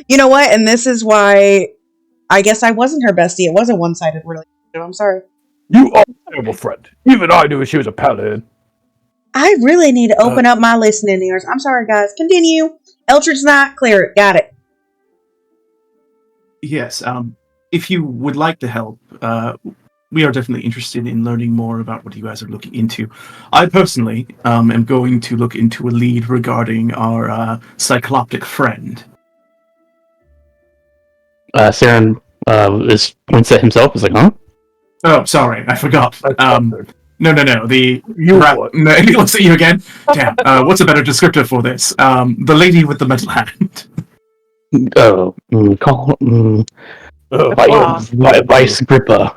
You know what? And this is why I guess I wasn't her bestie. It was a one-sided relationship. I'm sorry. You are a terrible friend. Even I knew she was a paladin. I really need to open up my listening ears. I'm sorry, guys. Continue. Eldritch Knight, cleric. Got it. Yes, if you would like the help, we are definitely interested in learning more about what you guys are looking into. I personally am going to look into a lead regarding our cycloptic friend. Saren points at himself. Is like, huh? Oh, sorry, I forgot. No. The You what? No, he looks at you again. Damn. What's a better descriptor for this? The lady with the metal hand. Vice gripper.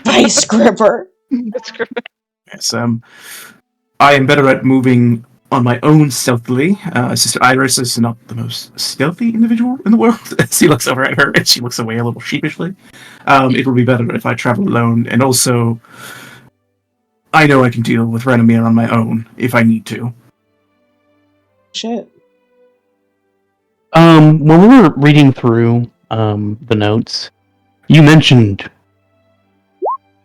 Vice gripper. Yes. I am better at moving on my own stealthily. Sister Iris is not the most stealthy individual in the world. As he looks over at her, and she looks away a little sheepishly. It will be better if I travel alone, and also, I know I can deal with Radomir on my own if I need to. Shit. When we were reading through the notes, you mentioned,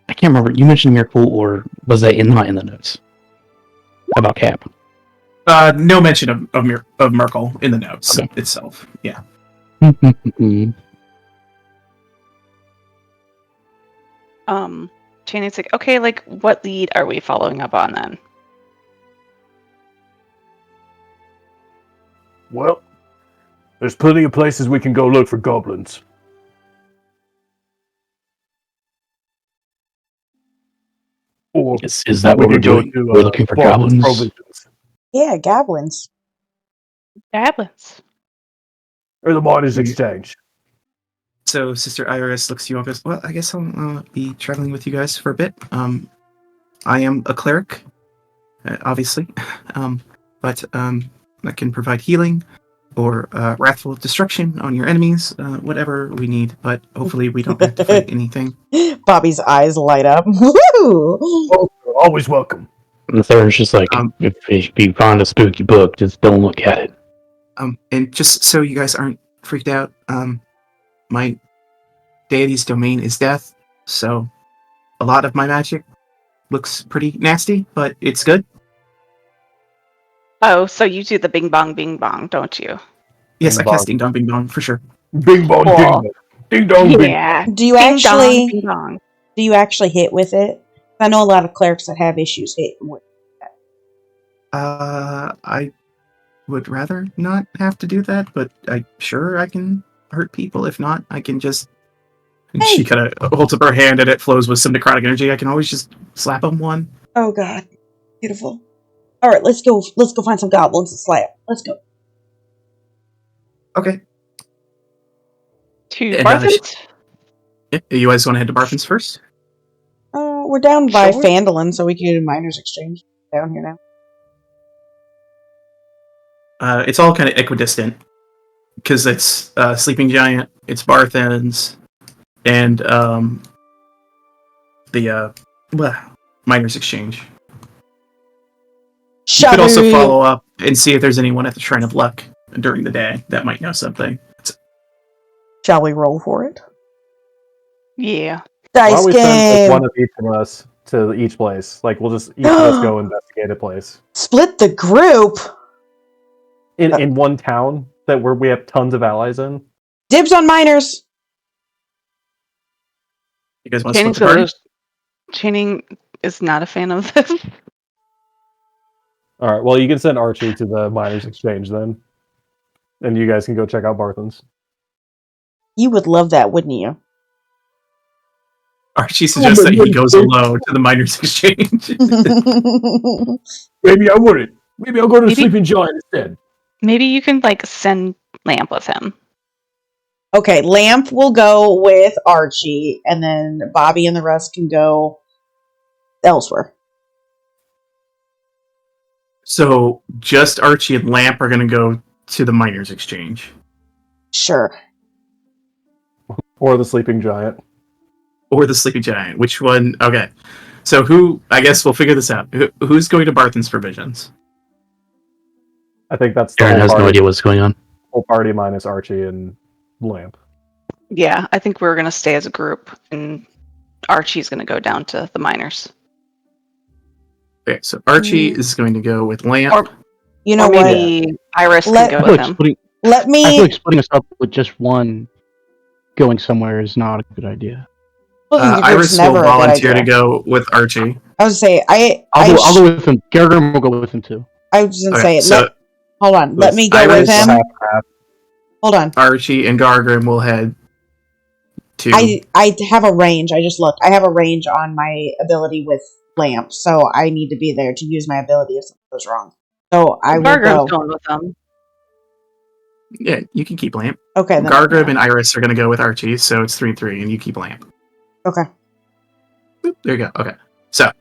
I can't remember, you mentioned Miracle, or was that not in the notes? About Cap? No mention of Merkel in the notes itself. Yeah. Channing's like, okay, like, what lead are we following up on then? Well, there's plenty of places we can go look for goblins. Or Is that we what we're could go doing? to, We're looking for Barton's goblins. Provisions. Yeah, goblins. Goblins. Or the Miners Exchange. So Sister Iris looks you up as, well, I guess I'll be traveling with you guys for a bit. I am a cleric, obviously, but I can provide healing or wrathful destruction on your enemies, whatever we need, but hopefully we don't have to fight anything. Bobby's eyes light up. Woo! Oh, always welcome. And the third's just like, Um, if you find a spooky book, just don't look at it. And just so you guys aren't freaked out, my deity's domain is death, so a lot of my magic looks pretty nasty, but it's good. Oh, so you do the bing bong, don't you? Yes, I Bing cast bong. Ding Dong Bing Bong for sure. Bing bong, Cool. ding dong. Ding dong, bing. Yeah. Do you Ding actually dong, ding dong. do you actually hit with it? I know a lot of clerics that have issues hitting with. I would rather not have to do that, but I can hurt people. If not, I can just. And Hey! she kind of holds up her hand, and it flows with some necrotic energy. I can always just slap them one. Oh God, beautiful. All right, let's go. Let's go find some goblins to slap. Let's go. Okay. To And, Barthen's? Yeah, you guys want to head to Barthen's first? We're down by Sure. Phandelver, so we can do Miners Exchange down here now. It's all kind of equidistant because it's Sleeping Giant, it's Barthen's, and the Miners Exchange. You could also follow up and see if there's anyone at the Shrine of Luck during the day that might know something. Shall we roll for it? Yeah. Why Dice don't we send like, game. one of each of us to each place? Like we'll just each of us go investigate a place Split the group. in one town that we have tons of allies in. Dibs on miners. You guys want to split the party? Channing is not a fan of this. All right. Well, you can send Archie to the Miners Exchange then, and you guys can go check out Barthen's. You would love that, wouldn't you? Archie suggests that he goes alone to the Miners Exchange. Maybe I wouldn't. Maybe I'll go to Maybe- Sleeping Giant instead. Maybe you can like send Lamp with him. Okay, Lamp will go with Archie, and then Bobby and the rest can go elsewhere. So just Archie and Lamp are going to go to the Miners Exchange. Sure. Or the Sleeping Giant. Or the Sleepy Giant. Which one? Okay. So who, I guess we'll figure this out. Who's going to Barthen's Provisions? I think that's the Aaron whole has party, no idea what's going on. whole party minus Archie and Lamp. Yeah, I think we're gonna stay as a group, and Archie's gonna go down to the miners. Okay, so Archie is going to go with Lamp. Or You know or what? maybe Iris Let- can I go feel with like him. splitting, Let I feel me. like splitting us up with just one going somewhere is not a good idea. Splitting the group's Iris will never a good volunteer to idea. go with Archie. I was gonna say I'll go with him. Gargrim will go with him too. I was gonna Okay, say so hold on. Let me go Iris- with him. Half. Hold on. Archie and Gargrim will head to. I have a range. I just looked. I have a range on my ability with Lamp, so I need to be there to use my ability if something goes wrong. So I will Gargrim's go. going with them. Yeah, you can keep Lamp. Okay. Then, Gargrim and Iris are going to go with Archie, so it's 3-3, and you keep Lamp. Okay. Boop, there you go. Okay. So,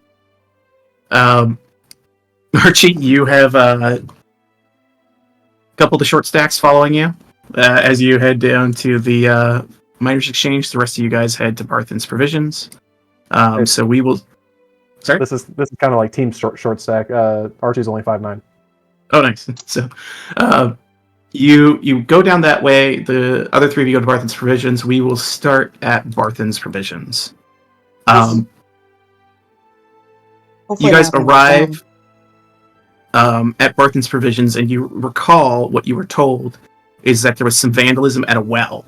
Archie, you have a couple of the short stacks following you as you head down to the Miners Exchange. The rest of you guys head to Barthen's Provisions. So we will. Sorry. This is kind of like team short stack. Archie's only 5'9". Oh, nice. So, you go down that way. The other three of you go to Barthen's Provisions. We will start at Barthen's Provisions. Hopefully You guys nothing goes arrive at Barthen's Provisions, and you recall what you were told is that there was some vandalism at a well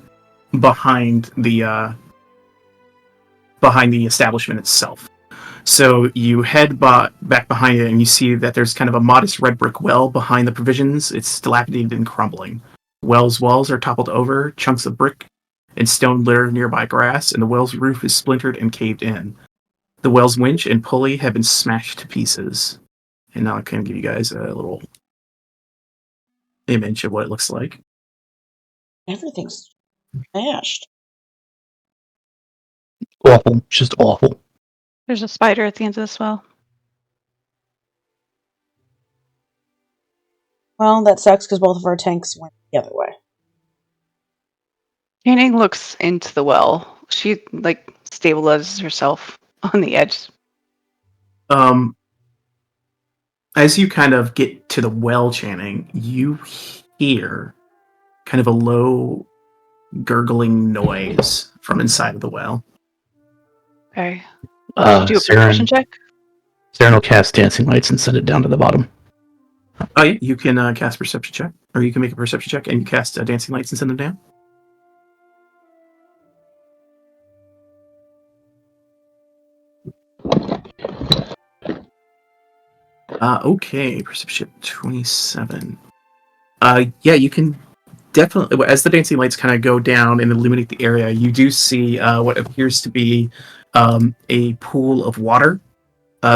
behind the establishment itself. So you head back behind it, and you see that there's kind of a modest red brick well behind the Provisions. It's dilapidated and crumbling. Well's walls are toppled over, chunks of brick and stone litter nearby grass, and the well's roof is splintered and caved in. The well's winch and pulley have been smashed to pieces. And now I can give you guys a little image of what it looks like. Everything's smashed. Awful. Just awful. There's a spider at the end of this well. Well, that sucks because both of our tanks went the other way. Channing looks into the well. She stabilizes herself on the edge. As you kind of get to the well, Channing, you hear kind of a low gurgling noise from inside of the well. Okay. Do a perception check. Saren will cast dancing lights and send it down to the bottom. Oh yeah, you can cast perception check, or you can make a perception check and you cast dancing lights and send them down. Okay, perception 27. Yeah, you can definitely, as the dancing lights kind of go down and illuminate the area, you do see what appears to be a pool of water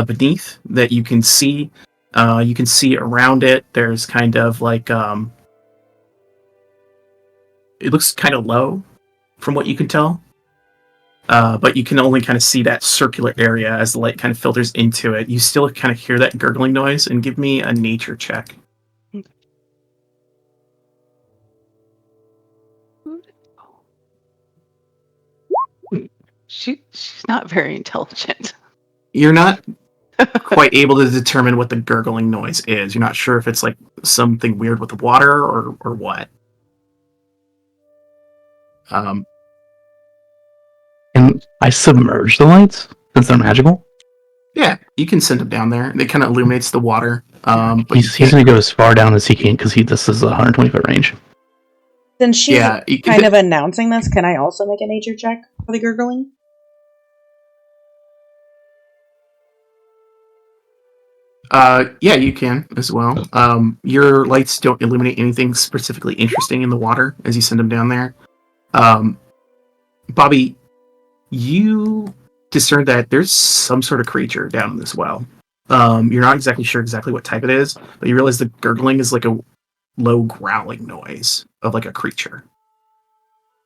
beneath that you can see. You can see around it. There's kind of like it looks kind of low, from what you can tell. But you can only kind of see that circular area as the light kind of filters into it. You still kind of hear that gurgling noise, and give me a nature check. She's not very intelligent. You're not quite able to determine what the gurgling noise is. You're not sure if it's like something weird with the water or what. Can I submerge the lights since they're magical? Yeah, you can send them down there. It kind of illuminates the water. But He's going to go as far down as he can because this is a 120-foot range. Since she's Yeah, kind of announcing this, can I also make a nature check for the gurgling? Yeah, you can as well. Your lights don't illuminate anything specifically interesting in the water as you send them down there. Bobby, you discern that there's some sort of creature down in this well. You're not exactly sure what type it is, but you realize the gurgling is like a low growling noise of like a creature.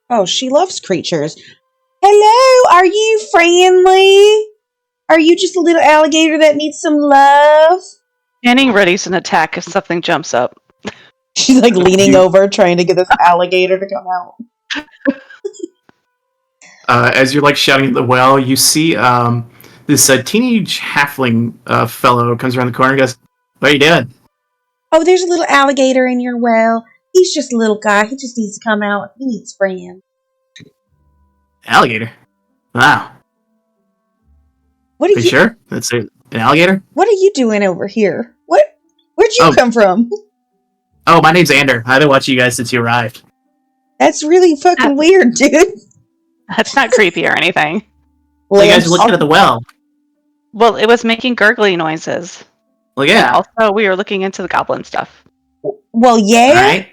Oh, she loves creatures. Hello, are you friendly? Are you just a little alligator that needs some love? Channing readies an attack if something jumps up. She's like leaning over, trying to get this alligator to come out. As you're like shouting at the well, you see this teenage halfling fellow comes around the corner and goes, "What are you doing?" Oh, there's a little alligator in your well. He's just a little guy. He just needs to come out. He needs friends. Alligator? Wow. What are you sure? That's an alligator? What are you doing over here? Where'd you come from? Oh, my name's Ander. I've been watching you guys since you arrived. That's really fucking weird, dude. That's not creepy or anything. Well, you guys were looking at the well. Well, it was making gurgly noises. Well, yeah. And also, we were looking into the goblin stuff. Well, yeah. All right.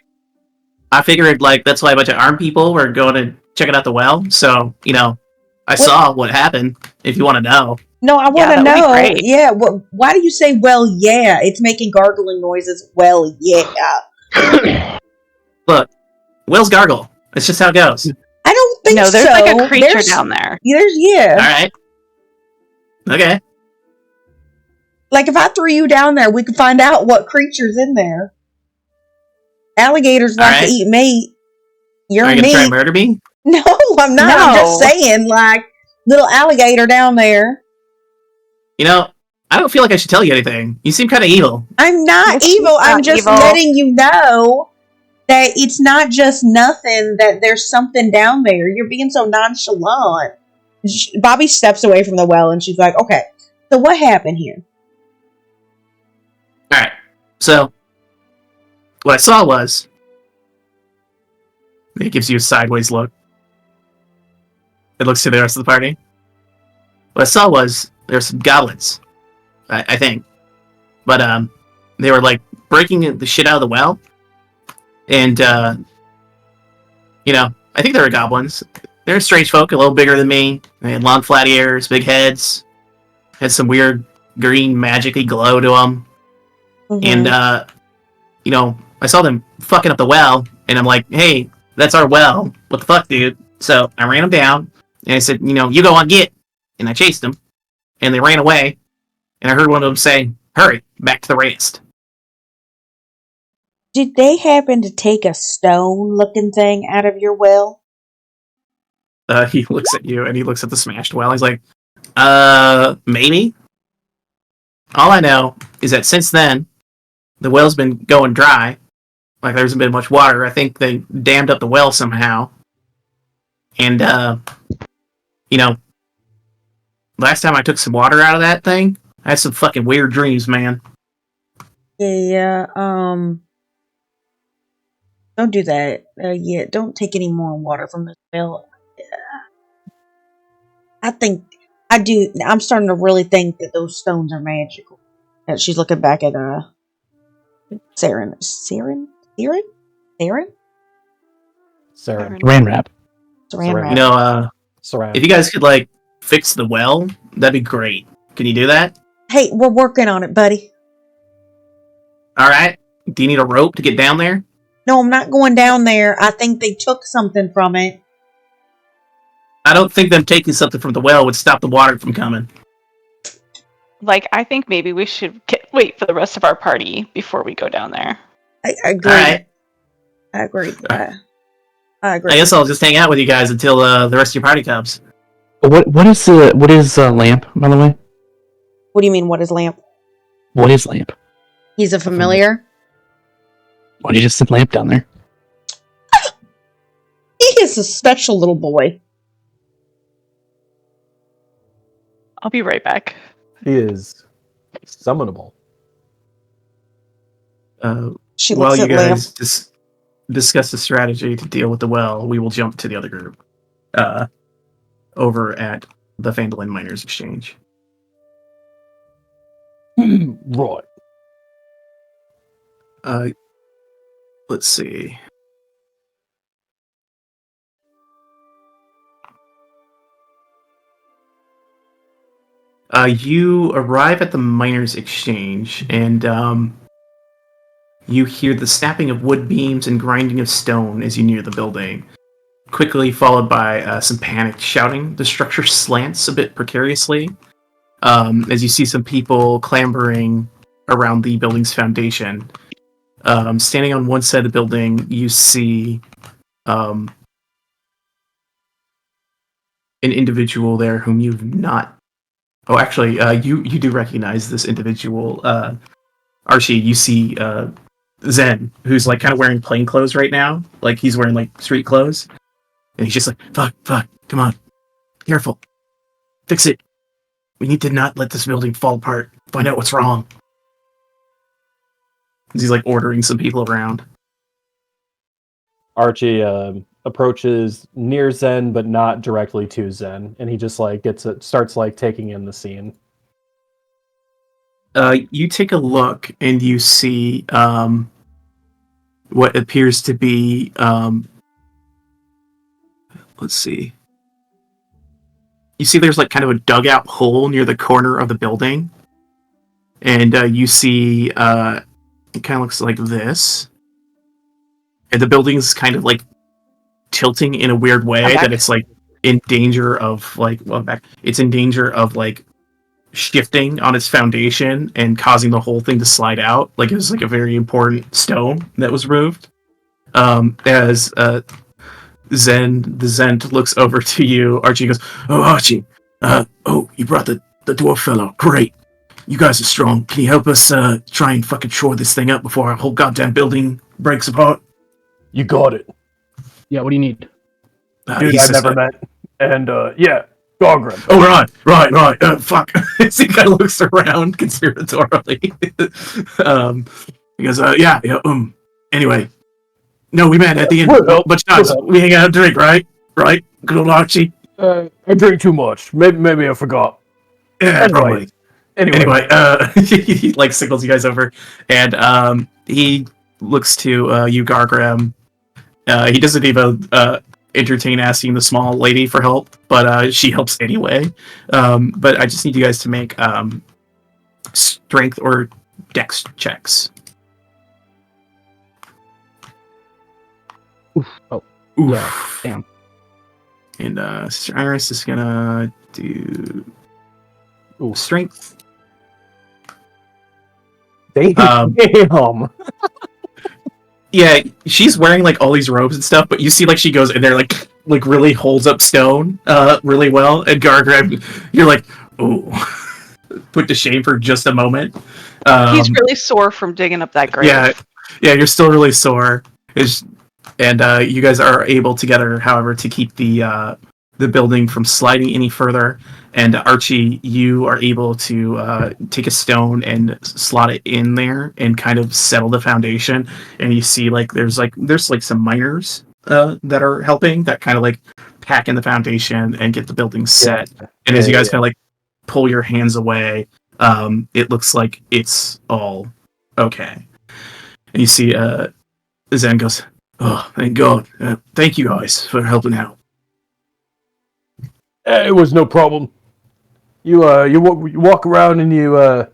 I figured, that's why a bunch of armed people were going to check it out the well. So, I saw what happened, if you want to know. No, I want to know. Yeah, why do you say, well, yeah? It's making gargling noises. Well, yeah. Look, whales gargle. That's just how it goes. I don't think so. No, there's like a creature down there. Yeah. All right. Okay. Like, if I threw you down there, we could find out what creature's in there. Alligators like to eat meat. You're Are you going to try and murder me? No, I'm not. No. I'm just saying, little alligator down there. I don't feel like I should tell you anything. You seem kind of evil. I'm not evil. I'm just letting you know that it's not just nothing, that there's something down there. You're being so nonchalant. Bobby steps away from the well and she's like, okay, so what happened here? All right. So, what I saw was... It gives you a sideways look. It looks to the rest of the party. What I saw was there were some goblins, I think. But they were breaking the shit out of the well. And I think they were goblins. They're strange folk, a little bigger than me. They had long flat ears, big heads. Had some weird green magically glow to them. Mhm. And, I saw them fucking up the well, and I'm like, hey, that's our well. What the fuck, dude? So I ran them down, and I said, you go on, get. And I chased them, and they ran away, and I heard one of them say, hurry, back to the rest. Did they happen to take a stone-looking thing out of your well? He looks at you, and he looks at the smashed well. He's like, maybe? All I know is that since then, the well's been going dry. Like, there hasn't been much water. I think they dammed up the well somehow. And, last time I took some water out of that thing, I had some fucking weird dreams, man. Yeah, don't do that. Yeah, don't take any more water from this well. I'm starting to really think that those stones are magical. And she's looking back at, Saren? Sarah. Rain wrap. Saran Saran. wrap. Saran. If you guys could, like, fix the well, that'd be great. Can you do that? Hey, we're working on it, buddy. Alright. Do you need a rope to get down there? No, I'm not going down there. I think they took something from it. I don't think them taking something from the well would stop the water from coming. Like, I think maybe we should wait for the rest of our party before we go down there. I agree. Alright. I agree. Alright. I agree. I guess I'll just hang out with you guys until the rest of your party comes. What is lamp, by the way? What do you mean, what is Lamp? What is lamp? He's a familiar. Why did you just sit lamp down there? He is a special little boy. I'll be right back. He is summonable. She While looks you at Lamp. guys discuss the strategy to deal with the well, we will jump to the other group. Over at the Phandelver Miners Exchange. Right. Let's see. You arrive at the Miners Exchange, and you hear the snapping of wood beams and grinding of stone as you near the building, quickly followed by some panicked shouting. The structure slants a bit precariously, as you see some people clambering around the building's foundation. Standing on one side of the building, you see an individual there whom you've not... Oh, actually, you do recognize this individual. Archie, you see Zen, who's like kind of wearing plain clothes right now. Like, he's wearing like street clothes. And he's just like, fuck, come on. Careful. Fix it. We need to not let this building fall apart. Find out what's wrong. He's like ordering some people around. Archie approaches near Zen, but not directly to Zen, and he just like starts like taking in the scene. You take a look and you see what appears to be let's see. You see there's like kind of a dugout hole near the corner of the building. And you see it kind of looks like this. And the building's kind of like tilting in a weird way that it's like in danger of like it's in danger of like shifting on its foundation and causing the whole thing to slide out. Like it was like a very important stone that was removed. As the Zen looks over to you, Archie goes, "Oh, Archie, you brought the dwarf fellow. Great. You guys are strong. Can you help us try and fucking shore this thing up before our whole goddamn building breaks apart?" You got it. Yeah, what do you need? Dude I've never met. And, yeah, Gargrim. Oh, right. Fuck. As he kind of looks around conspiratorially. He goes, anyway. No, we met at the end. Bunch of times. We hang out and drink, right? Right? Good old Archie. I drink too much. Maybe I forgot. Yeah, probably. Anyway, he like signals you guys over, and he looks to you, Gargrim. He doesn't even entertain asking the small lady for help, but she helps anyway. But I just need you guys to make strength or dex checks. Oof. Oh, Oof. yeah. Damn. And Sister Iris is gonna do strength. Damn. Yeah, she's wearing like all these robes and stuff, but you see like she goes in there like really holds up stone really well, and Gargrab, you're like, oh, put to shame for just a moment. He's really sore from digging up that grave. Yeah, you're still really sore. And you guys are able together, however, to keep the building from sliding any further. And Archie, you are able to take a stone and slot it in there and kind of settle the foundation. And you see like there's some miners that are helping that kind of like pack in the foundation and get the building set. Yeah. And as you guys kind of like pull your hands away, it looks like it's all okay. And you see Zen goes, "Oh, thank God. Thank you guys for helping out." It was no problem. You walk around and you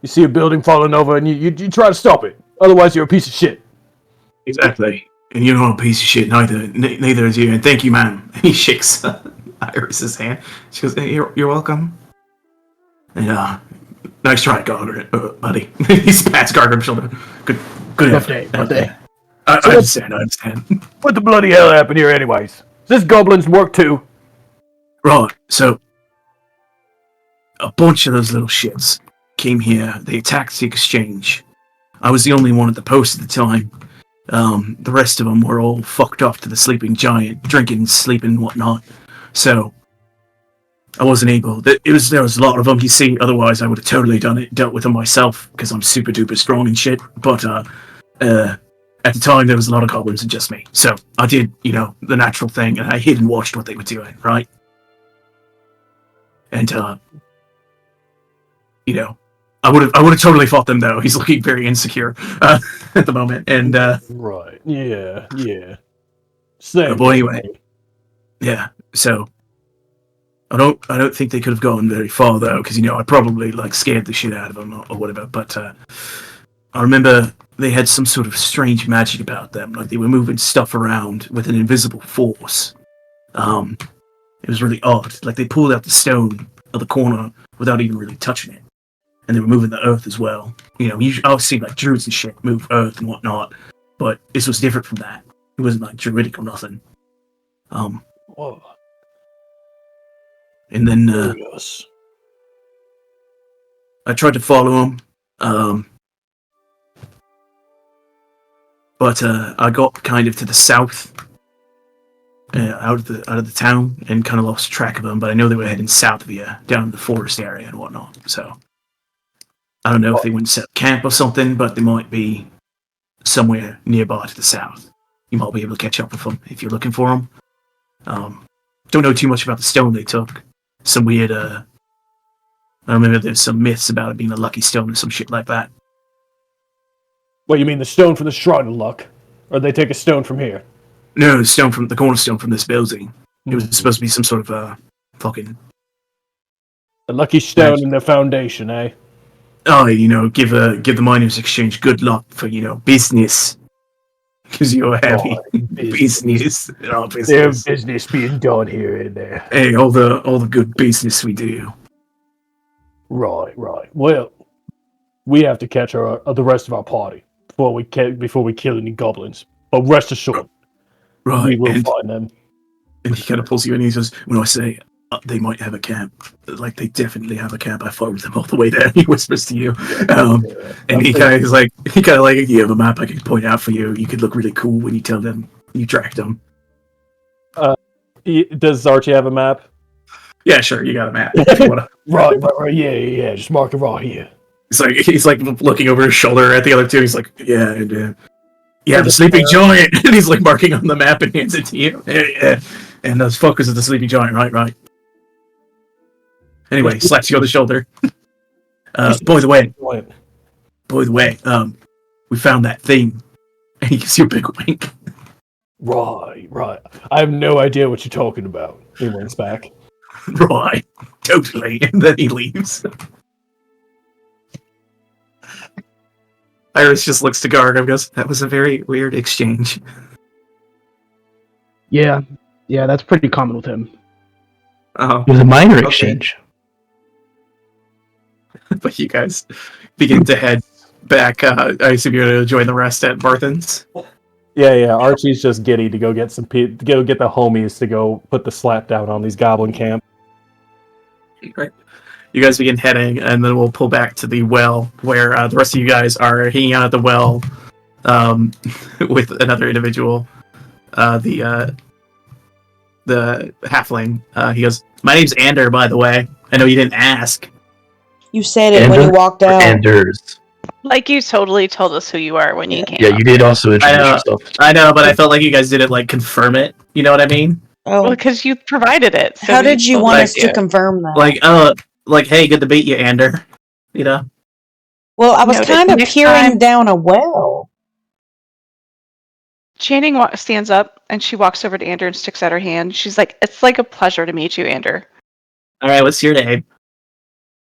see a building falling over and you try to stop it. Otherwise, you're a piece of shit. Exactly. And you're not a piece of shit neither is you. And thank you, man. And he shakes Iris's hand. She goes, "Hey, you're welcome." And nice try, Garger, buddy. He pats Garger's shoulder. Good effort. Good day. I understand. What the bloody hell happened here, anyways? Is this goblins work too? Right. So a bunch of those little shits came here. They attacked the exchange. I was the only one at the post at the time. The rest of them were all fucked off to the sleeping giant, drinking, sleeping, and whatnot. So I wasn't able. There was a lot of them, you see. Otherwise, I would have totally dealt with them myself because I'm super duper strong and shit. But at the time, there was a lot of goblins and just me. So I did, the natural thing, and I hid and watched what they were doing, right? And I would have totally fought them though. He's looking very insecure at the moment, and right, yeah. Same. But anyway, yeah. So I don't think they could have gone very far though, because I probably like scared the shit out of them or whatever. But I remember they had some sort of strange magic about them, like they were moving stuff around with an invisible force. It was really odd. Like they pulled out the stone of the corner without even really touching it. And they were moving the earth as well. Usually I've seen like druids and shit move earth and whatnot, but this was different from that. It wasn't like druidic or nothing. Whoa. And then I tried to follow him, but I got kind of to the south, out of the town, and kind of lost track of them. But I know they were heading south of here, down in the forest area and whatnot. So I don't know if they went to set up camp or something, but they might be somewhere nearby to the south. You might be able to catch up with them if you're looking for them. Don't know too much about the stone they took. Some weird, I remember there's some myths about it being a lucky stone or some shit like that. What, you mean the stone from the Shrine of Luck? Or they take a stone from here? No, the cornerstone from this building. It was supposed to be some sort of, fucking... A lucky stone in the foundation, eh? Oh, give the miners' exchange good luck for, business. Because you're heavy business. There's business being done here and there. Hey, all the good business we do. Right. Well, we have to catch the rest of our party before we kill any goblins. But rest assured, we will find them. And he kind of pulls you in and he says, when I say they might have a camp, like they definitely have a camp, I followed them all the way there. He whispers to you. And he kind of like, you have a map I could point out for you. You could look really cool when you tell them you tracked them. Does Archie have a map? Yeah, sure, you got a map. If you wanna. Right, yeah, just mark it right here. He's like looking over his shoulder at the other two. He's like, yeah, and the sleeping giant. And he's like marking on the map and hands it to you. Yeah. And those fuckers are the sleeping giant, right. Anyway, he slaps you on the shoulder. By the way, we found that thing. And he gives you a big wink. Right. I have no idea what you're talking about. He winks back. Right, totally. And then he leaves. Iris just looks to Garg and goes, "That was a very weird exchange." Yeah, that's pretty common with him. Oh, It was a minor Okay. exchange. but you guys begin to head back. I assume you're going to join the rest at Barthen's. Yeah. Archie's just giddy to go get go get the homies to go put the slap down on these goblin camp. Right. You guys begin heading, and then we'll pull back to the well, where the rest of you guys are hanging out at the well with another individual. The halfling. He goes, "My name's Ander, by the way. I know you didn't ask." You said it when you walked out. Anders. Like you totally told us who you are when you came. Yeah, up. you did also introduce yourself. I know, but I felt like you guys didn't like confirm it. You know what I mean? Oh, Well, because you provided it. So how we did you totally want like us to do. confirm that? Like, hey, good to meet you, Ander. You know? Well, I was Noted. kind of Next peering time- down a well. Channing stands up and she walks over to Ander and sticks out her hand. She's like, "It's like a pleasure to meet you, Ander." All right, what's your name?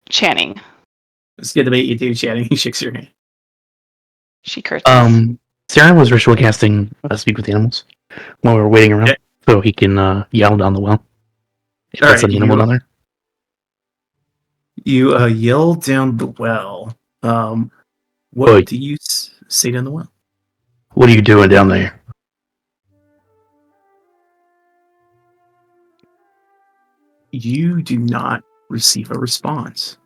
Channing. It's good to meet you too, Channing. He shakes your hand. She curtsies. Sarah was ritual casting Speak with Animals while we were waiting around, Okay. so he can yell down the well. If All that's right, an animal down there. You yell down the well. What Oi. do you say down the well? What are you doing down there? You do not receive a response.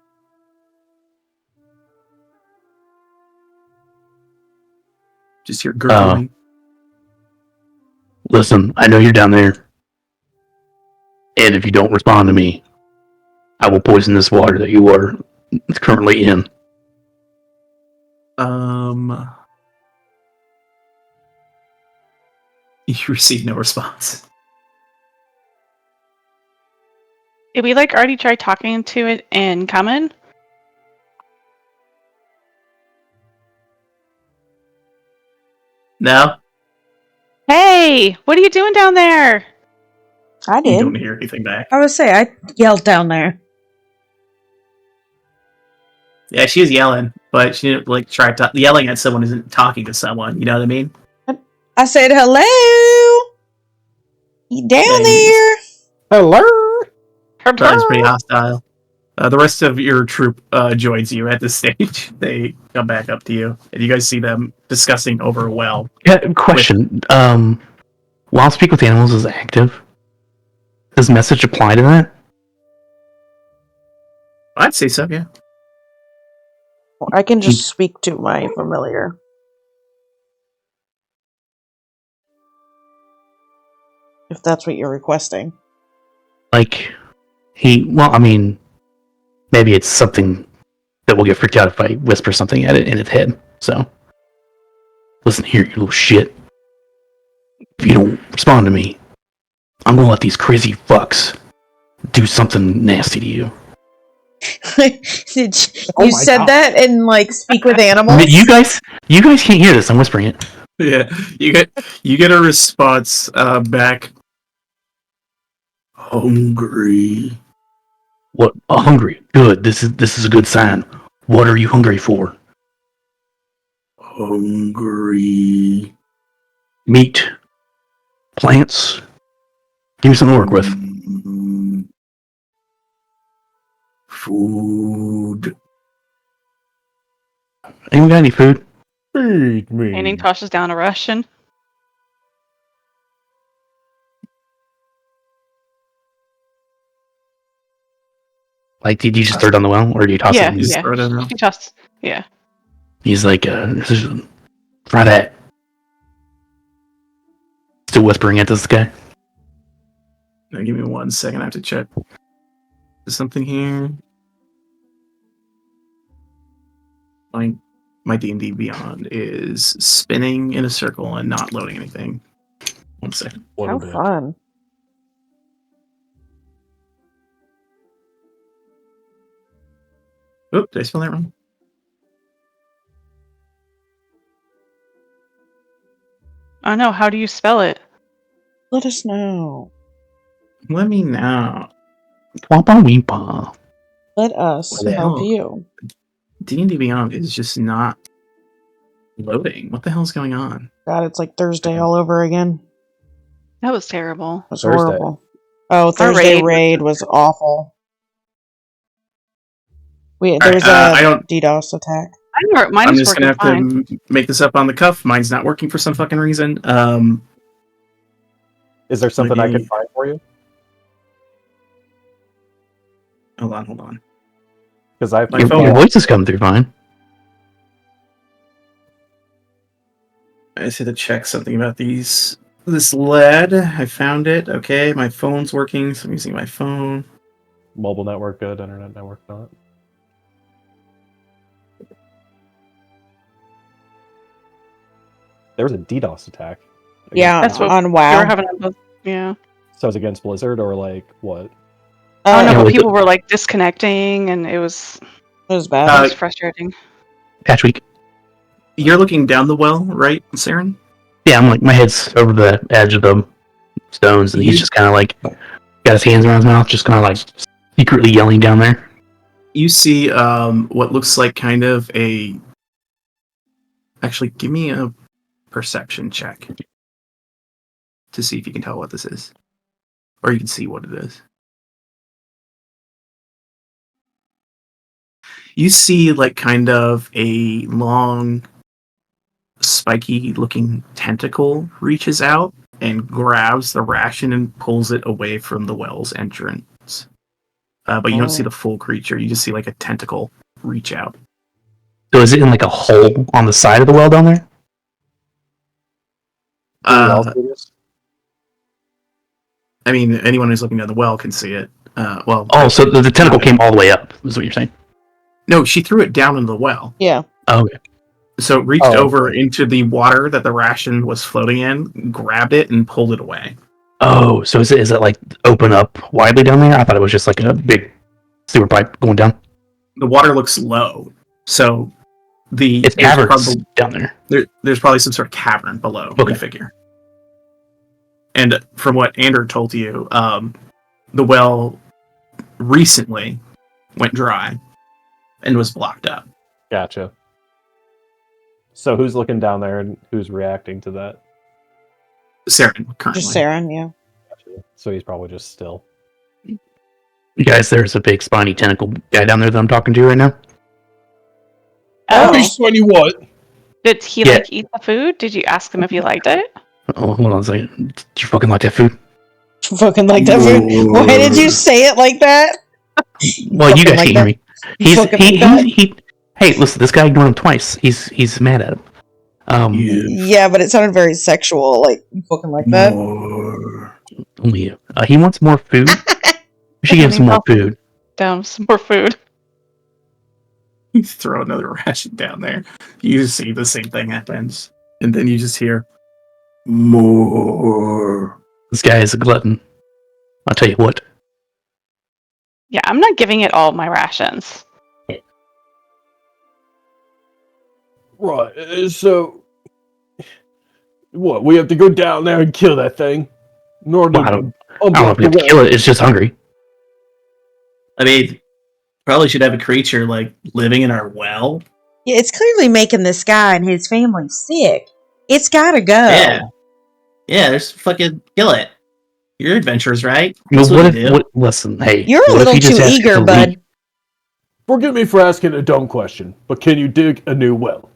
Just hear gurgling. Listen, I know you're down there, and if you don't respond to me, I will poison this water that you are currently in. You receive no response. Did we like already try talking to it in common? No, Hey, what are you doing down there? I you did. don't hear anything back. I would say I yelled down there. Yeah, she was yelling, but she didn't like try yelling at someone isn't talking to someone. You know what I mean? I said, "Hello, you down Yeah, there?" Hello. Brian's pretty hostile. The rest of your troop joins you at this stage. They come back up to you, and you guys see them discussing over a well. Yeah, question. While Speak with Animals is active, does message apply to that? I'd say so, yeah. I can just speak to my familiar. If that's what you're requesting. Like, maybe it's something that will get freaked out if I whisper something at it in its head. So, listen here, you little shit. If you don't respond to me, I'm gonna let these crazy fucks do something nasty to you. You my said God. that in like Speak with Animals? You guys can't hear this. I'm whispering it. Yeah, you get a response back. Hungry. What? Hungry. Good. This is a good sign. What are you hungry for? Hungry. Meat. Plants. Give me something to work with. Food. Anyone got any food? Feed me. Channing tosses down a Russian. Like, did you just throw it on the well, or do you toss Yeah, it? Just yeah. throw it in there. He tosses. Yeah. He's like, try that. Still whispering at this guy. Now, give me 1 second. I have to check. There's something here. My D&D Beyond is spinning in a circle and not loading anything. 1 second. What a How bitch. fun. Oop, did I spell that wrong? Oh no, how do you spell it? Let us know. Let me know. Wampa weempa. Let us What the help hell? you. D&D Beyond is just not loading. What the hell's going on? God, it's like Thursday all over again. That was terrible. It was Thursday. horrible. Oh, Thursday raid was raid was awful. There was I a don't. DDoS attack. Mine I'm was just working gonna have fine. to make this up on the cuff. Mine's not working for some fucking reason. Is there something I maybe- can find for you? Hold on. Because I have My Your, phone- your voice is coming through fine. I just had to check something about this lead. I found it. Okay, my phone's working, so I'm using my phone. mobile network good, internet network not. There was a DDoS attack. Yeah, That's what on you were WoW. having on both. Yeah. So it's against Blizzard or like what? Oh no, Yeah, but was people were like disconnecting, and it was It was bad. Uh, frustrating. Patch week. You're looking down the well, right, Saren? Yeah, I'm like, my head's over the edge of the stones, and he's just kind of like, got his hands around his mouth, just kind of like secretly yelling down there. You see what looks like kind of a... Actually, give me a perception check to see if you can tell what this is. Or you can see what it is. You see like kind of a long, spiky looking tentacle reaches out and grabs the ration and pulls it away from the well's entrance. But you don't see the full creature. You just see like a tentacle reach out. So is it in like a hole on the side of the well down there? Can we all see this? I mean, anyone who's looking down the well can see it. Oh, so the tentacle came all the way up, is what you're saying? No, she threw it down into the well. Yeah. Oh, okay. So it reached Oh, over okay. into the water that the ration was floating in, grabbed it, and pulled it away. Oh, so is it like open up widely down there? I thought it was just like a big sewer pipe going down. The water looks low, so It's there's caverns down there. there's probably some sort of cavern below. Okay. You figure. And from what Ander told you, the well recently went dry and was blocked up. Gotcha. So who's looking down there and who's reacting to that? Saren, currently. Just Saren, yeah. Gotcha. So he's probably just still. You guys, there's a big spiny tentacle guy down there that I'm talking to right now. Oh. Hey, Sonny, what? Did he Yeah. like eat the food? Did you ask him if he liked it? Oh, hold on a second. Did you fucking like that food? Fucking like that food. Why did you say it like that? Well, you Fucking guys like can't that? hear me. He's Fucking like that? Hey, listen, this guy ignored him twice. He's mad at him. Yeah, but it sounded very sexual. Like, you fucking like that? Only you. He wants more food. We should give him some more food. Down some more food. You throw another ration down there. You just see the same thing happens. And then you just hear, more. This guy is a glutton. I'll tell you what. Yeah, I'm not giving it all my rations. Right, so... What, we have to go down there and kill that thing? In order Well, I to don't know unblock if we have the to kill it. It's just hungry. I mean, probably should have a creature like living in our well. Yeah, it's clearly making this guy and his family sick. It's gotta go. Yeah, there's fucking kill it. You're adventurers, right? Well, That's what you do. listen, hey. You're a what if little he just too asked eager, to bud. leave? Forgive me for asking a dumb question, but can you dig a new well?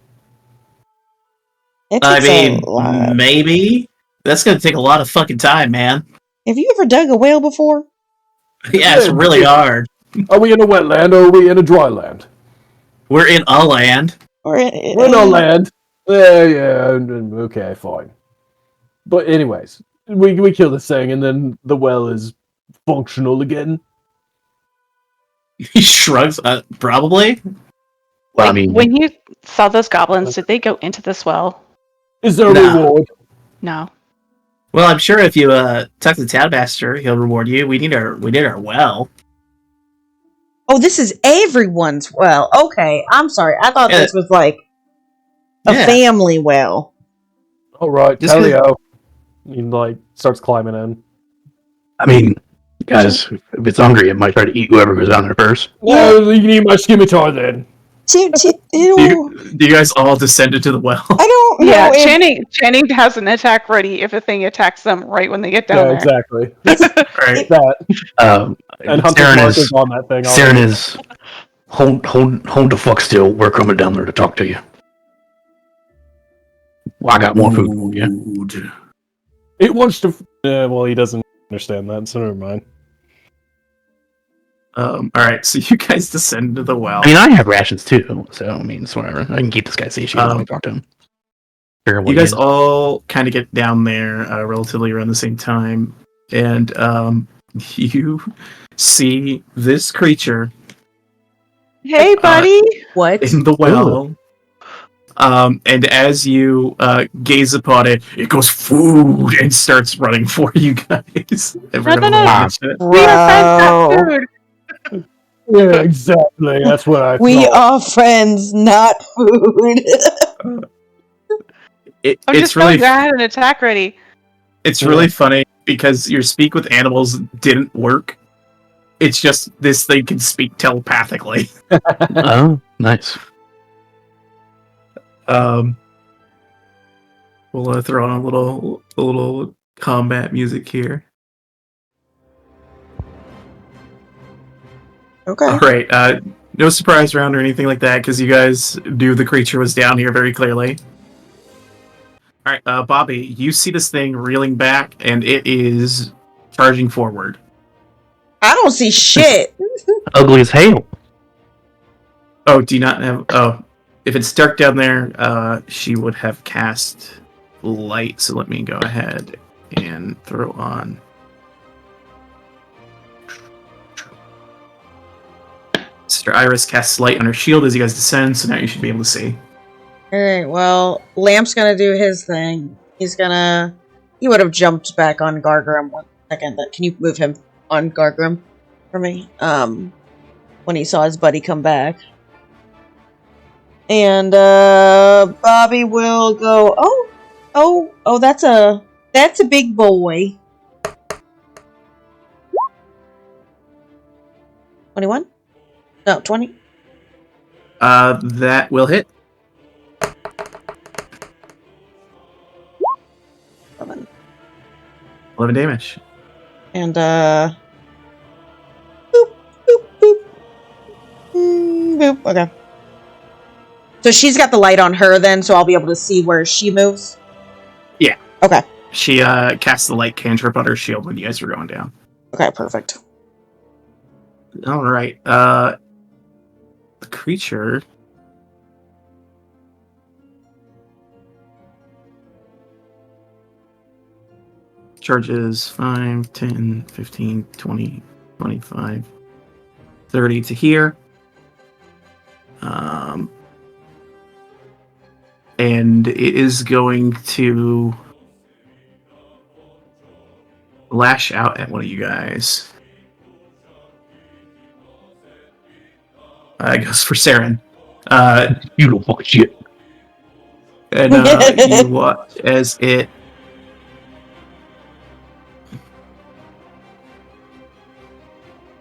It I takes mean, a lot. maybe. That's gonna take a lot of fucking time, man. Have you ever dug a whale before? Yeah, it's really hard. Are we in a wetland or are we in a dry land? We're in a land. Or We're in a land. Yeah, okay, fine. But anyways, we kill this thing and then the well is functional again. He shrugs. Probably. Well, I Like, mean, when you saw those goblins, did they go into this well? Is there a No. reward? No. Well, I'm sure if you talk to the townmaster, he'll reward you. We need our well. Oh, this is everyone's well. Okay, I'm sorry. I thought Yeah. this was like a Yeah. family well. All right, Just Tellio. He like starts climbing in. I mean, guys, if it's hungry, it might try to eat whoever goes down there first. Well, you need my scimitar then. Ew. Do you guys all descend into the well? I don't know Yeah, if Channing has an attack ready if a thing attacks them right when they get down Yeah, there. exactly. Right. That and Hunter's Saren Mark is is on that thing. Saren already. is hold the fuck still. We're coming down there to talk to you. Well, I got more food for you. Food. It wants to. Well, he doesn't understand that, so never mind. All right, so you guys descend into the well. I mean, I have rations too, so I mean, it's whatever. I can keep this guy satiated while I talk to him. Figure out what You he guys is. all kind of get down there relatively around the same time, and you see this creature Hey, buddy. what. in the well. And as you gaze upon it, it goes food and starts running for you guys. No. Bro. We are friends, not food. Yeah, exactly. That's what I We thought. are friends, not food. I'm It's just really so glad I had an attack ready. it's really funny because your speak with animals didn't work. It's just this thing can speak telepathically. Oh, nice. We'll throw on a little combat music here. Okay. All right. No surprise round or anything like that because you guys knew the creature was down here very clearly. All right, Bobby, you see this thing reeling back, and it is charging forward. I don't see shit. Ugly as hell. Oh, do you not have? Oh, if it's dark down there, she would have cast light. So let me go ahead and throw on. Sister Iris casts light on her shield as you guys descend, so now you should be able to see. Alright, well, Lamp's gonna do his thing. He would have jumped back on Gargrim 1 second. Can you move him on Gargrim for me? When he saw his buddy come back. And, Bobby will go, oh, that's a big boy. 21? No, 20? That will hit. 11 damage. And, boop, boop, boop. Boop, okay. So she's got the light on her then, so I'll be able to see where she moves? Yeah. Okay. She cast the light cantrip on her shield when you guys were going down. Okay, perfect. All right. The creature charges 5, 10, 15, 20, 25, 30 to here. And it is going to lash out at one of you guys. It goes for Saren. You don't fuck shit. And you watch as it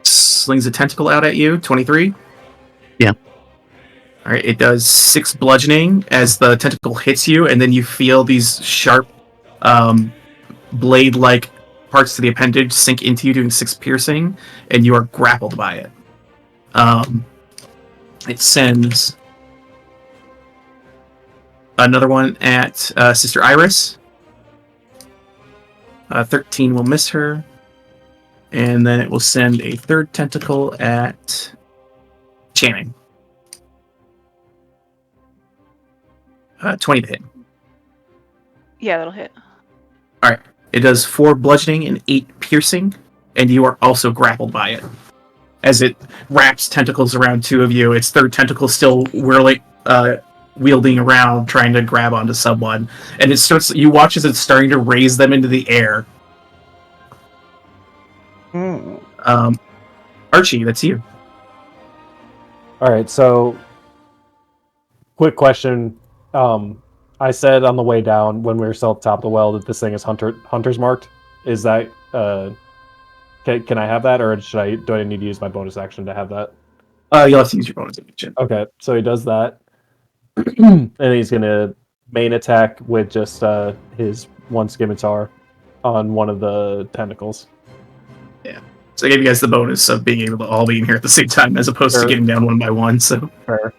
slings a tentacle out at you. 23? Yeah. Alright, it does 6 bludgeoning as the tentacle hits you, and then you feel these sharp, blade-like parts to the appendage sink into you, doing 6 piercing, and you are grappled by it. It sends another one at Sister Iris. 13 will miss her. And then it will send a third tentacle at Channing. 20 to hit. Yeah, that'll hit. Alright. It does 4 bludgeoning and 8 piercing, and you are also grappled by it. As it wraps tentacles around 2 of you, its third tentacle still wielding around, trying to grab onto someone. And it starts. You watch as it's starting to raise them into the air. Archie, that's you. All right, so quick question. I said on the way down when we were still at the top of the well that this thing is hunter's marked. Is that can I have that, or do I need to use my bonus action to have that? You'll have to use your bonus action. Okay, so he does that, and he's gonna main attack with just his one scimitar on one of the tentacles. So I gave you guys the bonus of being able to all be in here at the same time, as opposed to getting down one by one. So, Fair.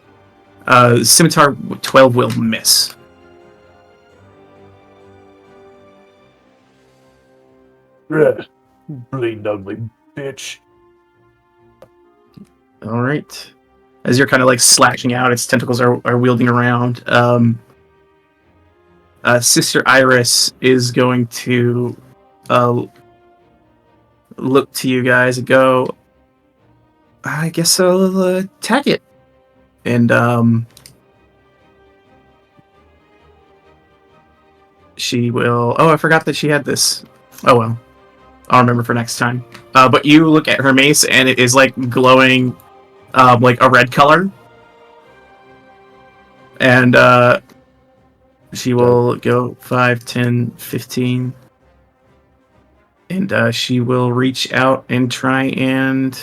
Scimitar 12 will miss. Bleeding ugly bitch. All right. As you're kind of like slashing out, its tentacles are wielding around. Sister Iris is going to look to you guys and go, I guess I'll attack it. And she will... Oh, I forgot that she had this. Oh, well. I'll remember for next time. But you look at her mace, and it is like glowing like a red color. And she will go 5, 10, 15. And she will reach out and try and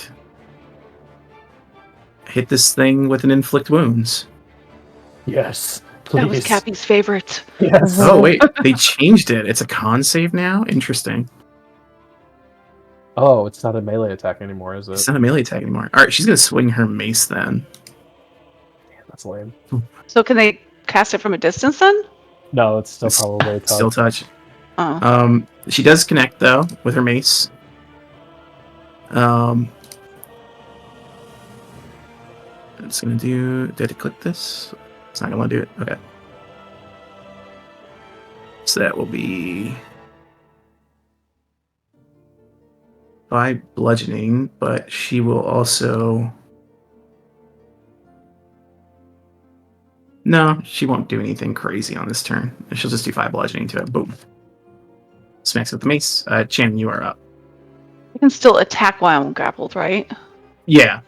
hit this thing with an inflict wounds. Yes, please. That was Cappy's favorite. Yes. Oh, wait. They changed it. It's a con save now? Interesting. Oh, it's not a melee attack anymore, is it? It's not a melee attack anymore. Alright, she's going to swing her mace then. Damn, that's lame. So can they cast it from a distance then? No, it's still probably a touch. Still touch. Oh. She does connect, though, with her mace. I'm just going to do... Did it click this? It's not going to do it. Okay. So that will be... 5 bludgeoning, but she will also... No, she won't do anything crazy on this turn. She'll just do 5 bludgeoning to it. Boom. Smacks with the mace. Chan, you are up. You can still attack while I'm grappled, right? Yeah.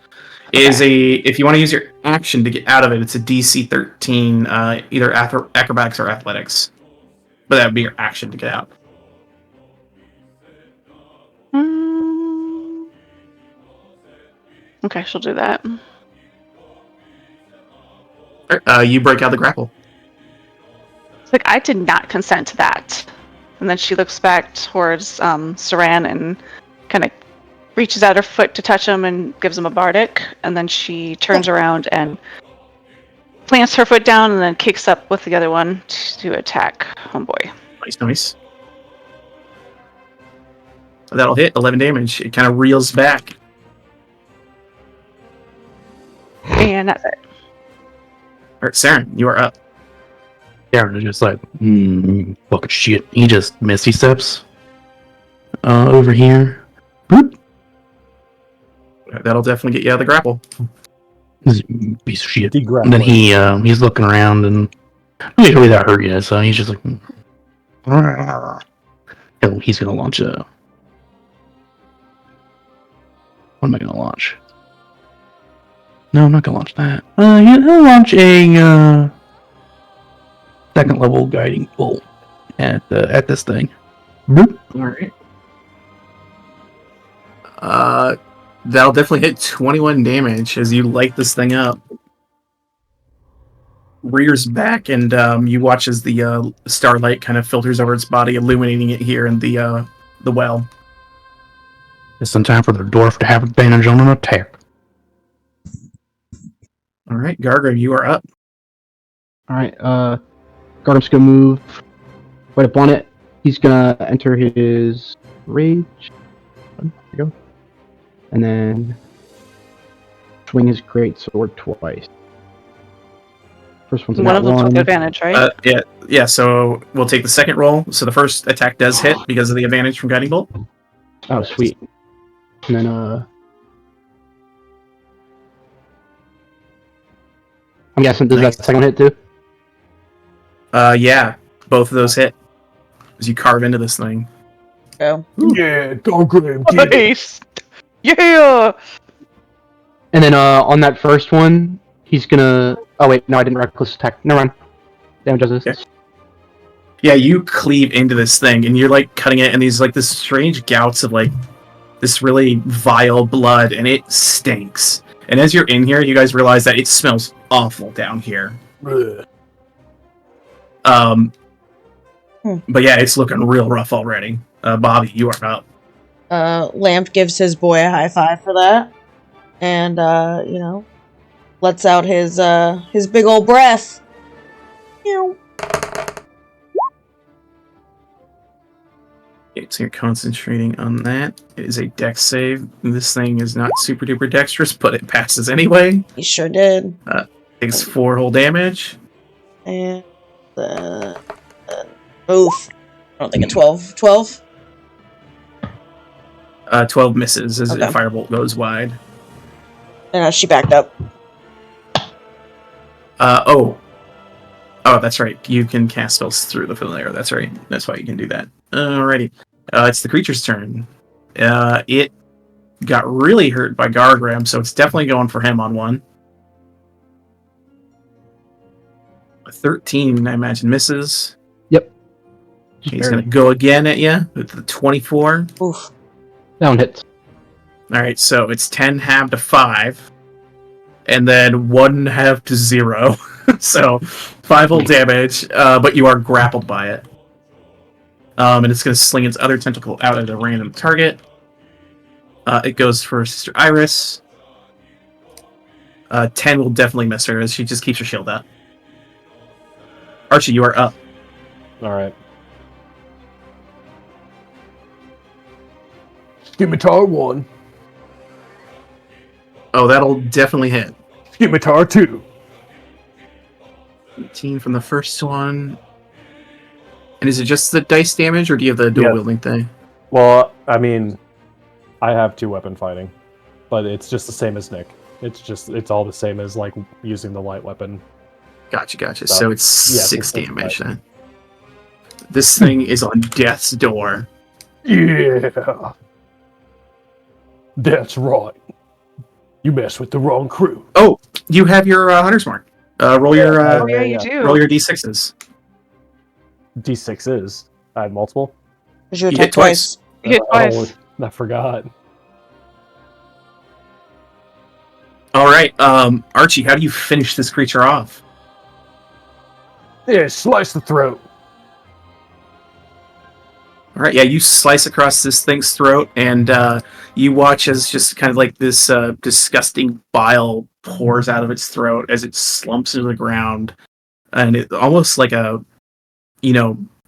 It is if you want to use your action to get out of it, it's a DC 13, either acrobatics or athletics. But that would be your action to get out. Okay, she'll do that. You break out the grapple. It's like, I did not consent to that. And then she looks back towards Saran and kind of reaches out her foot to touch him and gives him a bardic. And then she turns around and plants her foot down and then kicks up with the other one to attack homeboy. Nice. That'll hit 11 damage. It kind of reels back. And that's it. Alright, Saren, you are up. Darren is just like, fucking shit. He just misty steps over here. Boop. That'll definitely get you out of the grapple. This piece of shit. Degrappling. And then he's looking around and he's really that hurt yet, so he's just like, oh, he's gonna launch a. What am I gonna launch? No, I'm not gonna launch that. He'll launch a second level guiding bolt at this thing. Boop. Alright. That'll definitely hit 21 damage as you light this thing up. Rears back, and you watch as the starlight kind of filters over its body, illuminating it here in the well. It's in time for the dwarf to have advantage on an attack. Alright, Gargra, you are up. Alright, Gargam's gonna move right up on it. He's gonna enter his rage. There we go. And then swing his great sword twice. First one's One of them's with advantage, right? Yeah, so we'll take the second roll. So the first attack does hit because of the advantage from Guiding Bolt. Oh, sweet. And then, I'm guessing, does that second hit too? Yeah, both of those hit as you carve into this thing. Go. Yeah, go Graham. Get it. Nice! Yeah! And then, on that first one, he's gonna... Oh wait, no, I didn't reckless attack. Never mind. Damage does this. Okay. Yeah, you cleave into this thing, and you're like cutting it, and these like this strange gouts of like this really vile blood, and it stinks. And as you're in here, you guys realize that it smells awful down here. Ugh. But yeah, it's looking real rough already. Bobby, you are up. Lamp gives his boy a high five for that, and lets out his big old breath. Okay, so you're concentrating on that. It is a dex save. This thing is not super duper dexterous, but it passes anyway. He sure did. Takes 4 whole damage. And oof. I don't think a 12. 12? 12 misses as Okay. the firebolt goes wide. And she backed up. Oh, that's right. You can cast spells through the familiar. That's right. That's why you can do that. Alrighty. It's the creature's turn. It got really hurt by Gargram, so it's definitely going for him on one. A 13, I imagine, misses. Yep. He's going to go again at you with the 24. Oof. Down hits. Alright, so it's 10 halved to 5. And then 1 halved to 0. So 5 whole damage, but you are grappled by it. And it's going to sling its other tentacle out at a random target. It goes for Sister Iris. 10 will definitely miss her as she just keeps her shield up. Archie, you are up. All right. Scimitar 1. Oh, that'll definitely hit. Scimitar 2. 18 from the first one. And is it just the dice damage, or do you have the dual wielding thing? Well, I mean, I have 2 weapon fighting, but it's just the same as Nick. It's all the same as like using the light weapon. Gotcha. So it's 6 it's damage then. This thing is on death's door. Yeah. That's right. You mess with the wrong crew. Oh, you have your Hunter's Mark. Roll your Oh, yeah, you do. roll your d6s. D6s. I had multiple. You hit attack twice. You hit twice. I forgot. All right, Archie, how do you finish this creature off? Yeah, slice the throat. All right, yeah, you slice across this thing's throat, and you watch as just kind of like this disgusting bile pours out of its throat as it slumps into the ground, and it almost like a,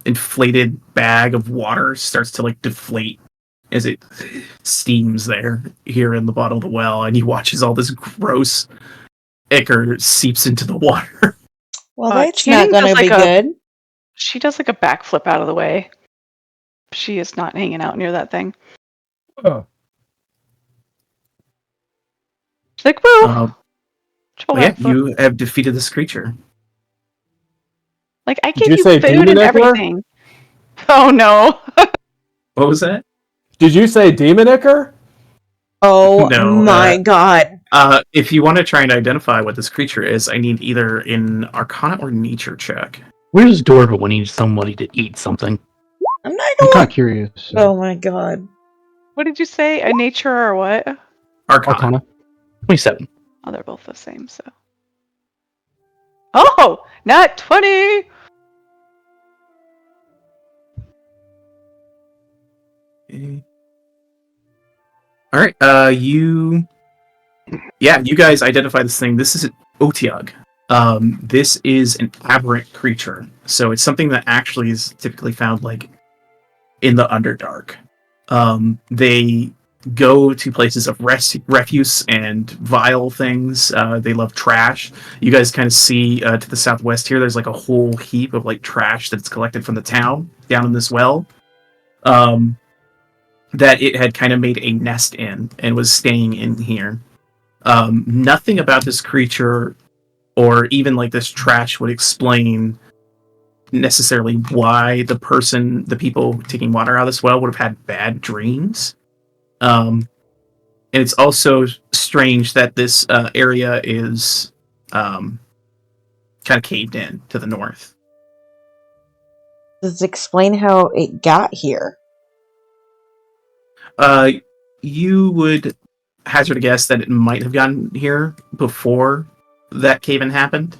inflated bag of water starts to like deflate as it steams here in the bottom of the well, and you watch as all this gross ichor seeps into the water. Well, that's not Channing going does to be like good. She does like a backflip out of the way. She is not hanging out near that thing. Oh. She's like, woo! Triple Yeah, backflip. you have defeated this creature. Like, I Did gave you you say food demon and ichor? everything. Oh, no. What was that? Did you say demon ichor? Oh No, my god. If you want to try and identify what this creature is, I need either an Arcana or Nature check. Where's Dorva when he needs somebody to eat something? I'm not I'm going kind of curious. Oh my god. What did you say? A nature or what? Arcana. Arcana. 27. Oh, they're both the same, so. Oh! Not 20! Okay. All right, you guys identify this thing. This is an Otiug. This is an aberrant creature, so it's something that actually is typically found like in the Underdark. They go to places of refuse and vile things. They love trash. You guys kind of see to the southwest here. There's like a whole heap of like trash that's collected from the town down in this well. That it had kind of made a nest in and was staying in here. Nothing about this creature or even like this trash would explain necessarily why the people taking water out of this well would have had bad dreams. And it's also strange that this area is kind of caved in to the north. Does it explain how it got here? You would hazard a guess that it might have gotten here before that cave-in happened.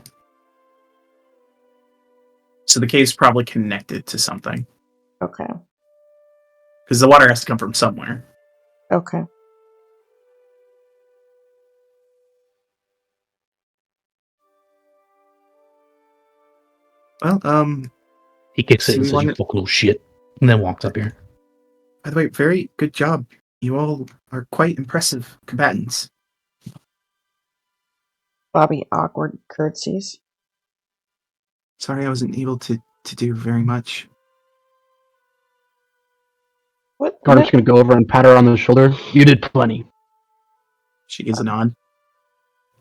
So the cave's probably connected to something. Okay. Because the water has to come from somewhere. Okay. Well, He kicks it So and we says, "You wanted- fucking little shit," and then walks up here. by the way, very good job. You all are quite impressive combatants. Bobby awkward curtsies. Sorry I wasn't able to do very much. What? Garnet's gonna go over and pat her on the shoulder. You did plenty. She gives a nod.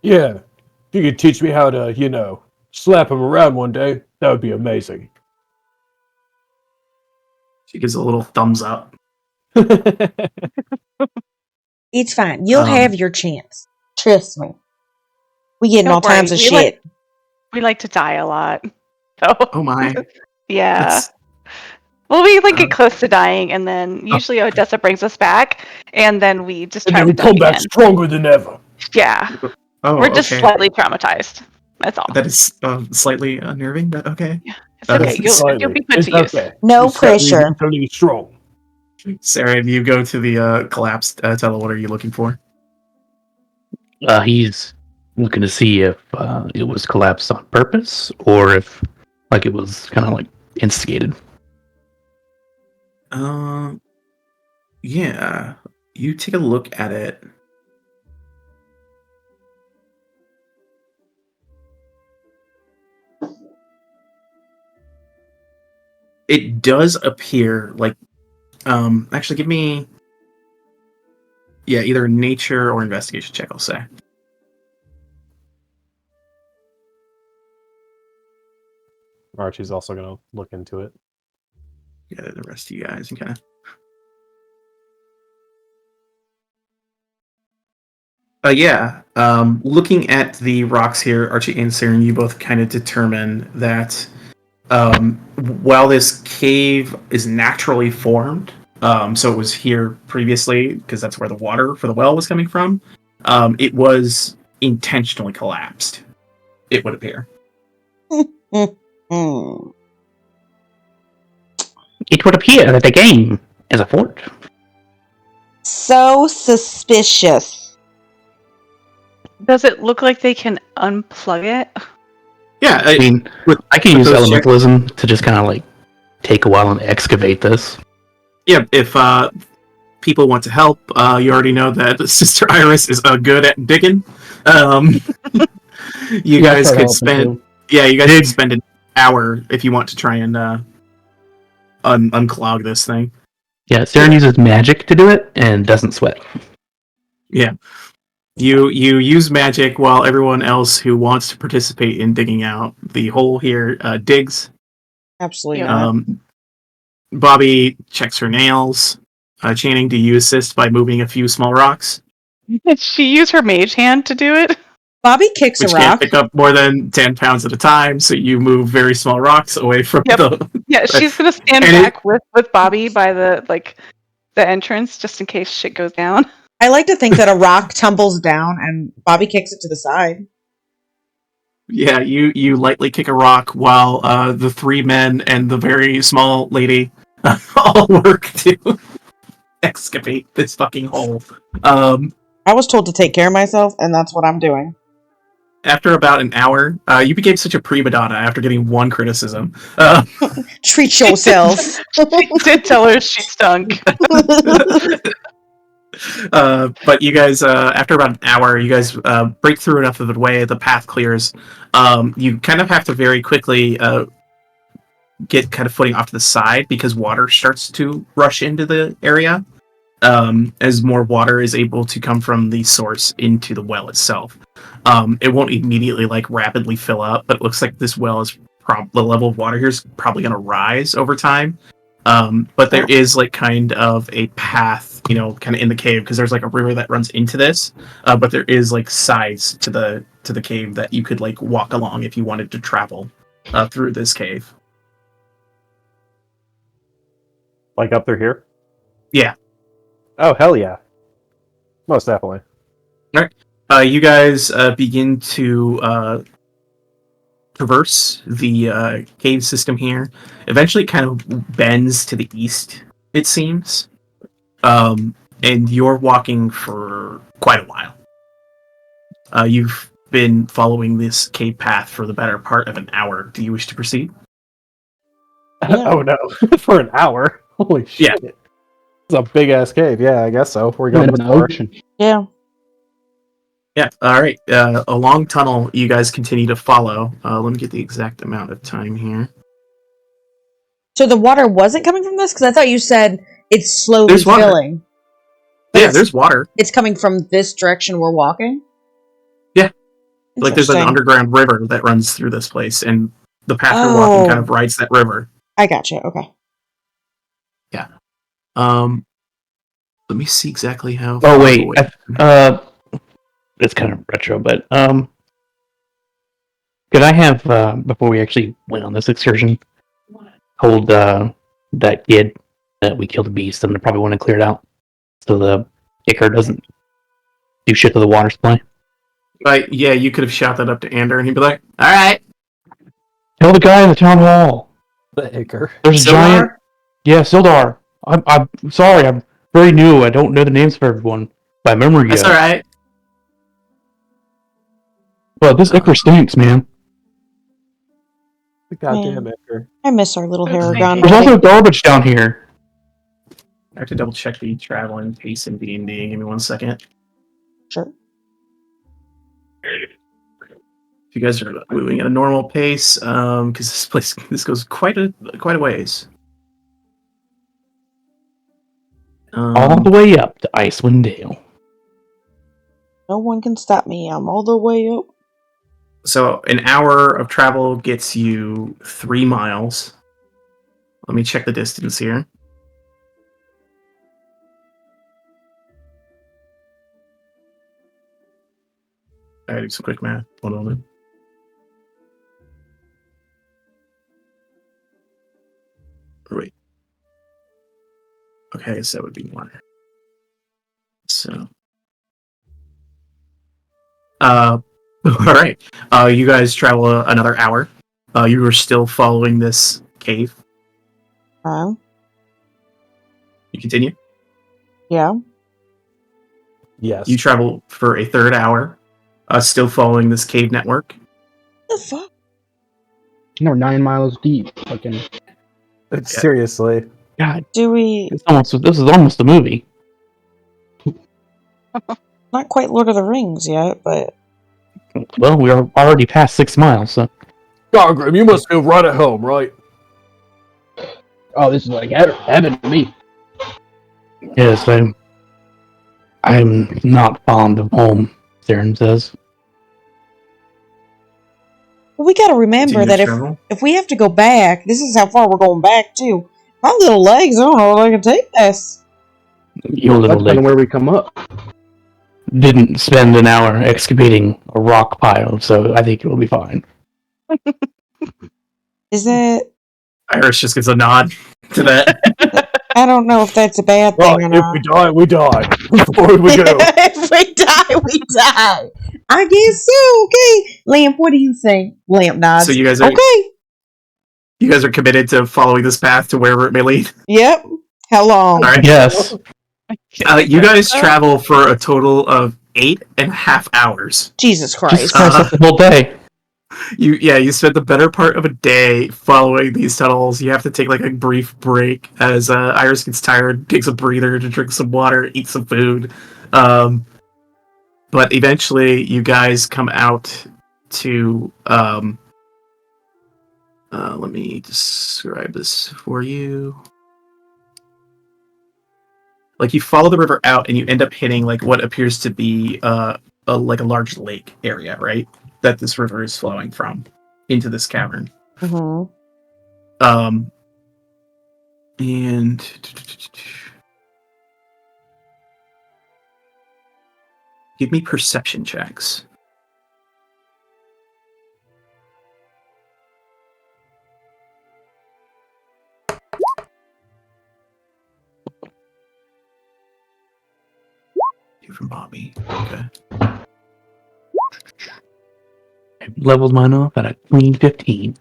Yeah. If you could teach me how to, slap him around one day, that would be amazing. She gives a little thumbs up. It's fine. You'll Um, have your chance. Trust me. We get in Don't all worry, kinds of we shit. We like to die a lot. So Oh my. yeah. That's- Well, we like Um, get close to dying, and then usually Odessa brings us back, and then we just And try then to we die come back again. stronger than ever. Yeah, Oh, we're just okay. slightly traumatized. That's all. That is slightly unnerving, but okay. It's okay. Yes, You'll be put It's to use. okay. No You set me pressure. mentally strong. Sarah, you go to the collapsed tunnel. What are you looking for? He's looking to see if it was collapsed on purpose or if, like, it was kind of like instigated. Yeah. You take a look at it. It does appear like, actually give me, either nature or investigation check, I'll say. Archie's also gonna look into it. Yeah, the rest of you guys and kind of. Looking at the rocks here, Archie and Saren, you both kind of determine that while this cave is naturally formed, so it was here previously because that's where the water for the well was coming from, it was intentionally collapsed, it would appear. Hmm. It would appear that the game is a fort. So suspicious. Does it look like they can unplug it? Yeah, I mean, I can with use those elementalism to just kind of like take a while and excavate this. yeah, if people want to help, you already know that Sister Iris is good at digging. You guys start could helping, spend, too. you guys could spend an hour if you want to try and unclog this thing. Yeah, Saren uses magic to do it and doesn't sweat. Yeah, you use magic while everyone else who wants to participate in digging out the hole here digs. Absolutely Yeah. not. Bobby checks her nails. Channing, do you assist by moving a few small rocks, Did she use her mage hand to do it? Bobby kicks which a can't rock. pick up more than 10 pounds at a time? So you move very small rocks away from Yep. the. Yeah, she's gonna stand And back with Bobby by the entrance just in case shit goes down. I like to think that a rock tumbles down and Bobby kicks it to the side. Yeah, you lightly kick a rock while the three men and the very small lady all work to excavate this fucking hole. I was told to take care of myself, and that's what I'm doing. After about an hour, you became such a prima donna after getting one criticism. Treat yourself. Did tell her she stunk. But you guys, after about an hour, you guys break through enough of the way, the path clears. You kind of have to very quickly get kind of footing off to the side because water starts to rush into the area. As more water is able to come from the source into the well itself. It won't immediately rapidly fill up, but it looks like this well is the level of water here is probably going to rise over time. But there is kind of a path, kind of in the cave because there's a river that runs into this. But there is sides to the cave that you could walk along if you wanted to travel through this cave. Like up through here? Yeah. Oh, hell yeah. Most definitely. You guys begin to traverse the cave system here. Eventually, it kind of bends to the east, it seems. And you're walking for quite a while. You've been following this cave path for the better part of an hour. Do you wish to proceed? Yeah. Oh no. For an hour? Holy shit. Yeah. It's a big ass cave. Yeah, I guess so. We're Going going in this the far. ocean. Yeah. Yeah. All right. A long tunnel you guys continue to follow. Let me get the exact amount of time here. So the water wasn't coming from this? Because I thought you said it's slowly There's water. filling. But Yeah, it's, there's water. it's coming from this direction we're walking? Yeah. Like there's an Interesting. underground river that runs through this place, and the path you're walking kind of rides that river. I gotcha. Okay. Let me see exactly how. Oh far wait, away- it's kind of retro, but could I have before we actually went on this excursion, hold that kid that we killed the beast and probably want to clear it out so the kicker doesn't do shit to the water supply. But yeah, you could have shot that up to Ander, and he'd be like, "All right, Tell the guy in the town hall. The Icker. There's a Sildar?" giant. Yeah, Sildar. I'm sorry. I'm very new. I don't know the names for everyone by memory That's yet. all right." But this Icar stinks, man. The goddamn Icker. I miss our little That's Haragon. There's also garbage down here. I have to double check the traveling pace in D&D. Give me 1 second. Sure. If you guys are moving at a normal pace, because this goes quite a ways. All the way up to Icewind Dale. No one can stop me. I'm all the way up. So an hour of travel gets you 3 miles. Let me check the distance here. I gotta do some quick math. 1 moment. Wait. Okay, so that would be 1. So, all right. You guys travel another hour. You are still following this cave. You continue. Yeah. Yes. You travel for a third hour, still following this cave network. What the fuck? We're 9 miles deep. Fucking. Seriously. God, Do we... this is almost a movie. Not quite Lord of the Rings yet, but... Well, we are already past 6 miles, so. Gargrim, you must feel right at home, right? Oh, this is like heaven to me. Yes, I'm not fond of home, Theron says. Well, we gotta remember Continue that to travel. if we have to go back, this is how far we're going back, too. My little legs, I don't know if I can take this. Your little That's kind of leg where we come up. didn't spend an hour excavating a rock pile, so I think it will be fine. Is it... Iris just gives a nod to that. I don't know if that's a bad thing Right, or if not. we die, we die. Before we go. If we die, we die. I guess so. Okay, Lamp. What do you think? Lamp nods. So you guys are okay. You guys are committed to following this path to wherever it may lead. Yep. How long? All right. Yes. You guys travel for a total of 8.5 hours. Jesus Jesus Christ. Christ, that's the whole day. You spent the better part of a day following these tunnels. You have to take like a brief break as Iris gets tired, takes a breather to drink some water, eat some food. But eventually, you guys come out to. Let me describe this for you. Like you follow the river out, and you end up hitting like what appears to be a large lake area, right? That this river is flowing from into this cavern. Mm-hmm. And give me perception checks. you from Bobby. Okay. I leveled mine off at a clean 15.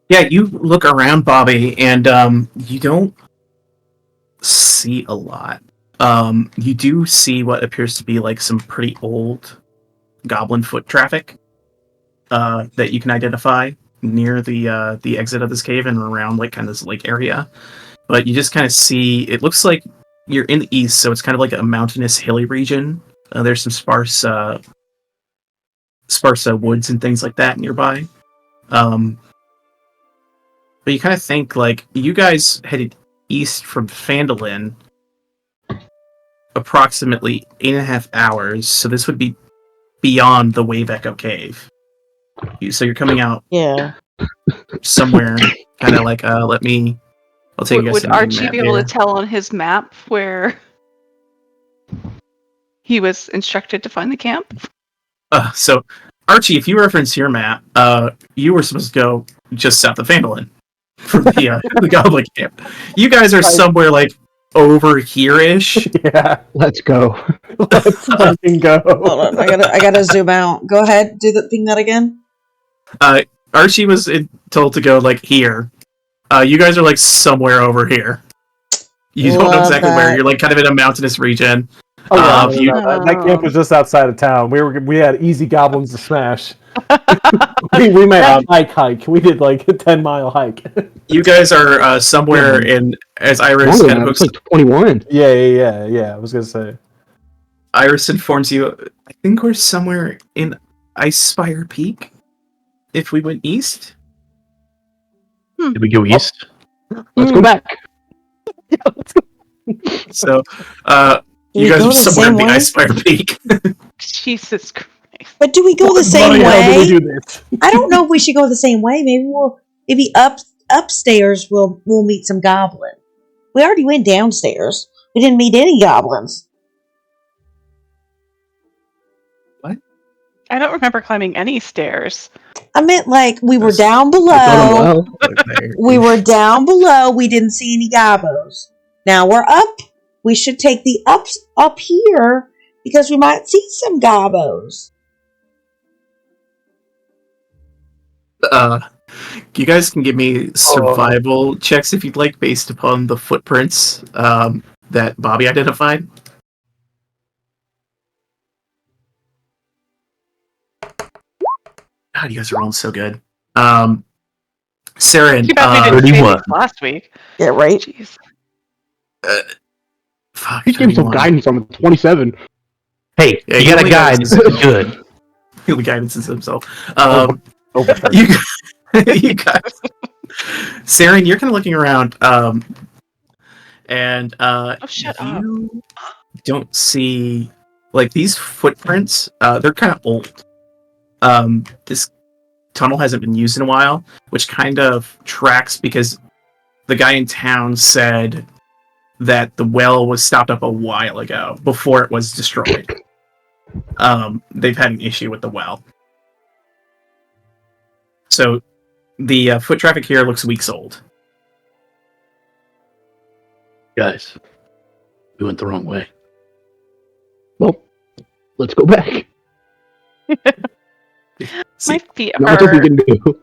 Yeah, you look around, Bobby, and you don't see a lot. You do see what appears to be like some pretty old goblin foot traffic that you can identify near the exit of this cave and around like kind of this lake area. But you just kind of see it looks like you're in the east, so it's kind of like a mountainous, hilly region. There's some sparse woods and things like that nearby. But you kind of think like you guys headed east from Phandelver approximately 8.5 hours, so this would be beyond the Wave Echo Cave. So you're coming out Yeah. somewhere, kind of like I'll take you guys Would to the Archie map be able here. to tell on his map where he was instructed to find the camp? So Archie, if you reference your map, you were supposed to go just south of Phandelver for the Goblin Camp. You guys are somewhere like over here-ish. Yeah, Let's go. let's fucking go. Hold on, I gotta zoom out. Go ahead, do the thing that again. Archie was told to go like here. You guys are like somewhere over here. You don't know Love exactly where. that. You're like kind of in a mountainous region. Oh, yeah, you- that camp was just outside of town. We had easy goblins to smash. we made a hike. We did like a 10-mile hike. You guys are somewhere in as Iris Longer kind than of that, it's hooks. like 21. Yeah. I was gonna say. Iris informs you. I think we're somewhere in Icespire Peak. If we went east, Did we go east? Let's go back. so Do you we guys go are the somewhere in same the way? Icespire Peak. Jesus Christ. But do we go the same Bloody hell did we way? do this? I don't know if we should go the same way. Maybe upstairs we'll meet some goblins. We already went downstairs. We didn't meet any goblins. I don't remember climbing any stairs. I meant like we were down Done below. well. We were down below. We didn't see any gobbos. Now we're up. We should take the up here because we might see some gobbos. You guys can give me survival checks if you'd like, based upon the footprints that Bobby identified. God, you guys are rolling so good. Saren, Too bad we didn't say 31. this last week. Yeah, right. Jeez. fuck, He gave me some 31. guidance on the 27. Hey, Yeah, you he got a only guide. knows his- Good. The guidance is himself. Oh, You, you guys, Saren, you're kind of looking around, and Shut up. you don't see like these footprints. They're kind of old. This tunnel hasn't been used in a while, which kind of tracks because the guy in town said that the well was stopped up a while ago before it was destroyed. They've had an issue with the well. So the foot traffic here looks weeks old. Guys, we went the wrong way. Well, let's go back. My feet Not much else we hurt. can do.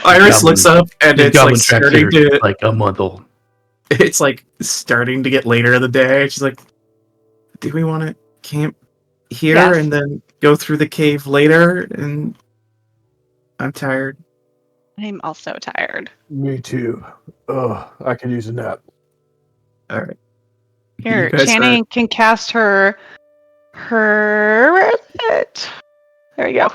Iris Goblin- looks up and These it's like goblin tracks starting are to like a month old. it's like starting to get later in the day. She's like, do we want to camp here Yes. and then go through the cave later? And I'm tired. I'm also tired. Me too. Ugh, I could use a nap. All right. Here, You guys Channing can cast her. Where is it? There we go.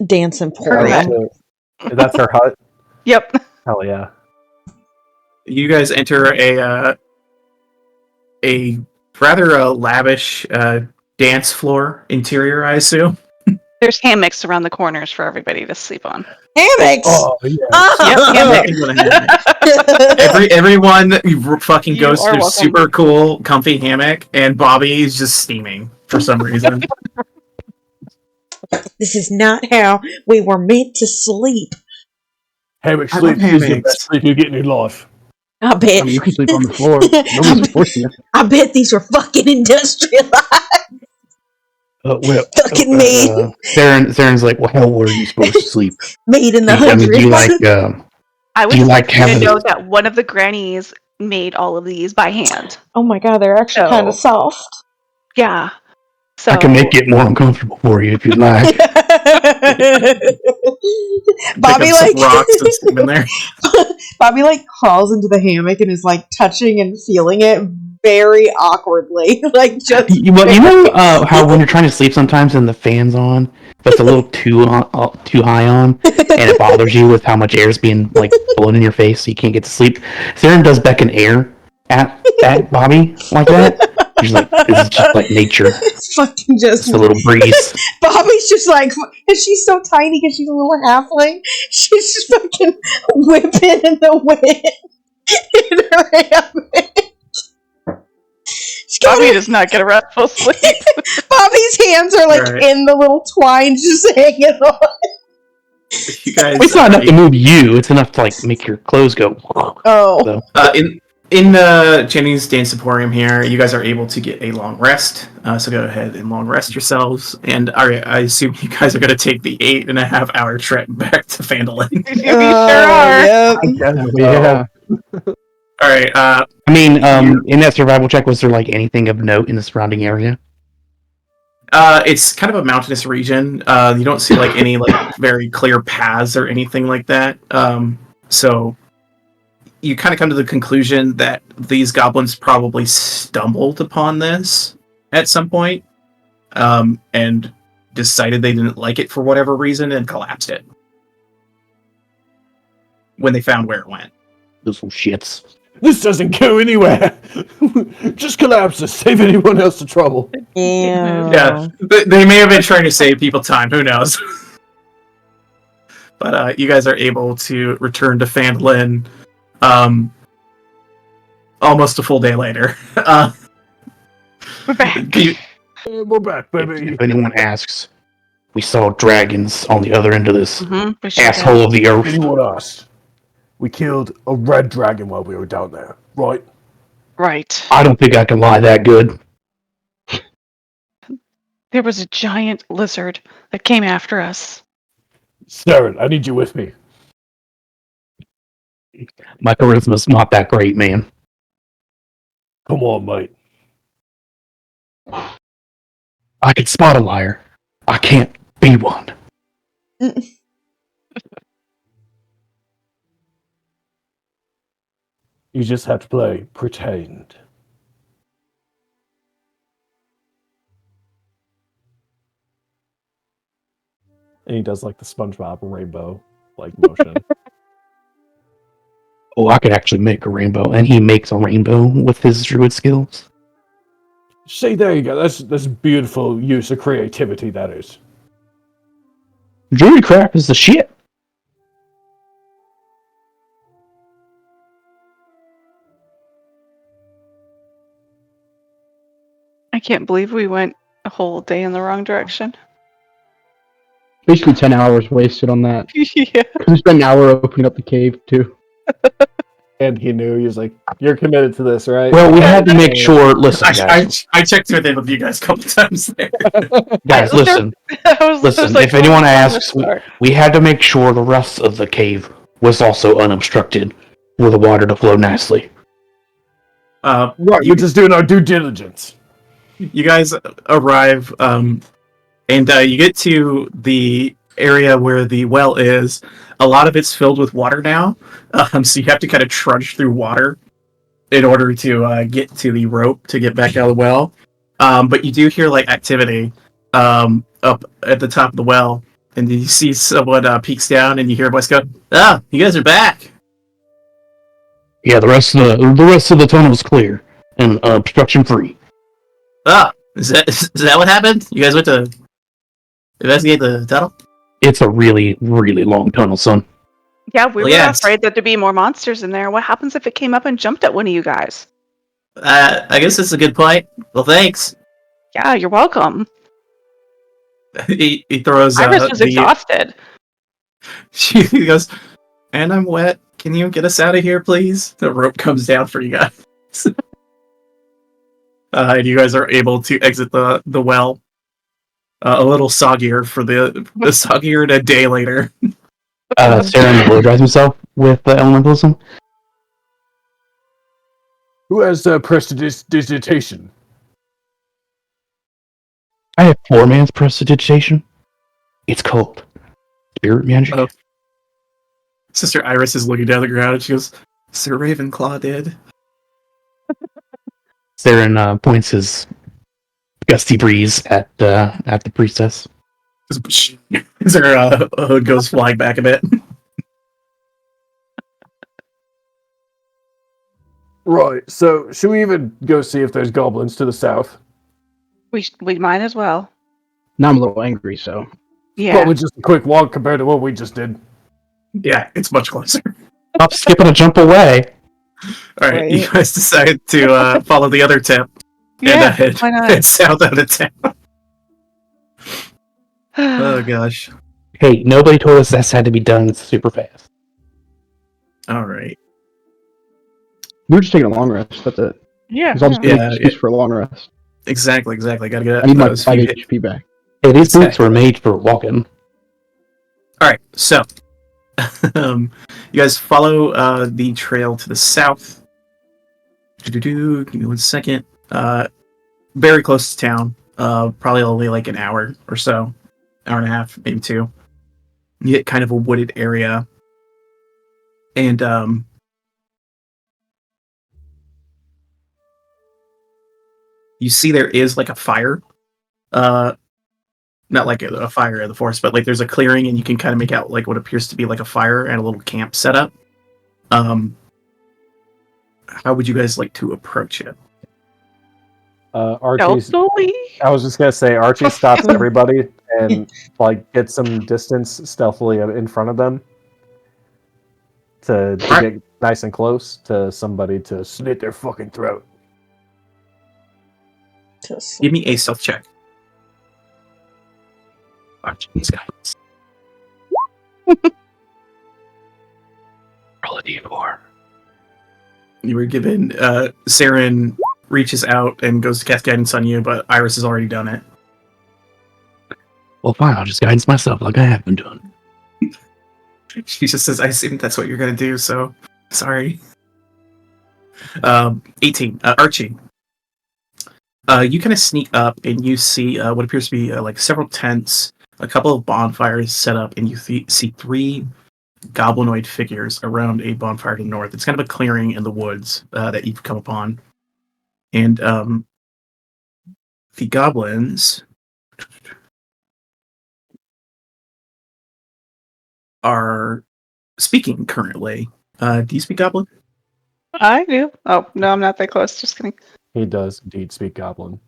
Dancing Correct. Florian. That's her hut. Yep. Hell yeah. You guys enter a rather lavish dance floor interior, I assume. There's hammocks around the corners for everybody to sleep on. Hammocks. Oh yeah. Yep, Nothing but a hammock. Everyone fucking You goes are through welcome. super cool, comfy hammock, and Bobby is just steaming for some reason. This is not how we were meant to sleep. Hammock I sleep love is the hammocks. best sleep you get in your life. I bet. I mean, you can sleep on the floor. Nobody's forcing you. I bet these were fucking industrialized. Fucking me. Theron's like, well, how were you supposed to sleep? Made in the I mean, do you hundreds. like, I would Do you just like like you to having- know that one of the grannies made all of these by hand. Oh my god, they're actually kind of soft. Yeah. So I can make it more uncomfortable for you if you'd like. Bobby Pick up some like rocks and stick them in there. Bobby like crawls into the hammock and is like touching and feeling it very awkwardly, like just. Well, you know how when you're trying to sleep sometimes and the fan's on, but it's a little too high on, and it bothers you with how much air is being like blown in your face, so you can't get to sleep. Theron does beckon air at Bobby like that. She's like, this is just like nature. It's fucking just a little breeze. Bobby's just like, and she's so tiny because she's a little halfling. She's just fucking whipping in the wind in her hammock. Bobby does not get a restful sleep. Bobby's hands are like in the little twine, just hanging on. You guys, it's not enough to move you. It's enough to like make your clothes go. Oh. So. In the Jennings Dance Emporium here, you guys are able to get a long rest. So go ahead and long rest yourselves. And I assume you guys are going to take the 8.5-hour trek back to Phandelver. You sure are. Yep. Yeah. All right. I mean, in that survival check, was there like anything of note in the surrounding area? It's kind of a mountainous region. You don't see like any like very clear paths or anything like that. So you kind of come to the conclusion that these goblins probably stumbled upon this at some point, and decided they didn't like it for whatever reason and collapsed it when they found where it went. Those little shits. This doesn't go anywhere. Just collapse it. Save anyone else the trouble. Yeah. They may have been trying to save people time. Who knows? But you guys are able to return to Phandelver almost a full day later. We're back. We're back, baby. If anyone asks, we saw dragons on the other end of this We sure asshole of the earth. Anyone asked? We killed a red dragon while we were down there, right? did. Right. I don't think I can lie that good. There was a giant lizard that came after us. Saren, I need you with me. My charisma's not that great, man. Come on, mate. I can spot a liar. I can't be one. You just have to play pretend. And he does like the SpongeBob rainbow like motion. Oh, I could actually make a rainbow, and he makes a rainbow with his druid skills. See, there you go. That's beautiful use of creativity, that is. Druidcraft is the shit. I can't believe we went a whole day in the wrong direction. Basically 10 hours wasted on that. Yeah. We spent an hour opening up the cave, too. And he knew. He was like, "You're committed to this, right?" Well, we had to make sure. Listen, guys. I checked with him with you guys a couple times there. Guys, listen. Listen, if anyone asks, we had to make sure the rest of the cave was also unobstructed for the water to flow nicely. Right, we're just doing our due diligence. You guys arrive, and you get to the area where the well is. A lot of it's filled with water now, so you have to kind of trudge through water in order to get to the rope to get back out of the well. But you do hear like activity up at the top of the well, and you see someone peeks down, and you hear a voice go, "Ah, you guys are back!" Yeah, the rest of the tunnel's clear and obstruction free. Ah, is that what happened? You guys went to investigate the tunnel? It's a really, really long tunnel, son. Yeah, we Well, were yes. afraid that there'd be more monsters in there. What happens if it came up and jumped at one of you guys? I guess that's a good point. Well, thanks. Yeah, you're welcome. he throws Iris was exhausted. He goes, and I'm wet. Can you get us out of here, please? The rope comes down for you guys. And you guys are able to exit the well. A little soggier for the soggier and a day later. Saren blow dries himself with the elementalism. Who has prestidigitation? I have 4 man's prestidigitation. It's called spirit magic. Oh. Sister Iris is looking down the ground and she goes, Sir Ravenclaw did. Saren points his gusty breeze at the priestess. As her hood goes flying back a bit. Right. So, should we even go see if there's goblins to the south? We might as well. Now I'm a little angry, so. Yeah. Probably just a quick walk compared to what we just did. Yeah, it's much closer. Stop, skip, and a jump away. Alright, Right. you guys decide to follow the other tip Yeah. and Why not? head south out of town. Oh gosh. Hey, nobody told us this had to be done super fast. Alright. We were just taking a long rest, that's it. Yeah. It's all just Yeah, an excuse for a long rest. Exactly. Gotta get I need my those 5 few HP back. Hey, these Exactly. boots were made for walking. Alright, so you guys follow the trail to the south. Give me 1 second. Very close to town. Probably only like an hour or so. Hour and a half, maybe 2. You get kind of a wooded area. And you see there is like a fire. Not like a fire in the forest, but like there's a clearing and you can kind of make out like what appears to be like a fire and a little camp set up. How would you guys like to approach it? Archie's. Stealthily? I was just gonna say Archie stops everybody and like gets some distance stealthily in front of them to get nice and close to somebody to slit their fucking throat. Give me a stealth check. Archie's guys. Roll a d4. You were given Saren reaches out and goes to cast guidance on you, but Iris has already done it. Well, fine. I'll just guidance myself like I have been doing. She just says, I assume that's what you're going to do, so sorry. 18. Archie. You kind of sneak up and you see what appears to be like several tents, a couple of bonfires set up, and you see 3 goblinoid figures around a bonfire to the north. It's kind of a clearing in the woods that you've come upon. And the goblins are speaking currently. Do you speak goblin? I do. Oh, no, I'm not that close. Just kidding. He does indeed speak goblin.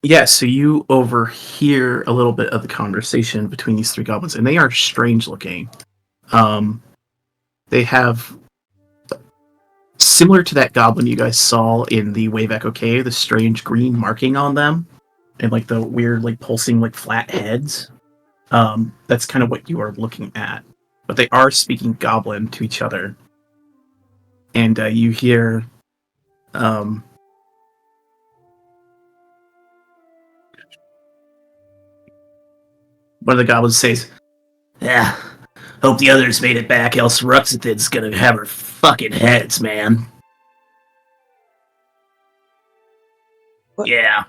Yeah, so you overhear a little bit of the conversation between these 3 goblins, and they are strange looking. They have, similar to that goblin you guys saw in the Wave Echo Cave, the strange green marking on them, and like the weird, like pulsing, like flat heads. That's kind of what you are looking at. But they are speaking goblin to each other. And you hear one of the goblins says, "Yeah, hope the others made it back, else Ruxithin's gonna have her fucking heads, man." What? Yeah.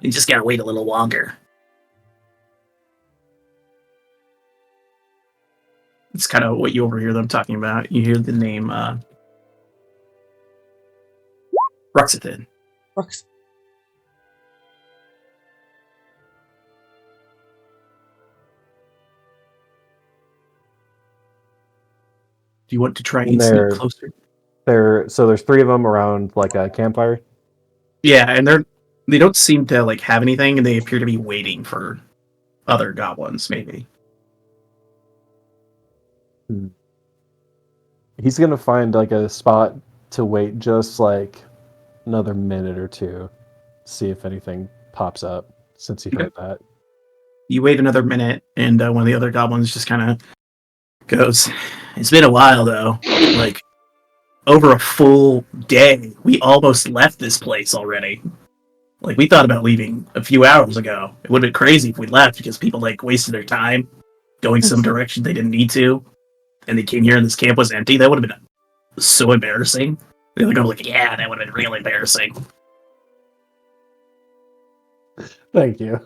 You just gotta wait a little longer. It's kind of what you overhear them talking about. You hear the name Ruxithin. Rux- Do you want to try And and they're- sneak closer? So there's 3 of them around like a campfire. Yeah, and they don't seem to like have anything, and they appear to be waiting for other goblins, maybe. He's gonna find like a spot to wait just like another minute or 2 see if anything pops up since you Okay. heard that. You wait another minute, and one of the other goblins just kind of goes, "It's been a while, though. Like, over a full day. We almost left this place already. Like, we thought about leaving a few hours ago. It would have been crazy if we left because people, like, wasted their time going some direction they didn't need to, and they came here and this camp was empty. That would have been so embarrassing." The other guy was like, "Yeah, that would have been really embarrassing." Thank you.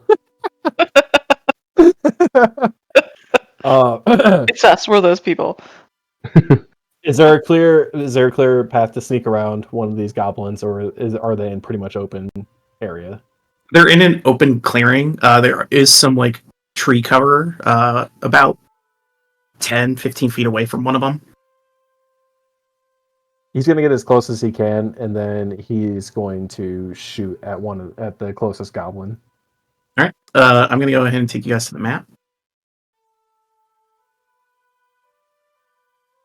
It's us. We're those people. Is there a clear path to sneak around one of these goblins, or are they in pretty much open area? They're in an open clearing. There is some, like, tree cover about 10, 15 feet away from one of them. He's going to get as close as he can, and then he's going to shoot at the closest goblin. All right. I'm going to go ahead and take you guys to the map.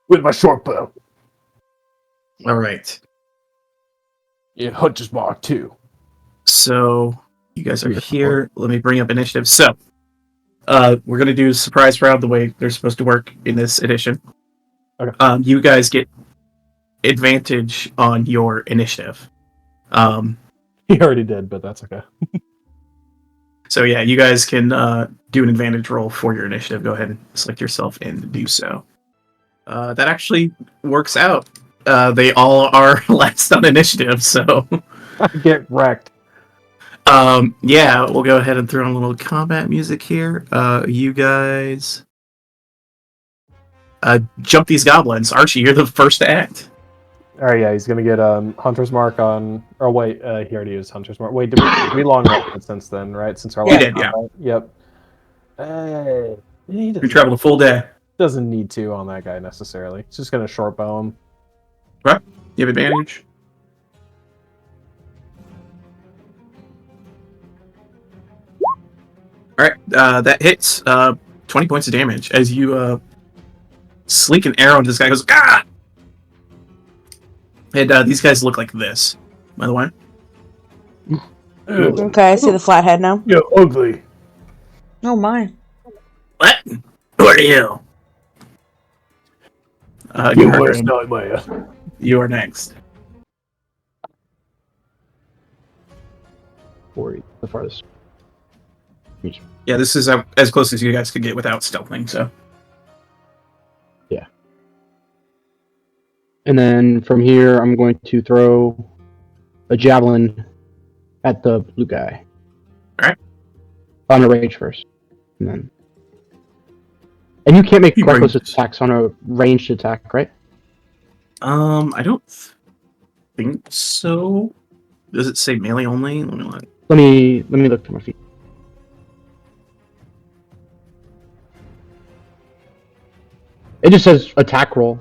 With my short bow. All right. Yeah, Hunter's Mark 2. So you guys are here. Let me bring up initiative. So we're going to do surprise round the way they're supposed to work in this edition. Okay. You guys get advantage on your initiative. He already did, but that's okay. So yeah, you guys can do an advantage roll for your initiative. Go ahead and select yourself and do so. That actually works out. They all are last on initiative, so Get wrecked. yeah, we'll go ahead and throw in a little combat music here. You guys jump these goblins. Archie, you're the first to act. All right, yeah, he's gonna get Hunter's Mark on. Or wait, he already used Hunter's Mark. Wait, did we long rest it since then? Right, since our You last did, yeah. combat? Yep. He You traveled a full day. doesn't need to on that guy necessarily. He's just gonna short bow him. Right? You have advantage. All right, that hits 20 points of damage as you slink an arrow into this guy. Goes, ah! And these guys look like this, by the way. Okay, I see the flathead now. You're ugly. Oh my. What? Who are you? Your Gurgrim, worst nightmare. you are next. The farthest. Yeah, this is as close as you guys could get without stealthing, so. Yeah. And then from here, I'm going to throw a javelin at the blue guy. Alright. On a range first. And you can't make He reckless ranges. attacks on a ranged attack, right? I don't think so. Does it say melee only? Let me look. Let me look for my feet. It just says attack roll.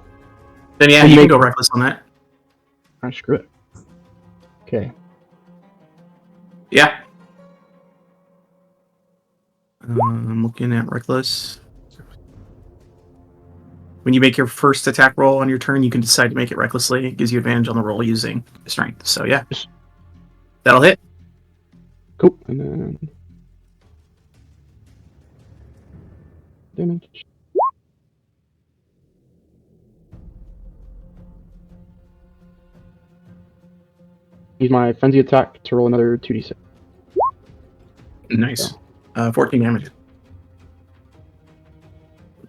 Then yeah, And you can make- go reckless on that. Ah, screw it. Okay. Yeah. I'm looking at reckless. When you make your first attack roll on your turn, you can decide to make it recklessly. It gives you advantage on the roll using strength. So yeah, that'll hit. Cool. And then damage. Use my frenzy attack to roll another 2d6. Nice. 14 damage.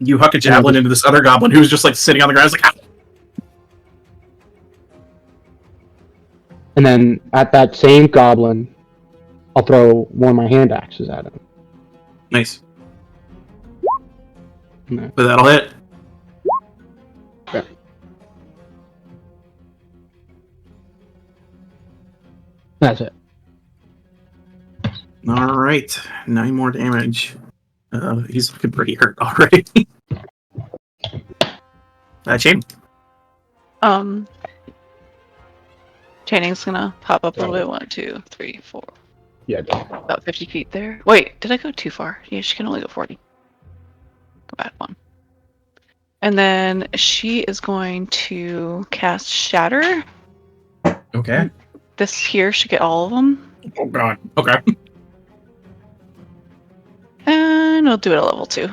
You huck a javelin into this other goblin who's just like sitting on the ground. It's like, ah! And then at that same goblin, I'll throw one of my hand axes at him. Nice. No. But that'll hit. Okay. That's it. All right, 9 more damage. He's looking pretty hurt already. Shane. Channing's gonna pop up a little bit. 1, 2, 3, 4. Yeah, I did. About 50 feet there. Wait, did I go too far? Yeah, she can only go 40. Go back 1. And then she is going to cast Shatter. Okay. This here should get all of them. Oh god. Okay. And we'll do it at level 2.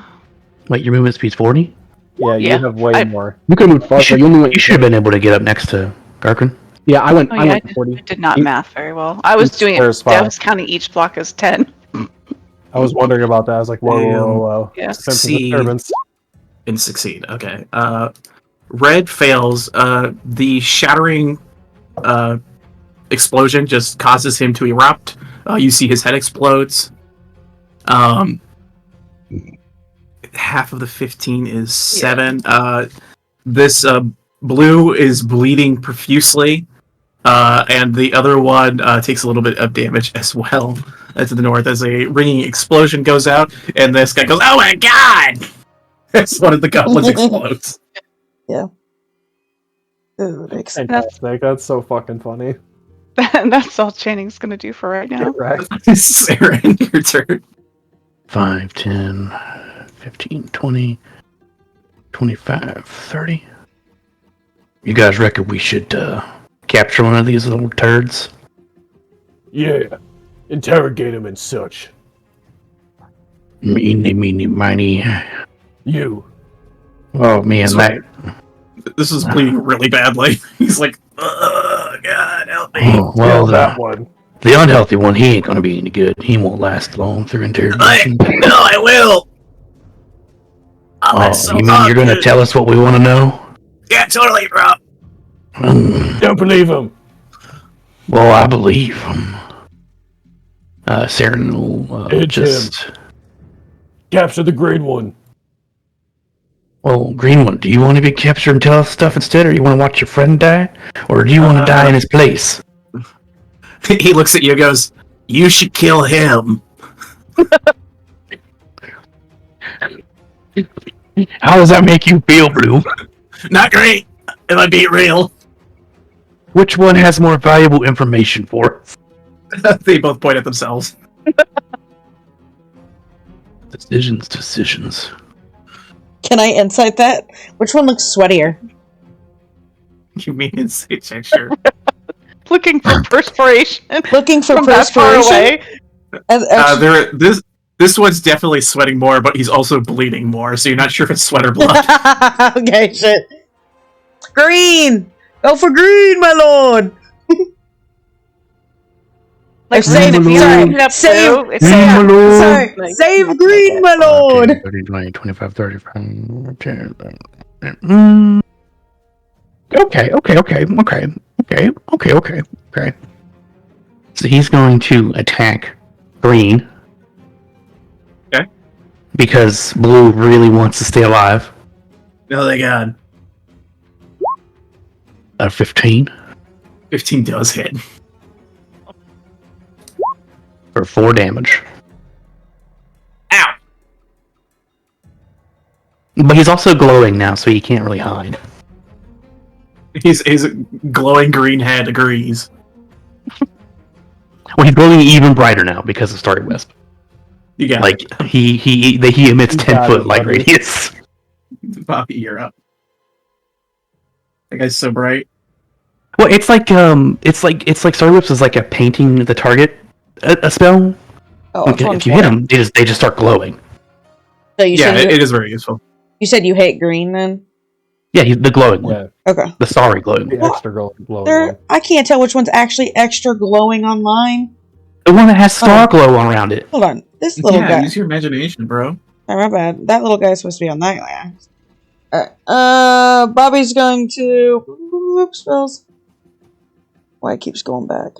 Wait, your movement speed's 40? Yeah, you Yeah, have way more. You could move farther. You only went. You should have been able to get up next to Garkin. Yeah, I went. Oh, I yeah, went to 40. I did not math very well. I was Each doing square's it. I 5. was counting each block as 10. I was wondering about that. I was like, whoa. Yeah. Sense of Succeed. disturbance. And succeed. Okay. Red fails. The shattering explosion just causes him to erupt. You see his head explodes. Half of the 15 is 7. This blue is bleeding profusely. And the other one takes a little bit of damage as well. To the north, as a ringing explosion goes out, and this guy goes, "Oh my god!" As one of the goblins explodes. Yeah. Ooh, Fantastic. That's so fucking funny. That's all Channing's gonna do for right now. Correct. Sarah, your turn. 5, 10, 15, 20, 25, 30. You guys reckon we should capture one of these little turds? Yeah. Interrogate him and such. Meeny, meeny, miny. You. Oh, man, that... This is bleeding really badly. He's like, "Oh god, help me!" Oh, well, that one. the unhealthy one, he ain't gonna be any good. He won't last long through interrogation. No, I will. Oh, you mean you're gonna tell us what we want to know? Yeah, totally, bro. Don't believe him. Well, I believe him. Saren will It's just... Capture the green one. Well, Green One, do you want to be captured and tell us stuff instead, or you want to watch your friend die? Or do you want to die in his place? He looks at you and goes, "You should kill him." How does that make you feel, Blue? Not great, if I be real. Which one has more valuable information for us? They both point at themselves. Decisions. Can I insight that? Which one looks sweatier? You mean insight check, sure. Looking for perspiration. Looking for from that far perspiration. away. This one's definitely sweating more, but he's also bleeding more, so you're not sure if it's sweat or blood. Okay, shit. Green! Go for green, my lord! Like, save, save green, my lord! 30, 20, 25, 30, 10, Okay. So he's going to attack Green. Okay. Because Blue really wants to stay alive. Oh my god. 15. 15 does hit. For 4 damage. Ow! But he's also glowing now, so he can't really hide. His glowing green head agrees. Well, he's glowing even brighter now because of Starry Wisp. You got Like, he emits 10-foot light radius. Bobby, you're up. That guy's so bright. Well, it's like Starry Wisp is like a painting the target a spell. Oh, like, if you hit them, they just start glowing. So you Yeah, said it is very useful. You said you hate green then? Yeah, he's the glowing one. Yeah. Okay. The starry glowing The one. extra glowing one. I can't tell which one's actually extra glowing online. The one that has star glow around it. Hold on. This little guy. Use your imagination, bro. Oh, my bad. That little guy's supposed to be on that guy. Alright. Bobby's going to... Oops, spells. Why it keeps going back.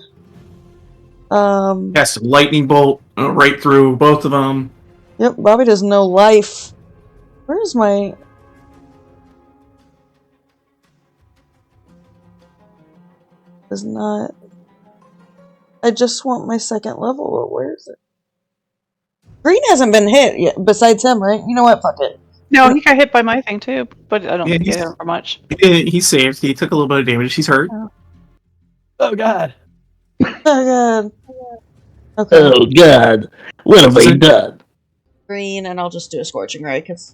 Cast a lightning bolt right through both of them. Yep, Bobby does no life. Where's my... Does not... I just want my second level. Where is it? Green hasn't been hit yet, besides him, right? You know what? Fuck it. No, he got hit by my thing too, but I don't think he hit him for much. He saved. He took a little bit of damage. He's hurt. Oh god. Oh god. Okay. Oh god. What have they done? Green, and I'll just do a scorching ray, because...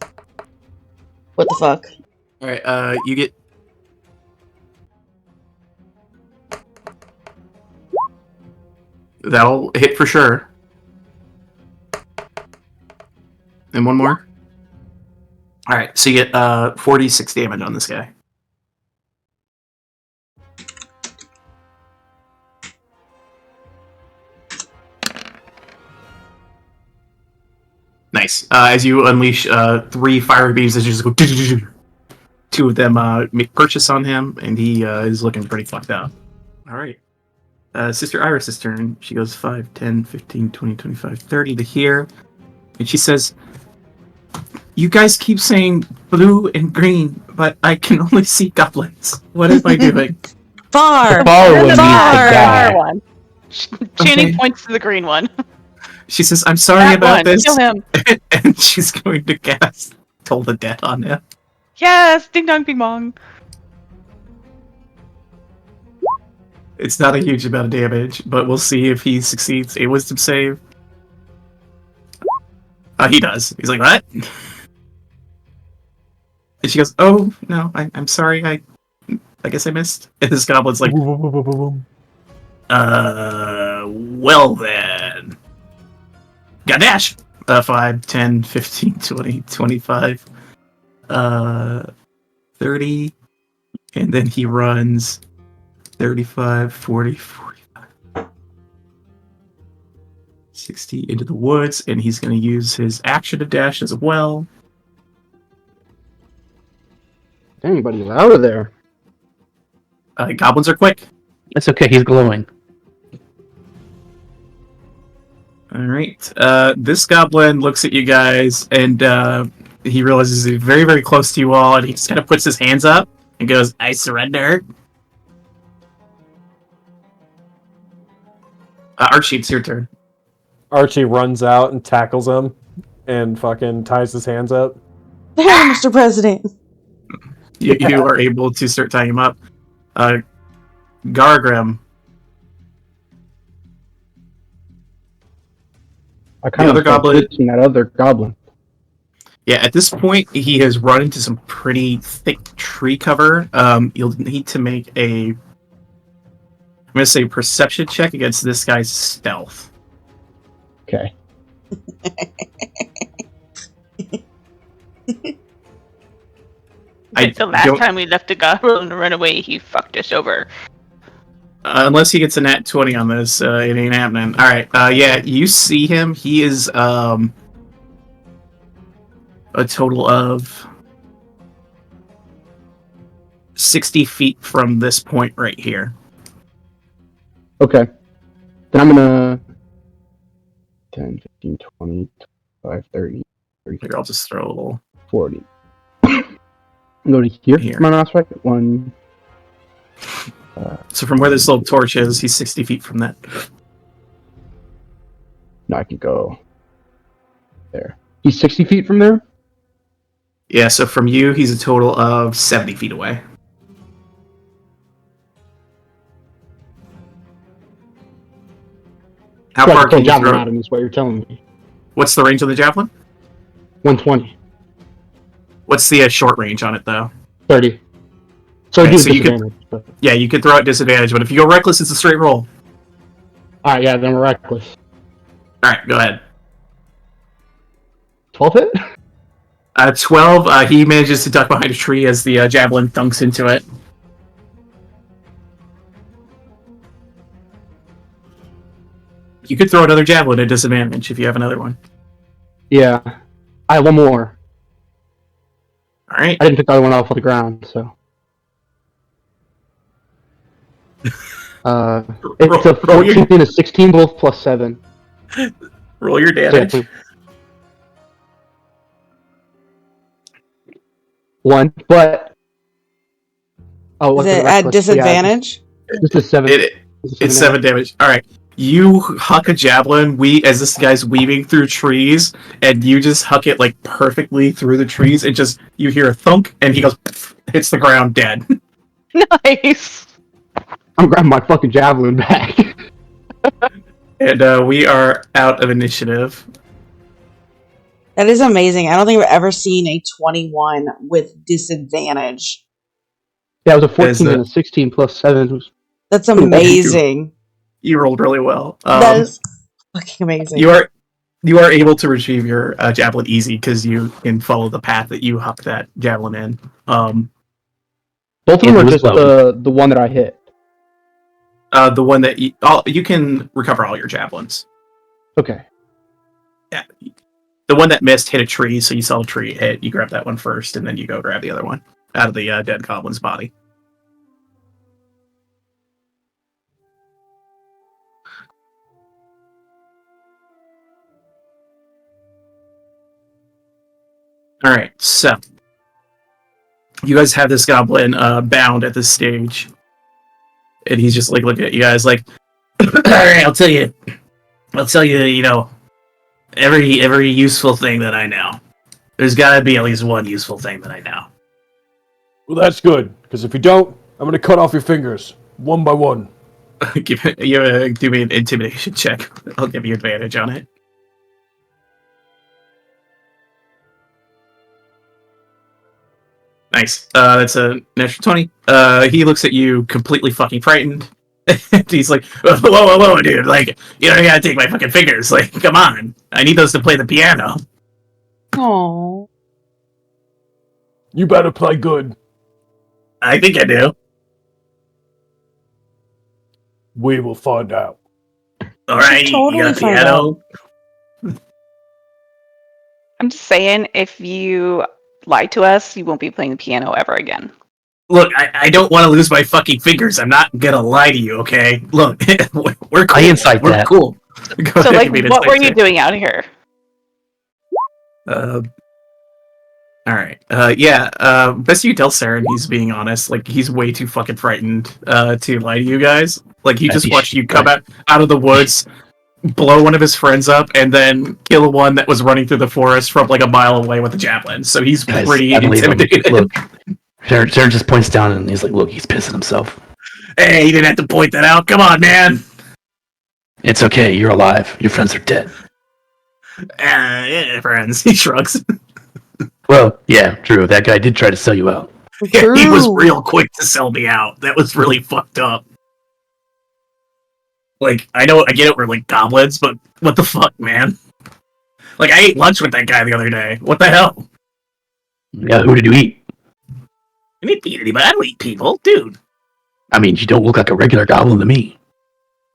What the fuck? Alright, you get... That'll hit for sure. And one more. All right, so you get 46 damage on this guy. Nice. As you unleash 3 fire beams, as you just go, 2 of them make purchase on him, and he is looking pretty fucked up. All right. Sister Iris' turn. She goes 5, 10, 15, 20, 25, 30 to here. And she says, you guys keep saying blue and green, but I can only see goblins. What am I doing? Far! Far one needs to die. Far one. Channing points to the green one. She says, I'm sorry That about one. this. Kill him. And she's going to cast Toll the Dead on him. Yes! Ding dong, bing bong. It's not a huge amount of damage, but we'll see if he succeeds a wisdom save. He does. He's like, what? And she goes, oh, no, I'm sorry, I guess I missed. And this goblin's like, well then. Got dash! 5, 10, 15, 20, 25, 30, and then he runs 35, 40, 45, 60 into the woods, and he's going to use his action to dash as well. Dang, buddy, he's out of there. Goblins are quick. It's okay. He's glowing. All right. This goblin looks at you guys, and he realizes he's very, very close to you all, and he just kind of puts his hands up and goes, I surrender. Archie, it's your turn. Archie runs out and tackles him and fucking ties his hands up. There, Mr. President. You are able to start tying him up. Gargrim. I kind of in that other goblin. Yeah, at this point, he has run into some pretty thick tree cover. You'll need to make a, I'm going to say, perception check against this guy's stealth. Okay. The last time we left a goblin to run away, he fucked us over. Unless he gets a nat 20 on this, it ain't happening. Alright, yeah, you see him. He is a total of 60 feet from this point right here. Okay. Then I'm gonna 10, 15, 20, 25, 30, 35, Here, I'll just throw a little 40. I'm going to here. My mouse right. 1. So from where this little torch is, he's 60 feet from that. No, I can go there. He's 60 feet from there? Yeah, so from you, he's a total of 70 feet away. How far can you javelin throw? at him is what you're telling me. What's the range of the javelin? 120. What's the short range on it, though? 30. So, Okay, do so you disadvantage. But... Yeah, you could throw at disadvantage, but if you go reckless, it's a straight roll. Alright, yeah, then we're reckless. Alright, go ahead. 12 hit? 12, he manages to duck behind a tree as the javelin dunks into it. You could throw another javelin at disadvantage if you have another one. Yeah. I have one more. Alright. I didn't pick the other one off of the ground, so. It's a 14 and a 16, both plus 7. Roll your damage. So, 1, but... Oh, Is it at disadvantage? Yeah. This is 7. It's 7 damage. Alright. You huck a javelin, as this guy's weaving through trees, and you just huck it like perfectly through the trees, and just you hear a thunk, and he goes, hits the ground dead. Nice. I'm grabbing my fucking javelin back. And we are out of initiative. That is amazing. I don't think I've ever seen a 21 with disadvantage. Yeah, it was a 14 and a 16 plus 7. That's amazing. You rolled really well. That is fucking amazing. You are able to retrieve your javelin easy because you can follow the path that you hucked that javelin in. Both of them are just the one that I hit. The one that you can recover all your javelins. Okay. Yeah. The one that missed hit a tree, so you saw a tree hit. You grab that one first, and then you go grab the other one out of the dead goblin's body. All right, so you guys have this goblin bound at this stage, and he's just like looking at you guys like, "All right, I'll tell you, you know, every useful thing that I know. There's got to be at least one useful thing that I know." Well, that's good, because if you don't, I'm going to cut off your fingers, one by one. Do me an intimidation check. I'll give you advantage on it. Nice. That's a natural 20. He looks at you completely fucking frightened. He's like, whoa, dude. Like, you don't gotta take my fucking fingers. Like, come on. I need those to play the piano. Aww. You better play good. I think I do. We will find out. Alright, Totally you got a find piano. I'm just saying, if you lie to us, you won't be playing the piano ever again. Look, I don't want to lose my fucking fingers. I'm not gonna lie to you, okay? Look, we're cool. I incite we're that. cool. Go So, ahead, like, give me an what were insight you check. doing out here? Alright. Best you tell Saren he's being honest. Like, he's way too fucking frightened to lie to you guys. Like, he just watched you come out of the woods, blow one of his friends up, and then kill one that was running through the forest from like a mile away with a javelin. So he's Guys, pretty I believe him. intimidated. Look, Sharon just points down and he's like, look, he's pissing himself. Hey, you didn't have to point that out. Come on, man. It's okay, you're alive. Your friends are dead. Yeah, friends. He shrugs. Well, yeah, true. That guy did try to sell you out. Yeah, he was True. real quick to sell me out. That was really fucked up. Like, I get it, we're like goblins, but what the fuck, man? Like, I ate lunch with that guy the other day. What the hell? Yeah, who did you eat? I didn't eat anybody. I don't eat people, dude. I mean, you don't look like a regular goblin to me.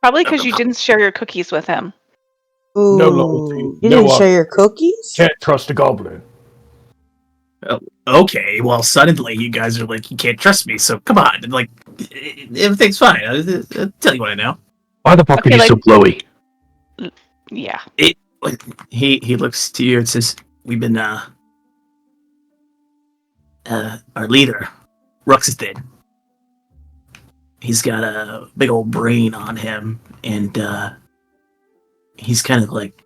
Probably because you didn't share your cookies with him. Ooh. No loyalty. You No didn't honor. share your cookies? Can't trust a goblin. Okay, well, suddenly you guys are like, you can't trust me, so come on. And, like, everything's fine. I'll tell you what I know. Why the fuck Okay, are you like- so glowy? Yeah. He looks to you and says, we've been, our leader, Rux is dead. He's got a big old brain on him, and, he's kind of, like,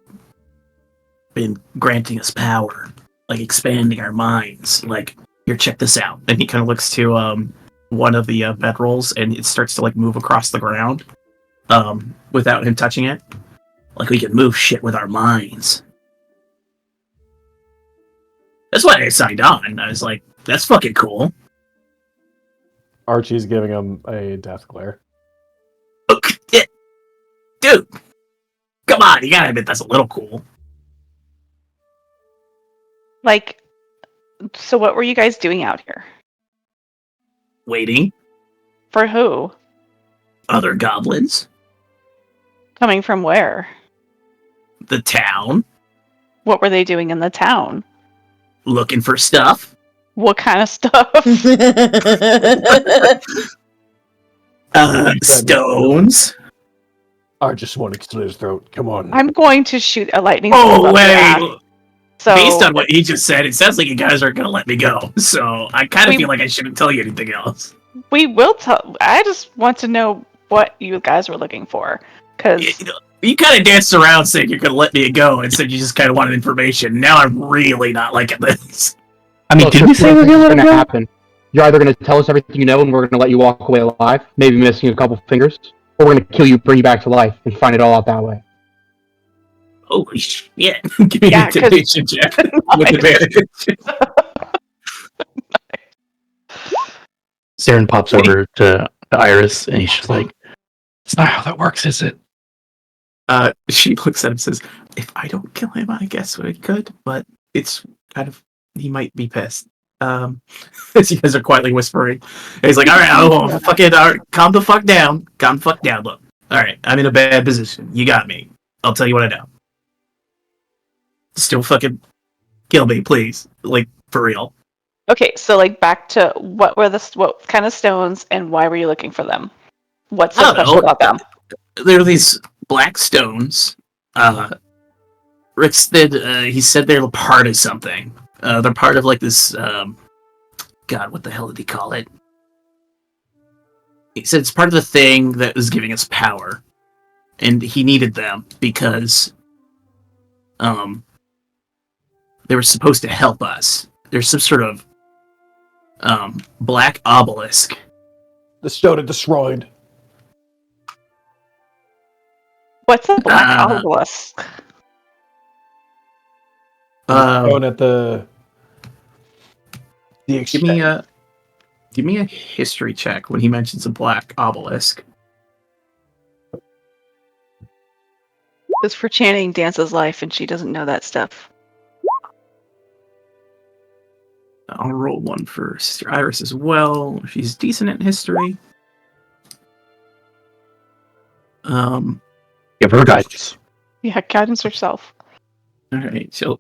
been granting us power, like, expanding our minds. Like, here, check this out. And he kind of looks to, one of the, bedrolls, and it starts to, like, move across the ground, without him touching it. Like, we can move shit with our minds. That's why I signed on. I was like, that's fucking cool. Archie's giving him a death glare. Dude, come on, you gotta admit that's a little cool. Like, so what were you guys doing out here? Waiting. For who? Other goblins. Coming from where? The town. What were they doing in the town? Looking for stuff. What kind of stuff? Stones. I just want to slit his throat. Come on. I'm going to shoot a lightning bolt Oh, up your wait. ass. So, Based on what he just said, it sounds like you guys aren't gonna let me go. So I kind of We- feel like I shouldn't tell you anything else. we will tell. I just want to know what you guys were looking for. Because You kind of danced around saying you're gonna let me go and said you just kind of wanted information. Now I'm really not liking this. I mean, Look, did we there's say two we're things gonna let that's him go? happen. You're either going to tell us everything you know and we're going to let you walk away alive, maybe missing a couple fingers, or we're going to kill you, bring you back to life, and find it all out that way. Holy shit. Give me Yeah, an intimidation check with advantage. Saren pops over to Iris and he's just like, It's not how that works, is it? She looks at him and says, if I don't kill him, I guess we could, but it's kind of, he might be pissed. As you guys are quietly whispering. And he's like, all right, I'll fucking, all right, calm the fuck down. Calm the fuck down, look. All right, I'm in a bad position. You got me. I'll tell you what I know. Still fucking kill me, please. Like, for real. Okay, so like back to what kind of stones and why were you looking for them? What's so special about them? There are these black stones. Rick said, he said they're part of something. They're part of like this, God, what the hell did he call it? He said it's part of the thing that was giving us power. And he needed them because, they were supposed to help us. There's some sort of, black obelisk. The stone at the shrine. What's a black obelisk? Stone at the give me a history check when he mentions a black obelisk. It's for chanting Dance's life, and she doesn't know that stuff. I'll roll one for Sister Iris as well. She's decent at history. Give her guidance. Yeah, guidance herself. All right, she'll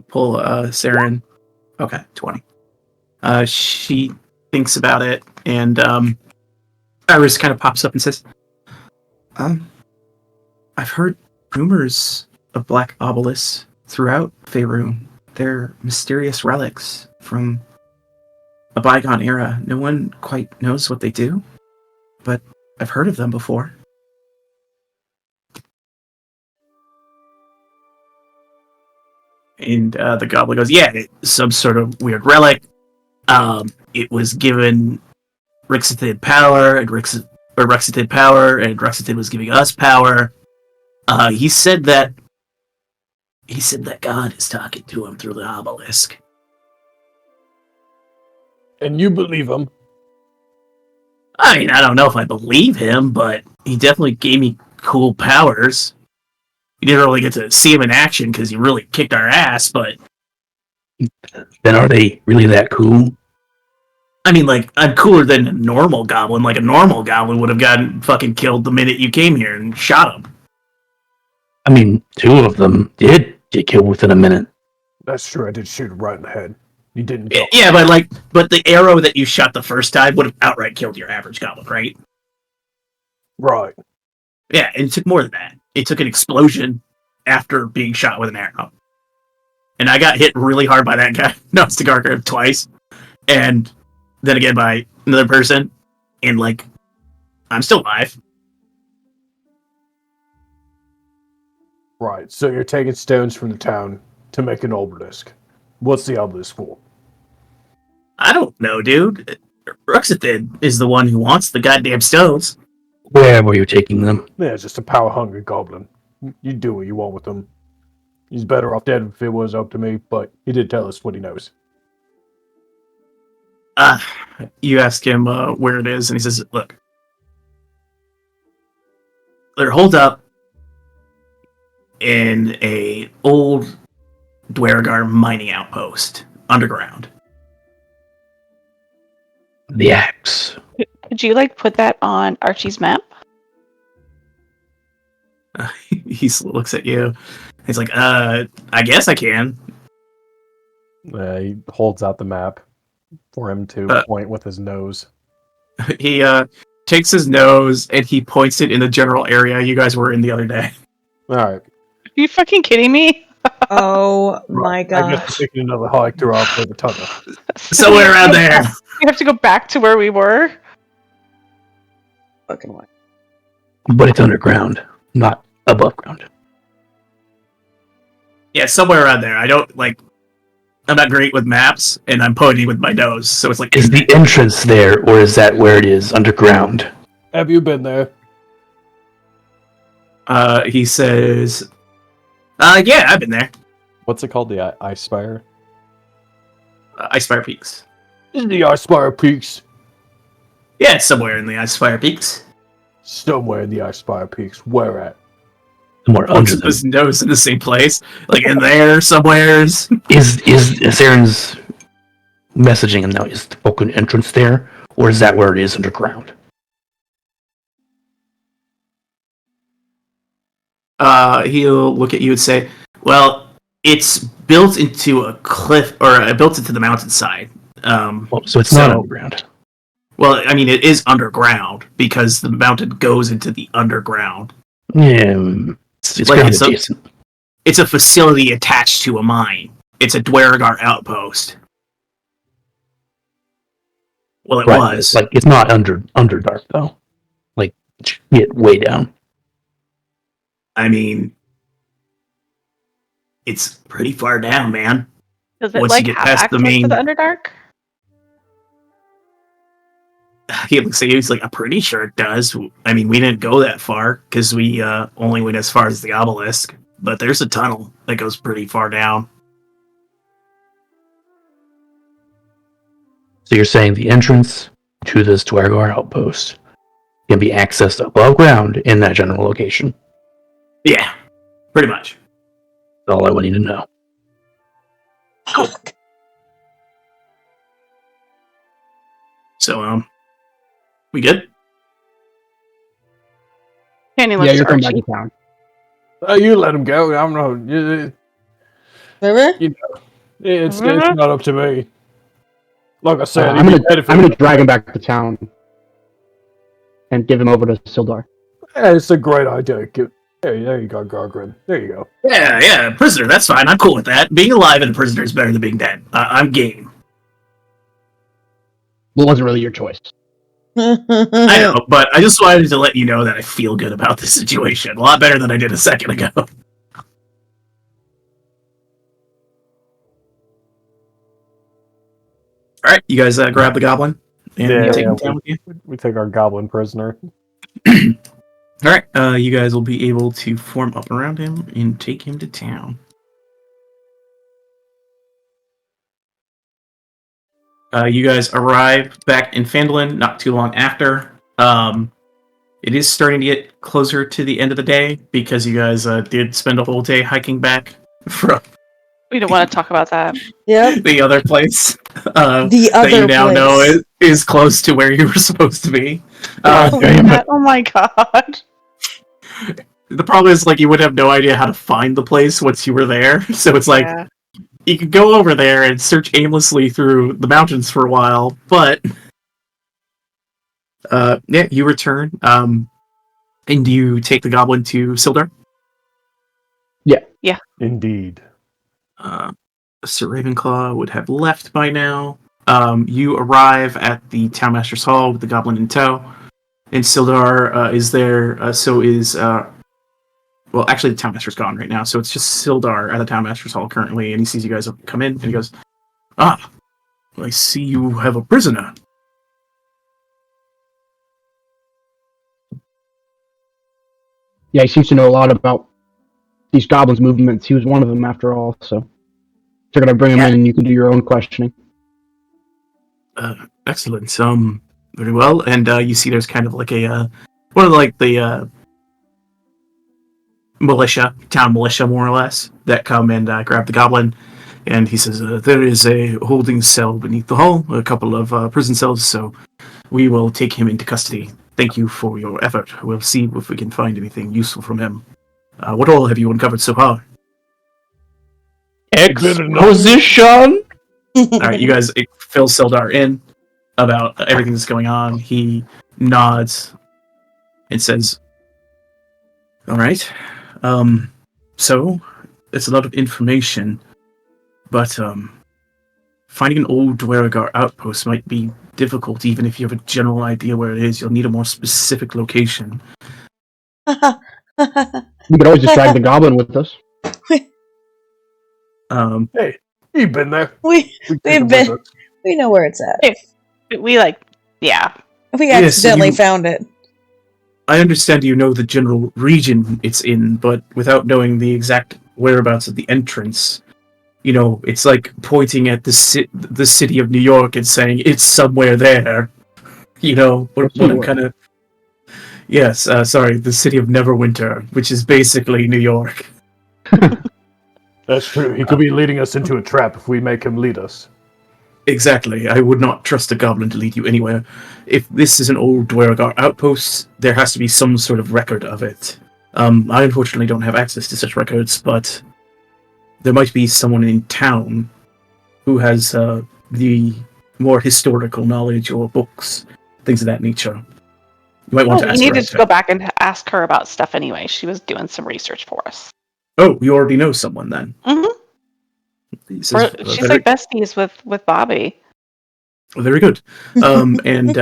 pull Saren. Okay, 20. She thinks about it, and Iris kind of pops up and says, I've heard rumors of black obelisks throughout Faerun. They're mysterious relics from a bygone era. No one quite knows what they do, but I've heard of them before. And the goblin goes, yeah, it's some sort of weird relic. It was given Rixithid power, and Rexithid power, and Rexithid was giving us power. He said that God is talking to him through the obelisk. And you believe him? I mean, I don't know if I believe him, but he definitely gave me cool powers. You didn't really get to see him in action because he really kicked our ass, but... Then are they really that cool? I mean, like, I'm cooler than a normal goblin. Like, a normal goblin would have gotten fucking killed the minute you came here and shot him. I mean, 2 of them did get killed within a minute. That's true. I did shoot him right in the head. You didn't. Yeah, but the arrow that you shot the first time would have outright killed your average goblin, right? Right. Yeah, and it took more than that. It took an explosion after being shot with an arrow. And I got hit really hard by that guy, Nostagarker, twice. And then again by another person. And, like, I'm still alive. Right. So you're taking stones from the town to make an obelisk. What's the obelisk for? I don't know, dude. Ruxithid is the one who wants the goddamn stones. Where were you taking them? Yeah, it's just a power-hungry goblin. You do what you want with him. He's better off dead if it was up to me, but he did tell us what he knows. You ask him where it is, and he says, look. They're holed up in a old Dwaragar mining outpost, underground. The axe. Could you like put that on Archie's map? He looks at you. He's like, I guess I can. He holds out the map for him to point with his nose. He takes his nose and he points it in the general area you guys were in the other day. Alright. Are you fucking kidding me? Oh my I guess we're gosh. taking another hike to our the tunnel. Somewhere around there. We have to go back to where we were. Fucking what? But it's underground, not above ground. Yeah, somewhere around there. I'm not great with maps, and I'm pointing with my nose, so it's like... Is the entrance there, or is that where it is, underground? Have you been there? He says... yeah, I've been there. What's it called? The Ice Spire? Icefire Peaks. In the Icefire Peaks. Yeah, it's somewhere in the Icefire Peaks. Somewhere in the Icepire Peaks. Where at? Somewhere under them. His nose in the same place, like in there somewheres. Is Aaron's messaging him now? Is the broken entrance there, or is that where it is underground? He'll look at you and say, "Well, it's built into a cliff, or built into the mountainside. So it's not underground. Well, I mean, it is underground because the mountain goes into the underground. Yeah, it's Like, ground adjacent. It's a facility attached to a mine. It's a Dweragar outpost. Well, it was. Like it's not underdark though. Like get way down. I mean, it's pretty far down, man. Does it Once like you get have past access the main, to the Underdark? he looks at you. He's like, "I'm pretty sure it does." I mean, we didn't go that far because we only went as far as the Obelisk. But there's a tunnel that goes pretty far down. So you're saying the entrance to this Dweragar outpost can be accessed above ground in that general location. Yeah, pretty much. That's all I want you to know. Fuck. So, we good? Candy Yeah, looks you're to coming back Archie. to town. You let him go. I'm not. Remember? It's not up to me. Like I said, I'm gonna drag him back to town and give him over to Sildar. Yeah, it's a great idea. There you go, Gargrin. There you go. Yeah, prisoner. That's fine. I'm cool with that. Being alive and a prisoner is better than being dead. I'm game. Well, it wasn't really your choice. I know, but I just wanted to let you know that I feel good about this situation. A lot better than I did a second ago. All right, you guys grab the goblin and you take him down with you. We take our goblin prisoner. All right, you guys will be able to form up around him and take him to town. You guys arrive back in Phandelver not too long after. It is starting to get closer to the end of the day because you guys did spend a whole day hiking back from We don't want to talk about that. Yep. the other place. The that you other now place. know is close to where you were supposed to be. Oh my god. The problem is, like, you would have no idea how to find the place once you were there. So it's like, Yeah. you could go over there and search aimlessly through the mountains for a while, but yeah, you return. And do you take the goblin to Sildar? Indeed. Sir Ravenclaw would have left by now. You arrive at the Townmaster's Hall with the goblin in tow. And Sildar is there, so is... well, actually, the Townmaster's gone right now, so it's just Sildar at the Townmaster's Hall currently, and he sees you guys come in, and he goes, "Ah, I see you have a prisoner." Yeah, he seems to know a lot about these goblins' movements. He was one of them, after all, so figured I'd bring him in and you can do your own questioning. Excellent. Very well. And you see there's kind of like a one of like the town militia, more or less, that come and grab the goblin. And he says, "There is a holding cell beneath the hall, a couple of prison cells, so we will take him into custody. Thank you for your effort. We'll see if we can find anything useful from him. What all have you uncovered so far?" Exposition. All right, you guys fill Sildar in about everything that's going on. He nods and says, "All right. So it's a lot of information, but finding an old Dweragar outpost might be difficult. Even if you have a general idea where it is, you'll need a more specific location." We could always just drag the goblin with us. Hey, you've been there. We've take him been. with us. We know where it's at. We yeah. We Yes, accidentally found it. I understand you know the general region it's in, but without knowing the exact whereabouts of the entrance, you know, it's like pointing at the city of New York and saying it's somewhere there. You know, what I'm kind of, Yes, sorry, the city of Neverwinter, which is basically New York. That's true. He could be leading us into a trap if we make him lead us. Exactly. I would not trust a goblin to lead you anywhere. If this is an old Dwergar outpost, there has to be some sort of record of it. I unfortunately don't have access to such records, but there might be someone in town who has the more historical knowledge or books, things of that nature. You might want to We ask needed her. to go back and ask her about stuff anyway. She was doing some research for us. Oh, you already know someone then. Mm-hmm. She's like besties with Bobby. Very good. And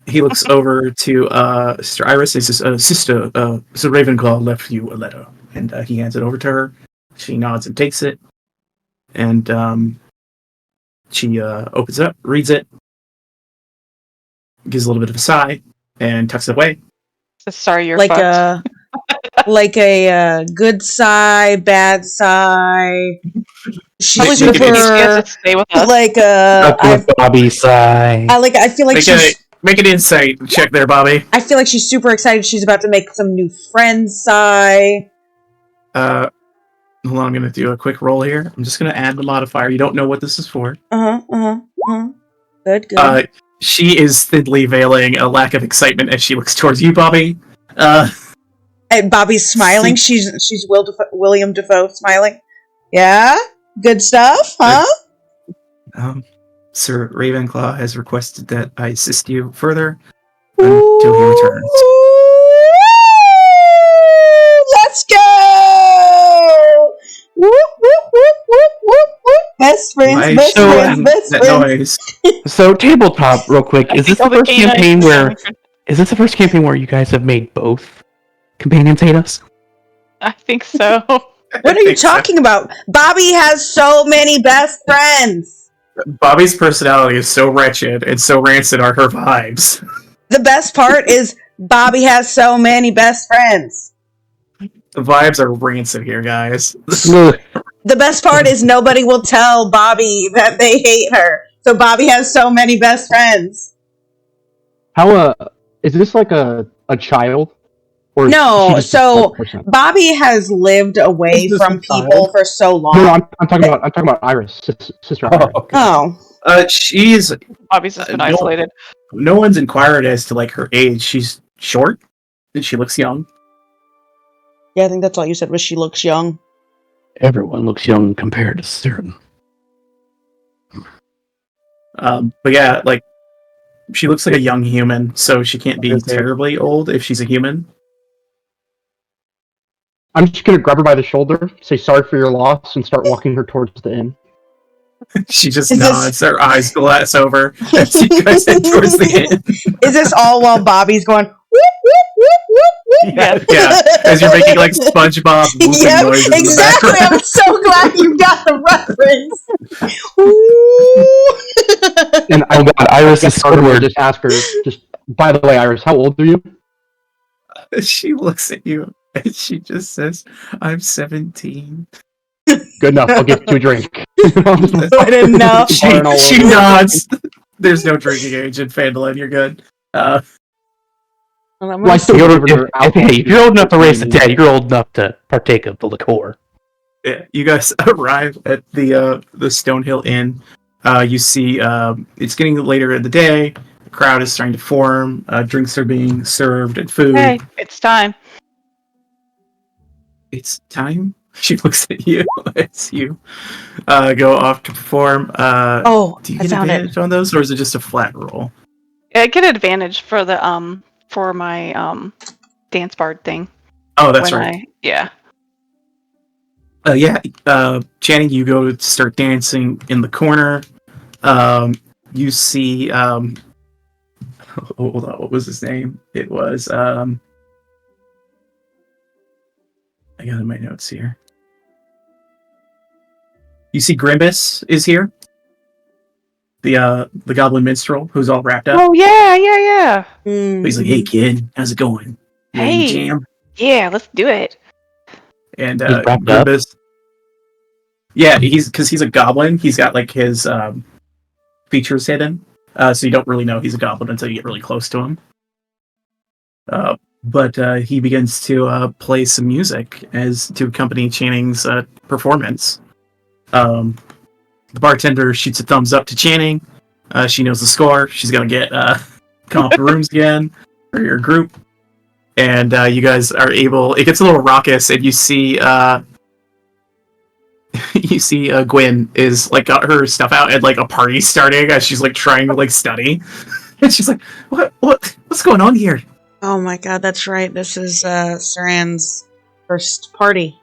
he looks over to Sister Iris and says, Sister, Sir Ravenclaw left you a letter. And he hands it over to her. She nods and takes it. And she opens it up, reads it, gives a little bit of a sigh, and tucks it away. Sorry, you're like fucked. like a good sigh, bad sigh. She's Make it super She has to stay with us. like Bobby sigh. I feel like Make an insight check there, Bobby. I feel like she's super excited. She's about to make some new friends sigh. Hold on, I'm going to do a quick roll here. I'm just going to add the modifier. You don't know what this is for. Good. She is thinly veiling a lack of excitement as she looks towards you, Bobby. And Bobby's smiling. She's William Dafoe smiling. Yeah? Good stuff, huh? Sir Ravenclaw has requested that I assist you further until he returns. Let's go! Whoop, whoop, whoop, whoop, whoop, whoop. Best friends, best friends. So tabletop, real quick. Is this the first campaign where you guys have made both companions hate us? I think so. What are you talking about? Bobby has so many best friends. Bobby's personality is so wretched and so rancid are her vibes. The best part is Bobby has so many best friends. The vibes are rancid here, guys. The best part is nobody will tell Bobby that they hate her. So Bobby has so many best friends. How is this like a child? Or no, so Bobby has lived away from people for so long. No, I'm talking about Iris, sister Iris. Okay. Oh. She's Bobby's just been isolated. No one's inquired as to like her age. She's short and she looks young. Yeah, I think that's all you said was she looks young. Everyone looks young compared to certain. But yeah, like she looks like a young human, so she can't be terribly old if she's a human. I'm just gonna grab her by the shoulder, say sorry for your loss, and start walking her towards the inn. She just nods, her eyes glass over as you guys head towards the inn. Is this all while Bobby's going whoop whoop whoop whoop whoop? Yeah. As you're making like SpongeBob whooping noises. Exactly. In the I'm so glad you got the reference. And oh god, Iris is Squidward. Just ask her. Just by the way, Iris, how old are you? She looks at you and she just says, "I'm 17." Good enough. I'll get you a drink. Good enough. She nods. There's no drinking age in Phandelver. You're good. If you're old enough to raise the dead, you're old enough to partake of the liqueur. Yeah, you guys arrive at the Stonehill Inn. You see, it's getting later in the day. The crowd is starting to form. Drinks are being served and food. Hey, it's time. It's time. She looks at you as you go off to perform. Do you get advantage on those, or is it just a flat roll? I get advantage for the for my dance bard thing. Oh, that's right. Yeah. Channing, you go to start dancing in the corner. You see, hold on, what was his name? It was, I got it in my notes here. You see Grimbus is here. The goblin minstrel who's all wrapped up. Oh, yeah. He's like, "Hey, kid, how's it going? Hey. Jam? Yeah, let's do it." And Grimbus, yeah, he's a goblin. He's got like his features hidden, so you don't really know he's a goblin until you get really close to him. But he begins to play some music as to accompany Channing's performance. The bartender shoots a thumbs up to Channing. She knows the score. She's gonna get comp rooms again for your group, and you guys are able. It gets a little raucous, and you see Gwen is like got her stuff out and like a party starting as she's like trying to like study, and she's like, what's going on here? Oh my god, that's right. This is Saran's first party.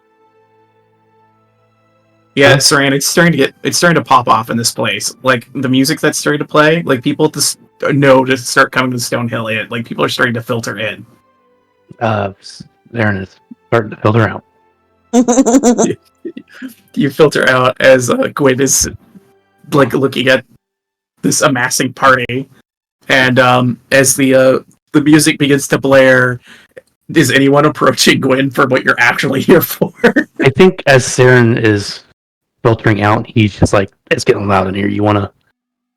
Yeah, Saran, it's starting to pop off in this place. Like the music that's starting to play, like people just know to start coming to Stonehill Inn. Like people are starting to filter in. Aaron is starting to filter out. You filter out as Gwen is like looking at this amassing party, and as the music begins to blare, is anyone approaching Gwen for what you're actually here for? I think as Saren is filtering out, he's just like, it's getting loud in here. You want to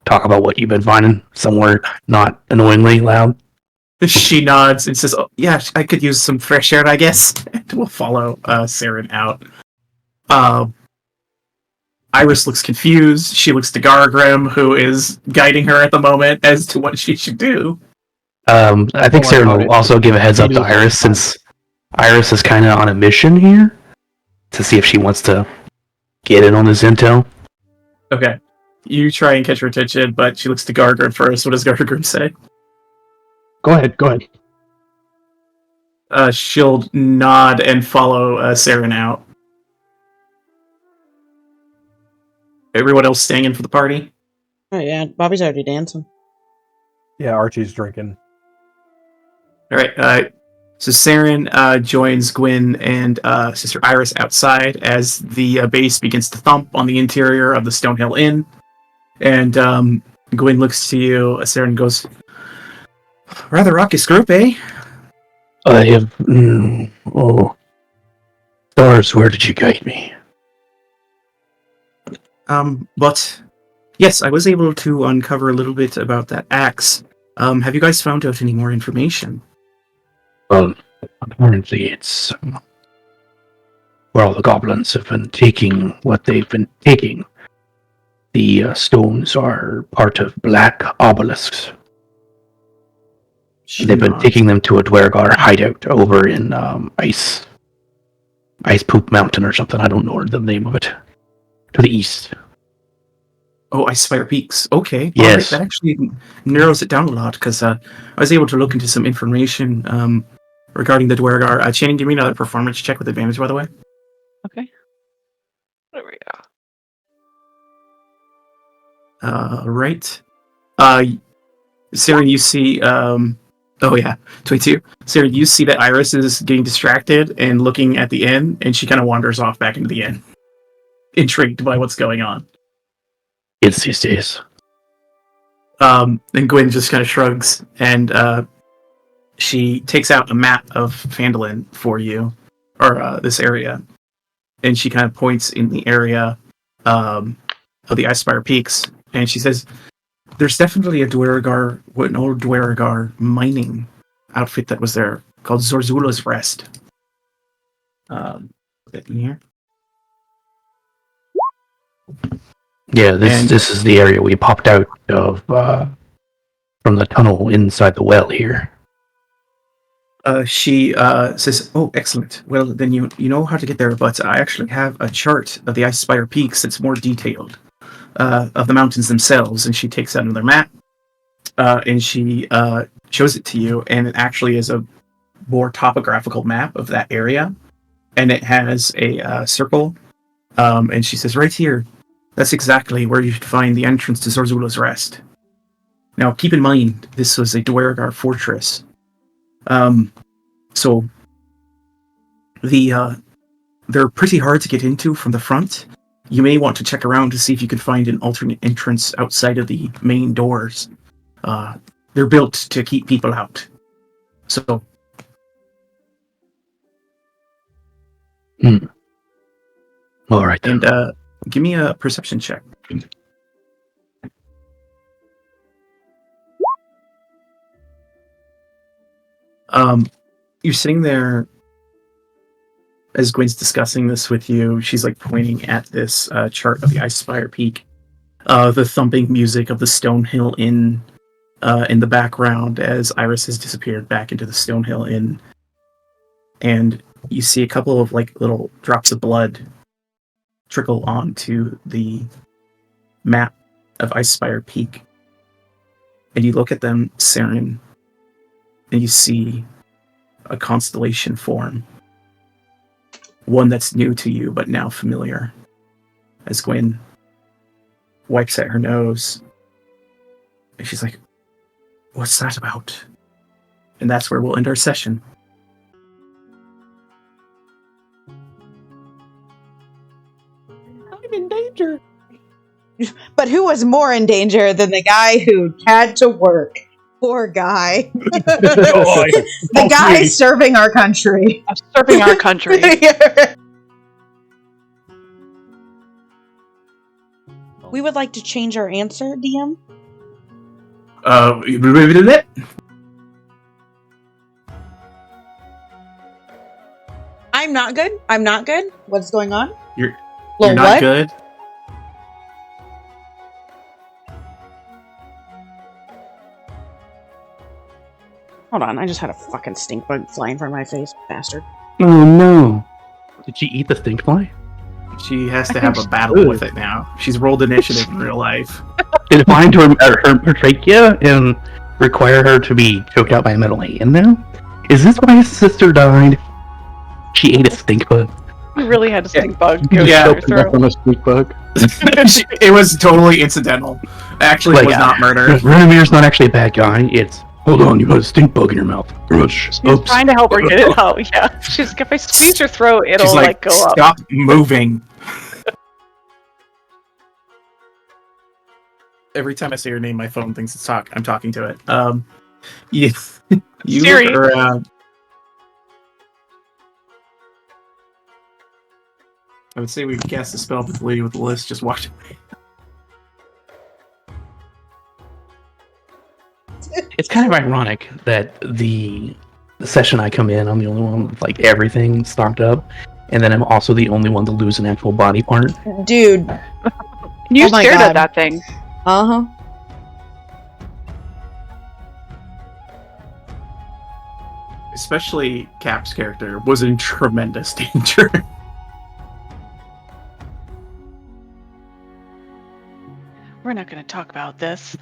talk about what you've been finding somewhere not annoyingly loud? She nods and says, "Oh, yeah, I could use some fresh air, I guess." And we'll follow Saren out. Iris looks confused. She looks to Gargrim, who is guiding her at the moment as to what she should do. I think Saren will also give a heads up to Iris, since Iris is kind of on a mission here to see if she wants to get in on this intel. Okay. You try and catch her attention, but she looks to Gargrim first. What does Gargrim say? Go ahead. She'll nod and follow Saren out. Everyone else staying in for the party? Oh yeah, Bobby's already dancing. Yeah, Archie's drinking. Alright, so Saren joins Gwen and Sister Iris outside as the bass begins to thump on the interior of the Stonehill Inn. And Gwen looks to you, Saren goes, "Rather raucous group, eh?" I have... Stars, where did you guide me? But yes, I was able to uncover a little bit about that axe. Have you guys found out any more information? Well, apparently it's where all the goblins have been taking what they've been taking. The stones are part of black obelisks. They've been taking them to a Dwergar hideout over in Ice Poop Mountain or something. I don't know the name of it. To the east. Oh, Ice Spire Peaks. Okay. Yes. Right. That actually narrows it down a lot, because I was able to look into some information regarding the Dwergar. Channing, give me another performance check with advantage, by the way. Okay. There we go. Right. Saren, you see... oh, yeah. 22. Saren, you see that Iris is getting distracted and looking at the inn, and she kind of wanders off back into the inn, intrigued by what's going on. It's these days. And Gwen just kind of shrugs, and she takes out a map of Phandelver for you, or this area, and she kind of points in the area of the Ice Spire Peaks, and she says, "There's definitely an old Dwergar mining outfit that was there, called Zorzula's Rest." Put in here. Yeah, this is the area we popped out of from the tunnel inside the well here. She says, "Oh, excellent. Well, then you know how to get there, but I actually have a chart of the Ice Spire Peaks that's more detailed of the mountains themselves." And she takes out another map, and she shows it to you, and it actually is a more topographical map of that area, and it has a circle, and she says, "Right here, that's exactly where you should find the entrance to Zorzula's Rest." Now, keep in mind, this was a Dwergar fortress. So they're pretty hard to get into from the front. You may want to check around to see if you can find an alternate entrance outside of the main doors. They're built to keep people out. So. All right. And give me a perception check. You're sitting there as Gwen's discussing this with you. She's like pointing at this chart of the Ice Spire Peak. The thumping music of the Stonehill Inn in the background as Iris has disappeared back into the Stonehill Inn. And you see a couple of like little drops of blood trickle onto the map of Ice Spire Peak. And you look at them, Saren, and you see a constellation form. One that's new to you, but now familiar. As Gwen wipes at her nose, and she's like, "What's that about?" And that's where we'll end our session. I'm in danger. But who was more in danger than the guy who had to work? Poor guy. The guy serving our country. Serving our country. We would like to change our answer, DM. I'm not good. I'm not good. What's going on? You're Well, not what? good. Hold on, I just had a fucking stink bug fly in front of my face, bastard. Oh no! Did she eat the stink fly? She has to have a battle with it now. She's rolled initiative in real life. Did it fly into her trachea and require her to be choked out by a metal hand now? Is this why his sister died? She ate a stink bug. You really had a stink bug go Yeah. down your throat. From a stink bug. It was totally incidental. Actually, it was not murder. Renomir's not actually a bad guy. It's, hold on, you got a stink bug in your mouth. She's trying to help her get it out. Yeah, she's if I squeeze your throat, it'll She's like, go up. Stop moving. Every time I say your name, my phone thinks I'm talking to it. You Siri. look around. I would say we cast a spell, but the lady with the list just walked away. It's kind of ironic that the session I come in, I'm the only one with like everything stocked up, and then I'm also the only one to lose an actual body part. Dude. You Oh my stared God. at that thing. Uh-huh. Especially Cap's character was in tremendous danger. We're not going to talk about this.